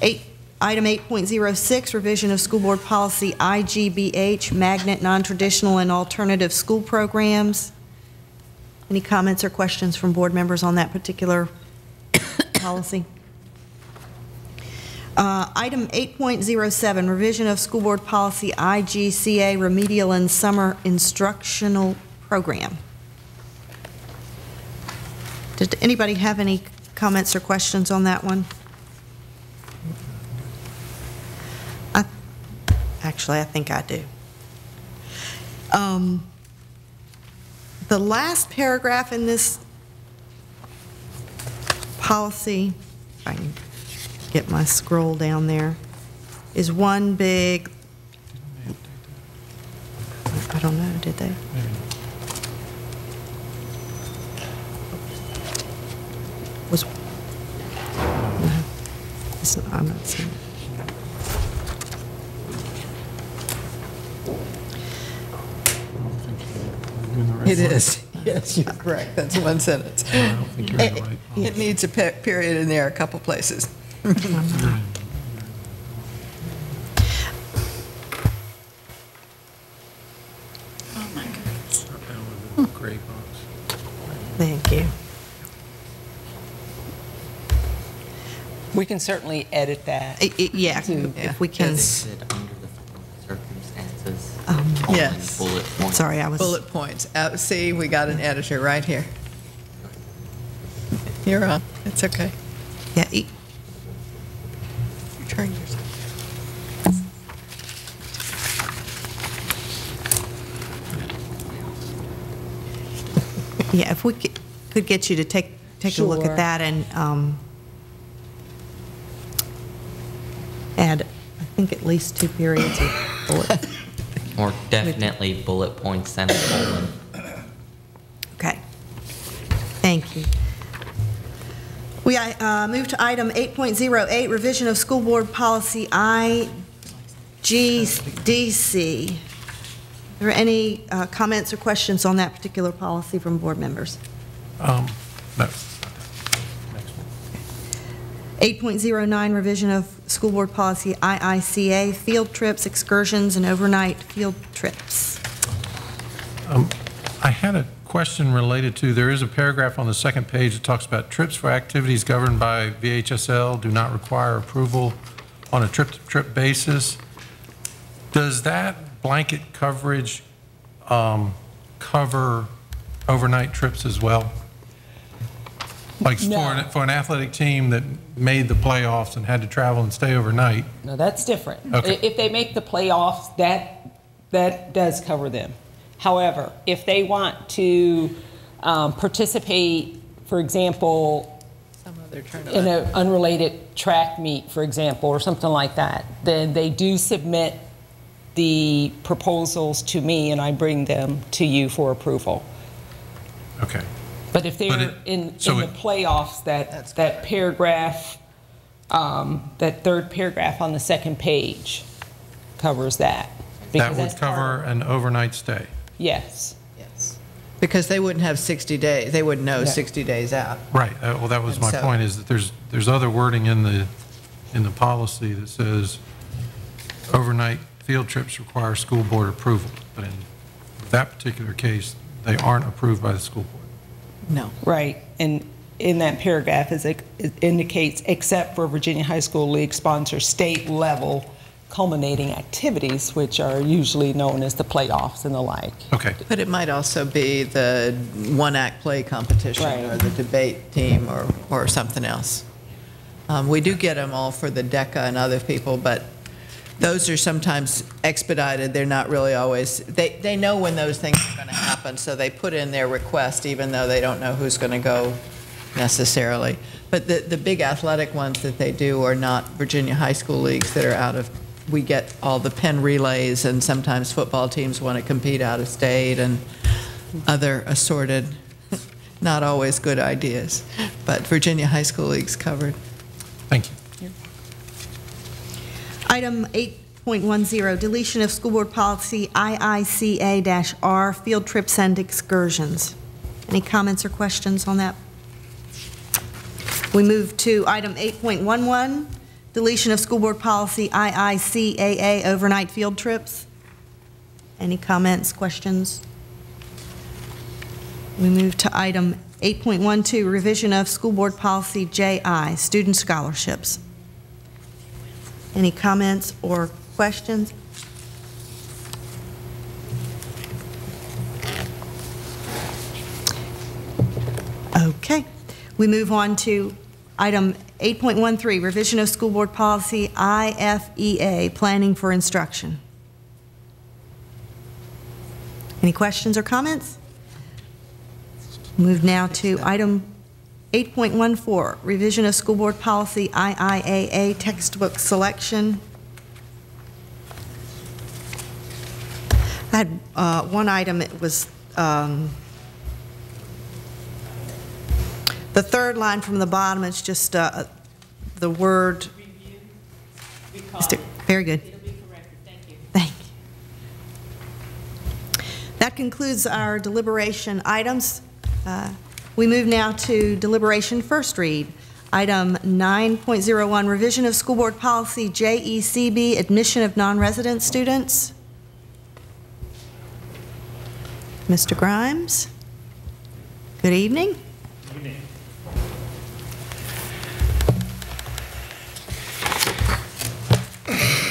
Item 8.06, revision of school board policy IGBH, magnet, non-traditional and alternative school programs. Any comments or questions from board members on that particular policy? Item 8.07, revision of school board policy IGCA remedial and summer instructional program. Did anybody have any comments or questions on that one? Actually, I think I do. The last paragraph in this policy, if I can get my scroll down there, is one big, I don't know, did they? Was, no, it's not, I'm not seeing it. It is. Yes, you're correct. That's one sentence. I don't think you're in the right policy. It needs a period in there a couple places. Oh my goodness. Gray box. Thank you. We can certainly edit that. Yeah, if we can. Under the circumstances. Yes. Bullet points. Sorry, I was. Bullet points. See, we got an editor right here. You're on. It's okay. Yeah. You're trying yourself. Yeah, if we could get you to take a look Sure. at that and add, I think, at least 2 periods of bullet. Or definitely bullet points and a colon. Okay. Thank you. We move to item 8.08, revision of school board policy IGDC. Are there any comments or questions on that particular policy from board members? No. 8.09, revision of school board policy IICA, field trips, excursions, and overnight field trips. I had a question related to, there is a paragraph on the second page that talks about trips for activities governed by VHSL do not require approval on a trip-to-trip basis. Does that blanket coverage cover overnight trips as well? Like No. for an athletic team that made the playoffs and had to travel and stay overnight. No, that's different. Okay. If they make the playoffs, that does cover them. However, if they want to participate, for example, in an unrelated track meet, for example, or something like that, then they do submit the proposals to me and I bring them to you for approval. Okay. But if they're in the playoffs, that paragraph, that third paragraph on the second page covers that. That would cover an overnight stay. Yes. Yes. Because they wouldn't have 60 days. They wouldn't know Yeah. 60 days out. Right. Well, that was And my so- point, is that there's other wording in the policy that says overnight field trips require school board approval. But in that particular case, they aren't approved by the school board. No. Right. And in that paragraph, it indicates, except for Virginia High School League sponsor state level culminating activities, which are usually known as the playoffs and the like. Okay. But it might also be the one-act play competition Right. or the debate team or something else. We do get them all for the DECA and other people, but those are sometimes expedited. They're not really always, they know when those things are going to happen, so they put in their request even though they don't know who's going to go necessarily. But the big athletic ones that they do are not Virginia high school leagues that are out of, we get all the Penn relays, and sometimes football teams want to compete out of state and other assorted, not always good ideas. But Virginia high school leagues covered. Thank you. Item 8.10, deletion of school board policy IICA-R, field trips and excursions. Any comments or questions on that? We move to item 8.11, deletion of school board policy IICAA, overnight field trips. Any comments, questions? We move to item 8.12, revision of school board policy JI, student scholarships. Any comments or questions? Okay. We move on to item 8.13, revision of school board policy IFEA, planning for instruction. Any questions or comments? Move now to item 8.14, revision of school board policy IIAA, textbook selection. I had one item. It was the third line from the bottom. It's just the word. Very good. It'll be corrected. Thank you. Thank you. That concludes our deliberation items. We move now to deliberation first read. Item 9.01, revision of school board policy JECB, admission of non-resident students. Mr. Grimes. Good evening. Good evening.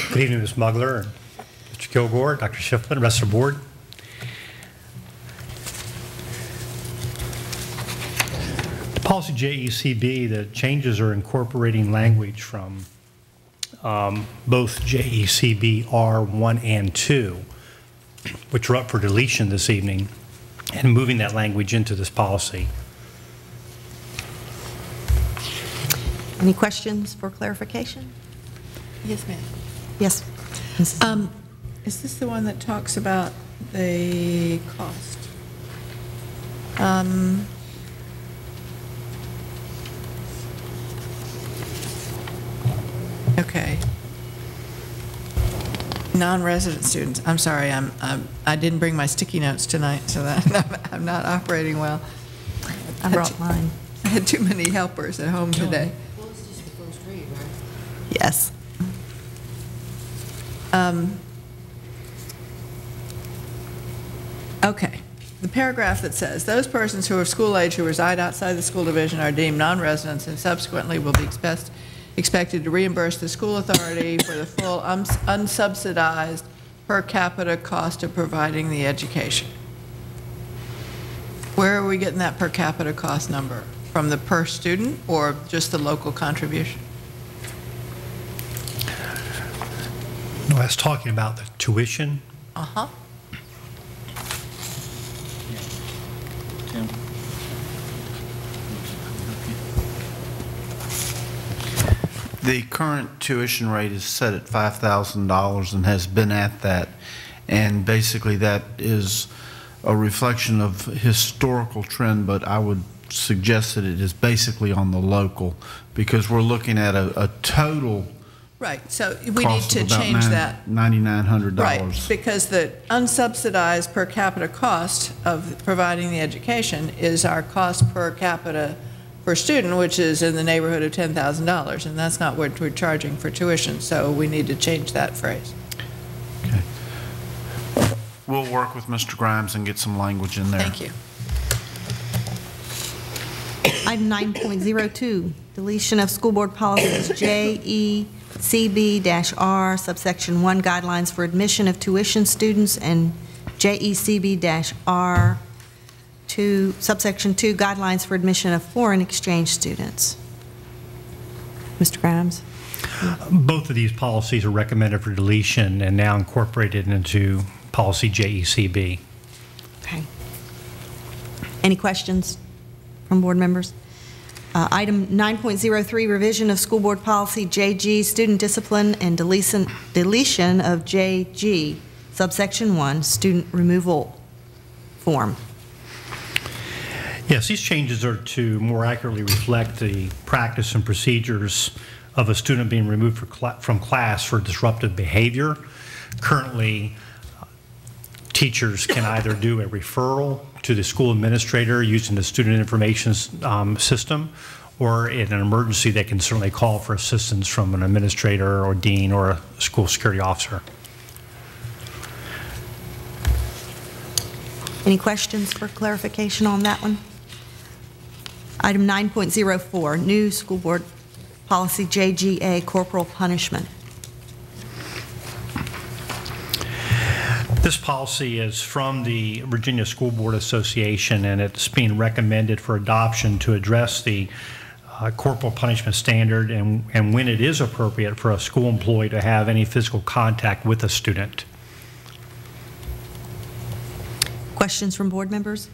Good evening, Ms. Mugler, and Mr. Kilgore, Dr. Schiffman, and rest of the board. The policy JECB, the changes are incorporating language from both JECB R1 and 2, which are up for deletion this evening, and moving that language into this policy. Any questions for clarification? Yes, ma'am. Yes. Is this the one that talks about the cost? Okay. Non-resident students. I'm sorry. I didn't bring my sticky notes tonight, so that I'm not operating well. I brought mine. I had too many helpers at home today. Well, it's just the first read, right? Yes. Okay. The paragraph that says, those persons who are school age who reside outside the school division are deemed non-residents and subsequently will be expected to reimburse the school authority for the full unsubsidized per capita cost of providing the education. Where are we getting that per capita cost number? From the per student or just the local contribution? No, I was talking about the tuition. Uh-huh. The current tuition rate is set at $5,000 and has been at that. And basically that is a reflection of historical trend, but I would suggest that it is basically on the local because we're looking at a total Right, so we need to change that. $9,900. Right, because the unsubsidized per capita cost of providing the education is our cost per capita per student, which is in the neighborhood of $10,000, and that's not what we're charging for tuition, so we need to change that phrase. Okay. We'll work with Mr. Grimes and get some language in there. Thank you. Item 9.02, deletion of school board policies JECB-R, subsection 1, guidelines for admission of tuition students, and JECB-R, subsection 2, guidelines for admission of foreign exchange students. Mr. Grimes. Both of these policies are recommended for deletion and now incorporated into policy JECB. Okay. Any questions from board members? Item 9.03, revision of school board policy JG, student discipline and deletion of JG, subsection 1, student removal form. Yes, these changes are to more accurately reflect the practice and procedures of a student being removed from class for disruptive behavior. Currently, teachers can either do a referral to the school administrator using the student information system, or in an emergency, they can certainly call for assistance from an administrator or dean or a school security officer. Any questions for clarification on that one? Item 9.04, new school board policy JGA, corporal punishment. This policy is from the Virginia School Board Association, and it's being recommended for adoption to address the corporal punishment standard and when it is appropriate for a school employee to have any physical contact with a student. Questions from board members?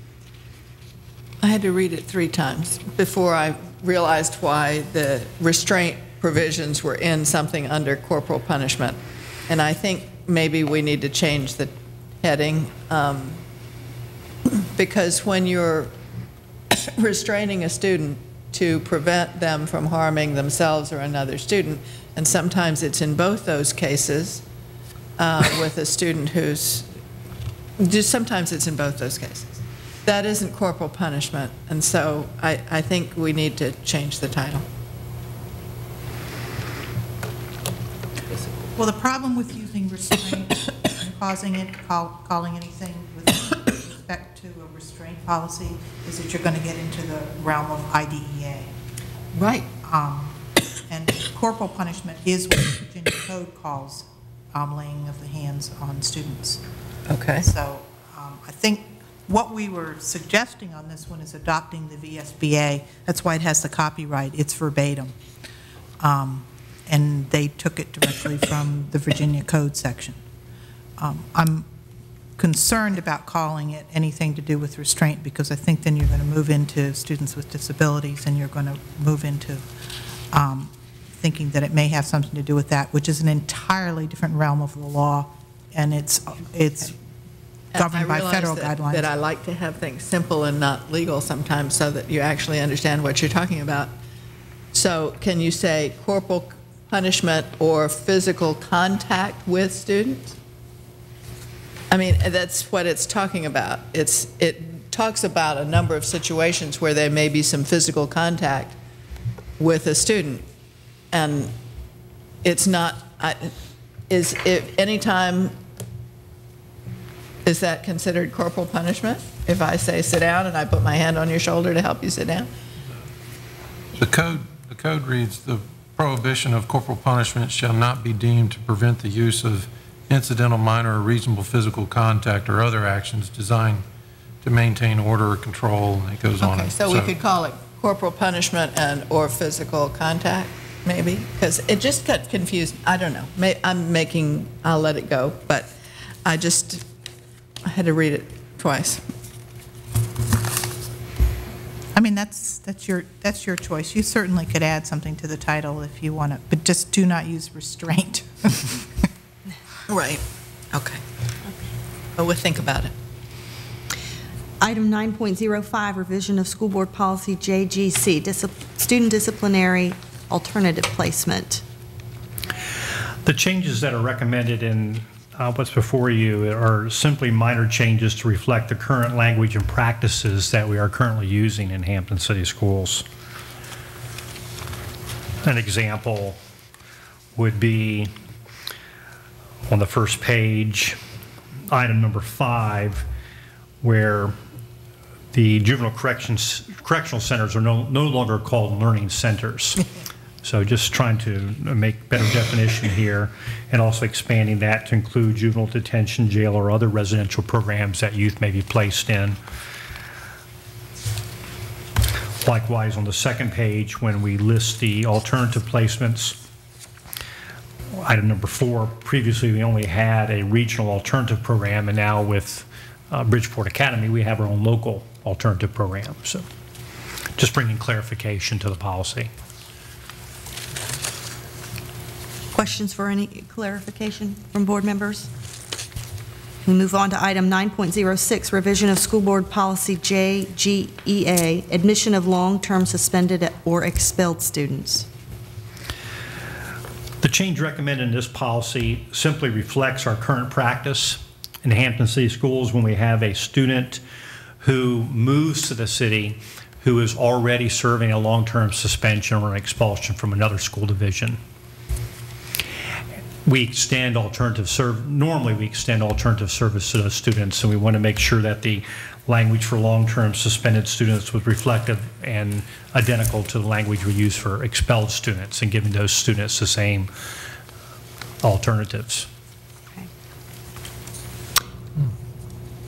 I had to read it 3 times before I realized why the restraint provisions were in something under corporal punishment. And I think maybe we need to change the heading because when you're restraining a student to prevent them from harming themselves or another student, and sometimes it's in both those cases with a student who's, just sometimes it's in both those cases. That isn't corporal punishment, and so I think we need to change the title. Well, the problem with using restraint and calling anything with respect to a restraint policy is that you're going to get into the realm of IDEA. Right. And corporal punishment is what the Virginia Code calls laying of the hands on students. Okay. So I think what we were suggesting on this one is adopting the VSBA. That's why it has the copyright. It's verbatim. And they took it directly from the Virginia Code section. I'm concerned about calling it anything to do with restraint because I think then you're going to move into students with disabilities and you're going to move into thinking that it may have something to do with that, which is an entirely different realm of the law, and it's governed by federal guidelines. That I like to have things simple and not legal sometimes so that you actually understand what you're talking about. So can you say corporal punishment or physical contact with students? I mean, that's what it's talking about. It talks about a number of situations where there may be some physical contact with a student, and it's not, is that considered corporal punishment? If I say sit down and I put my hand on your shoulder to help you sit down? The code reads, the prohibition of corporal punishment shall not be deemed to prevent the use of incidental, minor, or reasonable physical contact or other actions designed to maintain order or control, and it goes on. Okay, so we could call it corporal punishment and or physical contact, maybe? Because it just got confused. I don't know. I'll let it go, but I had to read it twice. I mean, that's your choice. You certainly could add something to the title if you want to, but just do not use restraint. Right. Okay. But we'll think about it. Item 9.05, revision of school board policy JGC, student disciplinary alternative placement. The changes that are recommended in what's before you are simply minor changes to reflect the current language and practices that we are currently using in Hampton City Schools. An example would be on the first page, item number 5, where the juvenile correctional centers are no longer called learning centers. So just trying to make better definition here, and also expanding that to include juvenile detention, jail, or other residential programs that youth may be placed in. Likewise, on the second page, when we list the alternative placements, item number 4, previously we only had a regional alternative program, and now with Bridgeport Academy, we have our own local alternative program. So just bringing clarification to the policy. Questions for any clarification from board members? We move on to item 9.06, revision of school board policy JGEA, admission of long-term suspended or expelled students. The change recommended in this policy simply reflects our current practice in Hampton City Schools when we have a student who moves to the city who is already serving a long-term suspension or an expulsion from another school division. We extend normally we extend alternative service to those students, and we want to make sure that the language for long-term suspended students was reflective and identical to the language we use for expelled students, and giving those students the same alternatives. Okay.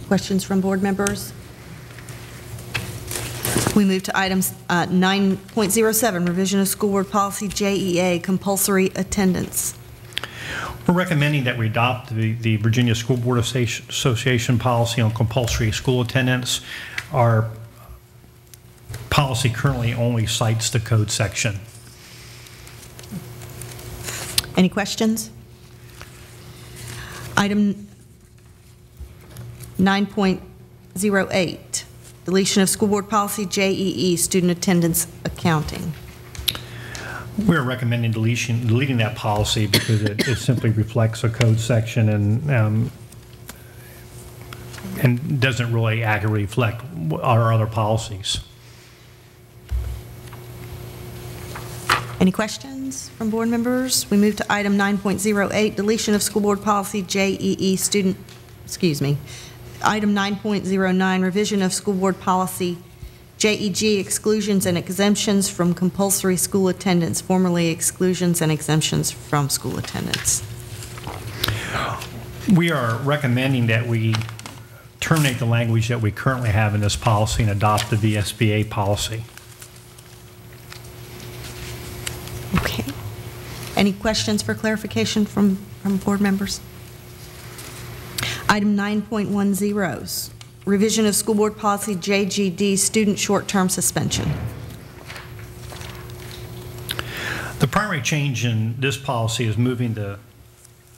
Questions from board members? We move to items 9.07, revision of school board policy JEA, compulsory attendance. We're recommending that we adopt the Virginia School Board Association policy on compulsory school attendance. Our policy currently only cites the code section. Any questions? Item 9.08, deletion of school board policy JEE, student attendance accounting. We're recommending deleting that policy because it simply reflects a code section and doesn't really accurately reflect our other policies. Any questions from board members? We move to item 9.08, deletion of school board policy JEE, student, item 9.09, revision of school board policy JEG, exclusions and exemptions from compulsory school attendance, formerly exclusions and exemptions from school attendance. We are recommending that we terminate the language that we currently have in this policy and adopt the VSBA policy. Okay. Any questions for clarification from board members? Item 9.10, revision of school board policy JGD, student short-term suspension. The primary change in this policy is moving the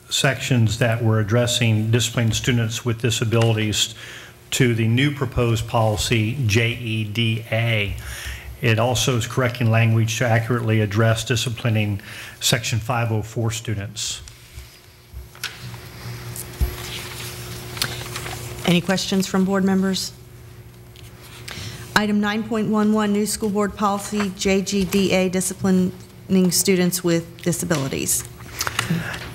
sections that were addressing disciplining students with disabilities to the new proposed policy JEDA. It also is correcting language to accurately address disciplining Section 504 students. Any questions from board members? Item 9.11, new school board policy JGDA, disciplining students with disabilities.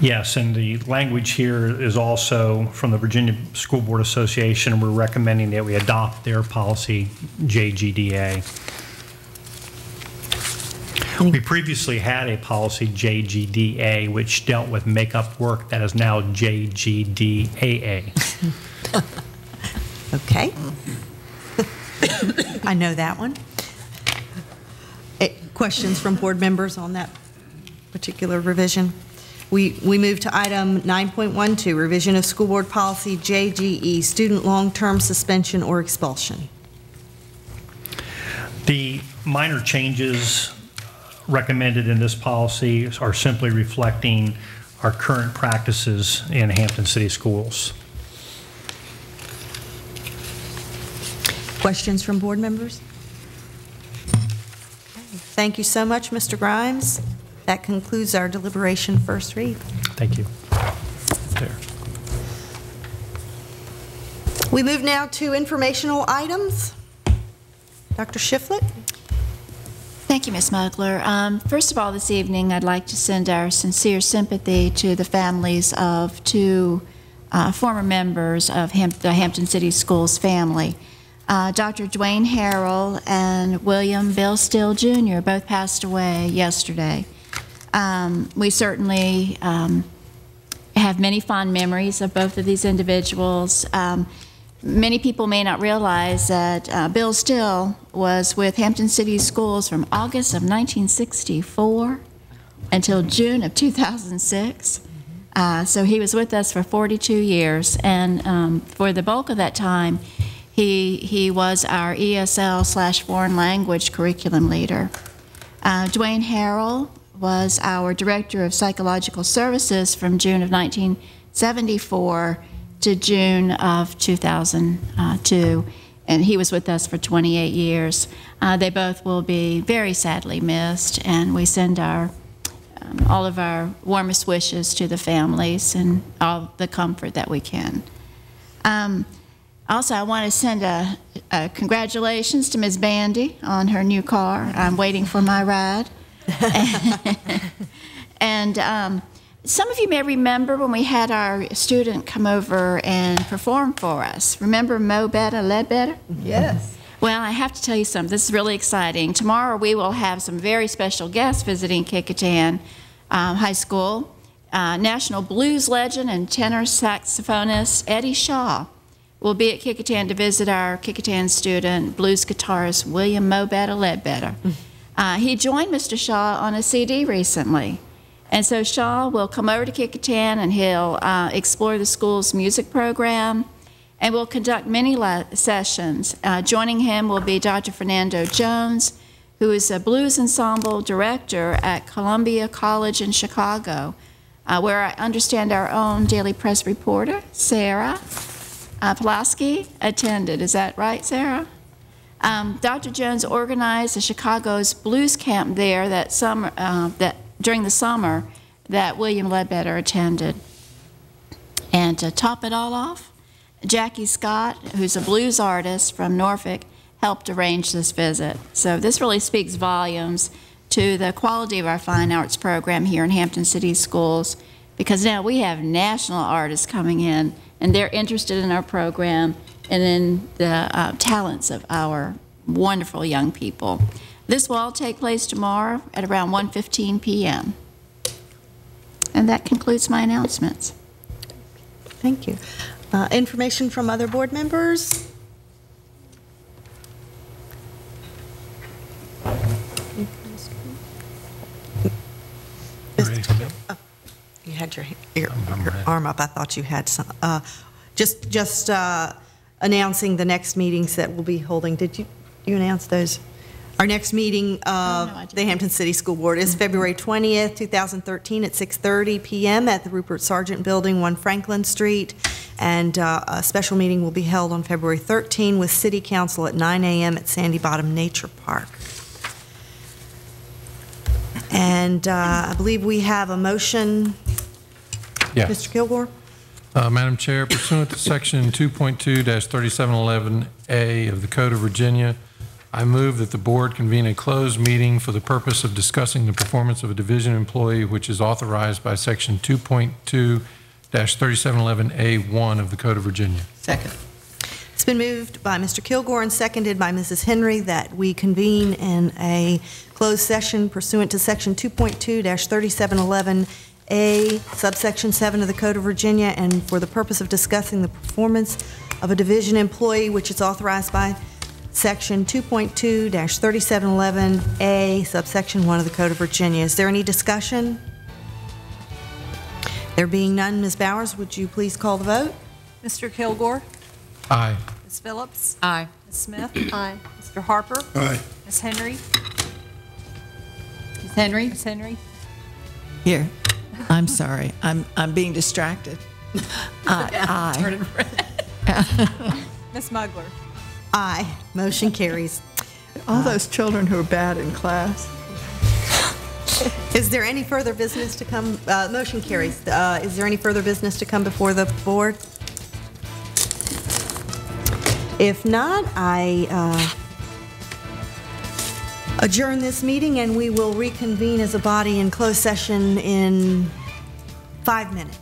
Yes, and the language here is also from the Virginia School Board Association, and we're recommending that we adopt their policy JGDA. We previously had a policy JGDA which dealt with makeup work. That is now JGDAA. Okay. I know that one. Questions from board members on that particular revision? We move to item 9.12, revision of school board policy JGE, student long-term suspension or expulsion. The minor changes recommended in this policy are simply reflecting our current practices in Hampton City Schools. Questions from board members? Thank you so much, Mr. Grimes. That concludes our deliberation first read. Thank you. There. We move now to informational items. Dr. Shiflett? Thank you, Ms. Mugler. First of all, this evening, I'd like to send our sincere sympathy to the families of two former members of the Hampton City Schools family. Dr. Dwayne Harrell and William Bill Still Jr. both passed away yesterday. We certainly have many fond memories of both of these individuals. Many people may not realize that Bill Still was with Hampton City Schools from August of 1964 until June of 2006. So he was with us for 42 years, and for the bulk of that time, he was our ESL/foreign language curriculum leader. Dwayne Harrell was our Director of Psychological Services from June of 1974 to June of 2002, and he was with us for 28 years. They both will be very sadly missed, and we send all of our warmest wishes to the families and all the comfort that we can. Also, I want to send a congratulations to Ms. Bandy on her new car. I'm waiting for my ride. And some of you may remember when we had our student come over and perform for us. Remember Mo Better, Ledbetter? Yes. Well, I have to tell you something. This is really exciting. Tomorrow we will have some very special guests visiting Kecoughtan High School. National blues legend and tenor saxophonist Eddie Shaw will be at Kecoughtan to visit our Kecoughtan student, blues guitarist William Mobetta Ledbetter. He joined Mr. Shaw on a CD recently. And so Shaw will come over to Kecoughtan and he'll explore the school's music program, and we'll conduct many sessions. Joining him will be Dr. Fernando Jones, who is a blues ensemble director at Columbia College in Chicago, where I understand our own Daily Press reporter, Sarah Pulaski, attended. Is that right, Sarah? Dr. Jones organized the Chicago's blues camp there that summer, during the summer that William Ledbetter attended. And to top it all off, Jackie Scott, who's a blues artist from Norfolk, helped arrange this visit. So this really speaks volumes to the quality of our fine arts program here in Hampton City Schools, because now we have national artists coming in, and they're interested in our program and in the talents of our wonderful young people. This will all take place tomorrow at around 1:15 p.m. And that concludes my announcements. Thank you. Information from other board members? You had your arm up. I thought you had some. Just announcing the next meetings that we'll be holding. Did you announce those? Our next meeting of the Hampton City School Board is February 20th, 2013 at 6:30 p.m. at the Rupert Sargent Building, 1 Franklin Street. And a special meeting will be held on February 13 with City Council at 9 a.m. at Sandy Bottom Nature Park. And I believe we have a motion. Yeah. Mr. Kilgore? Madam Chair, pursuant to Section 2.2-3711A of the Code of Virginia, I move that the board convene a closed meeting for the purpose of discussing the performance of a division employee, which is authorized by Section 2.2-3711A1 of the Code of Virginia. Second. It's been moved by Mr. Kilgore and seconded by Mrs. Henry that we convene in a closed session pursuant to Section 2.2-3711A, subsection 7 of the Code of Virginia, and for the purpose of discussing the performance of a division employee, which is authorized by Section 2.2-3711A, subsection 1 of the Code of Virginia. Is there any discussion? There being none, Ms. Bowers, would you please call the vote? Mr. Kilgore? Aye. Ms. Phillips? Aye. Ms. Smith? Aye. Mr. Harper? Aye. Ms. Henry? Ms. Henry? Ms. Henry? Here. I'm sorry. I'm being distracted. Aye. Ms. Mugler? Aye. Motion carries. All those children who are bad in class. Is there any further business to come? Motion carries. Is there any further business to come before the board? If not, I adjourn this meeting, and we will reconvene as a body in closed session in 5 minutes.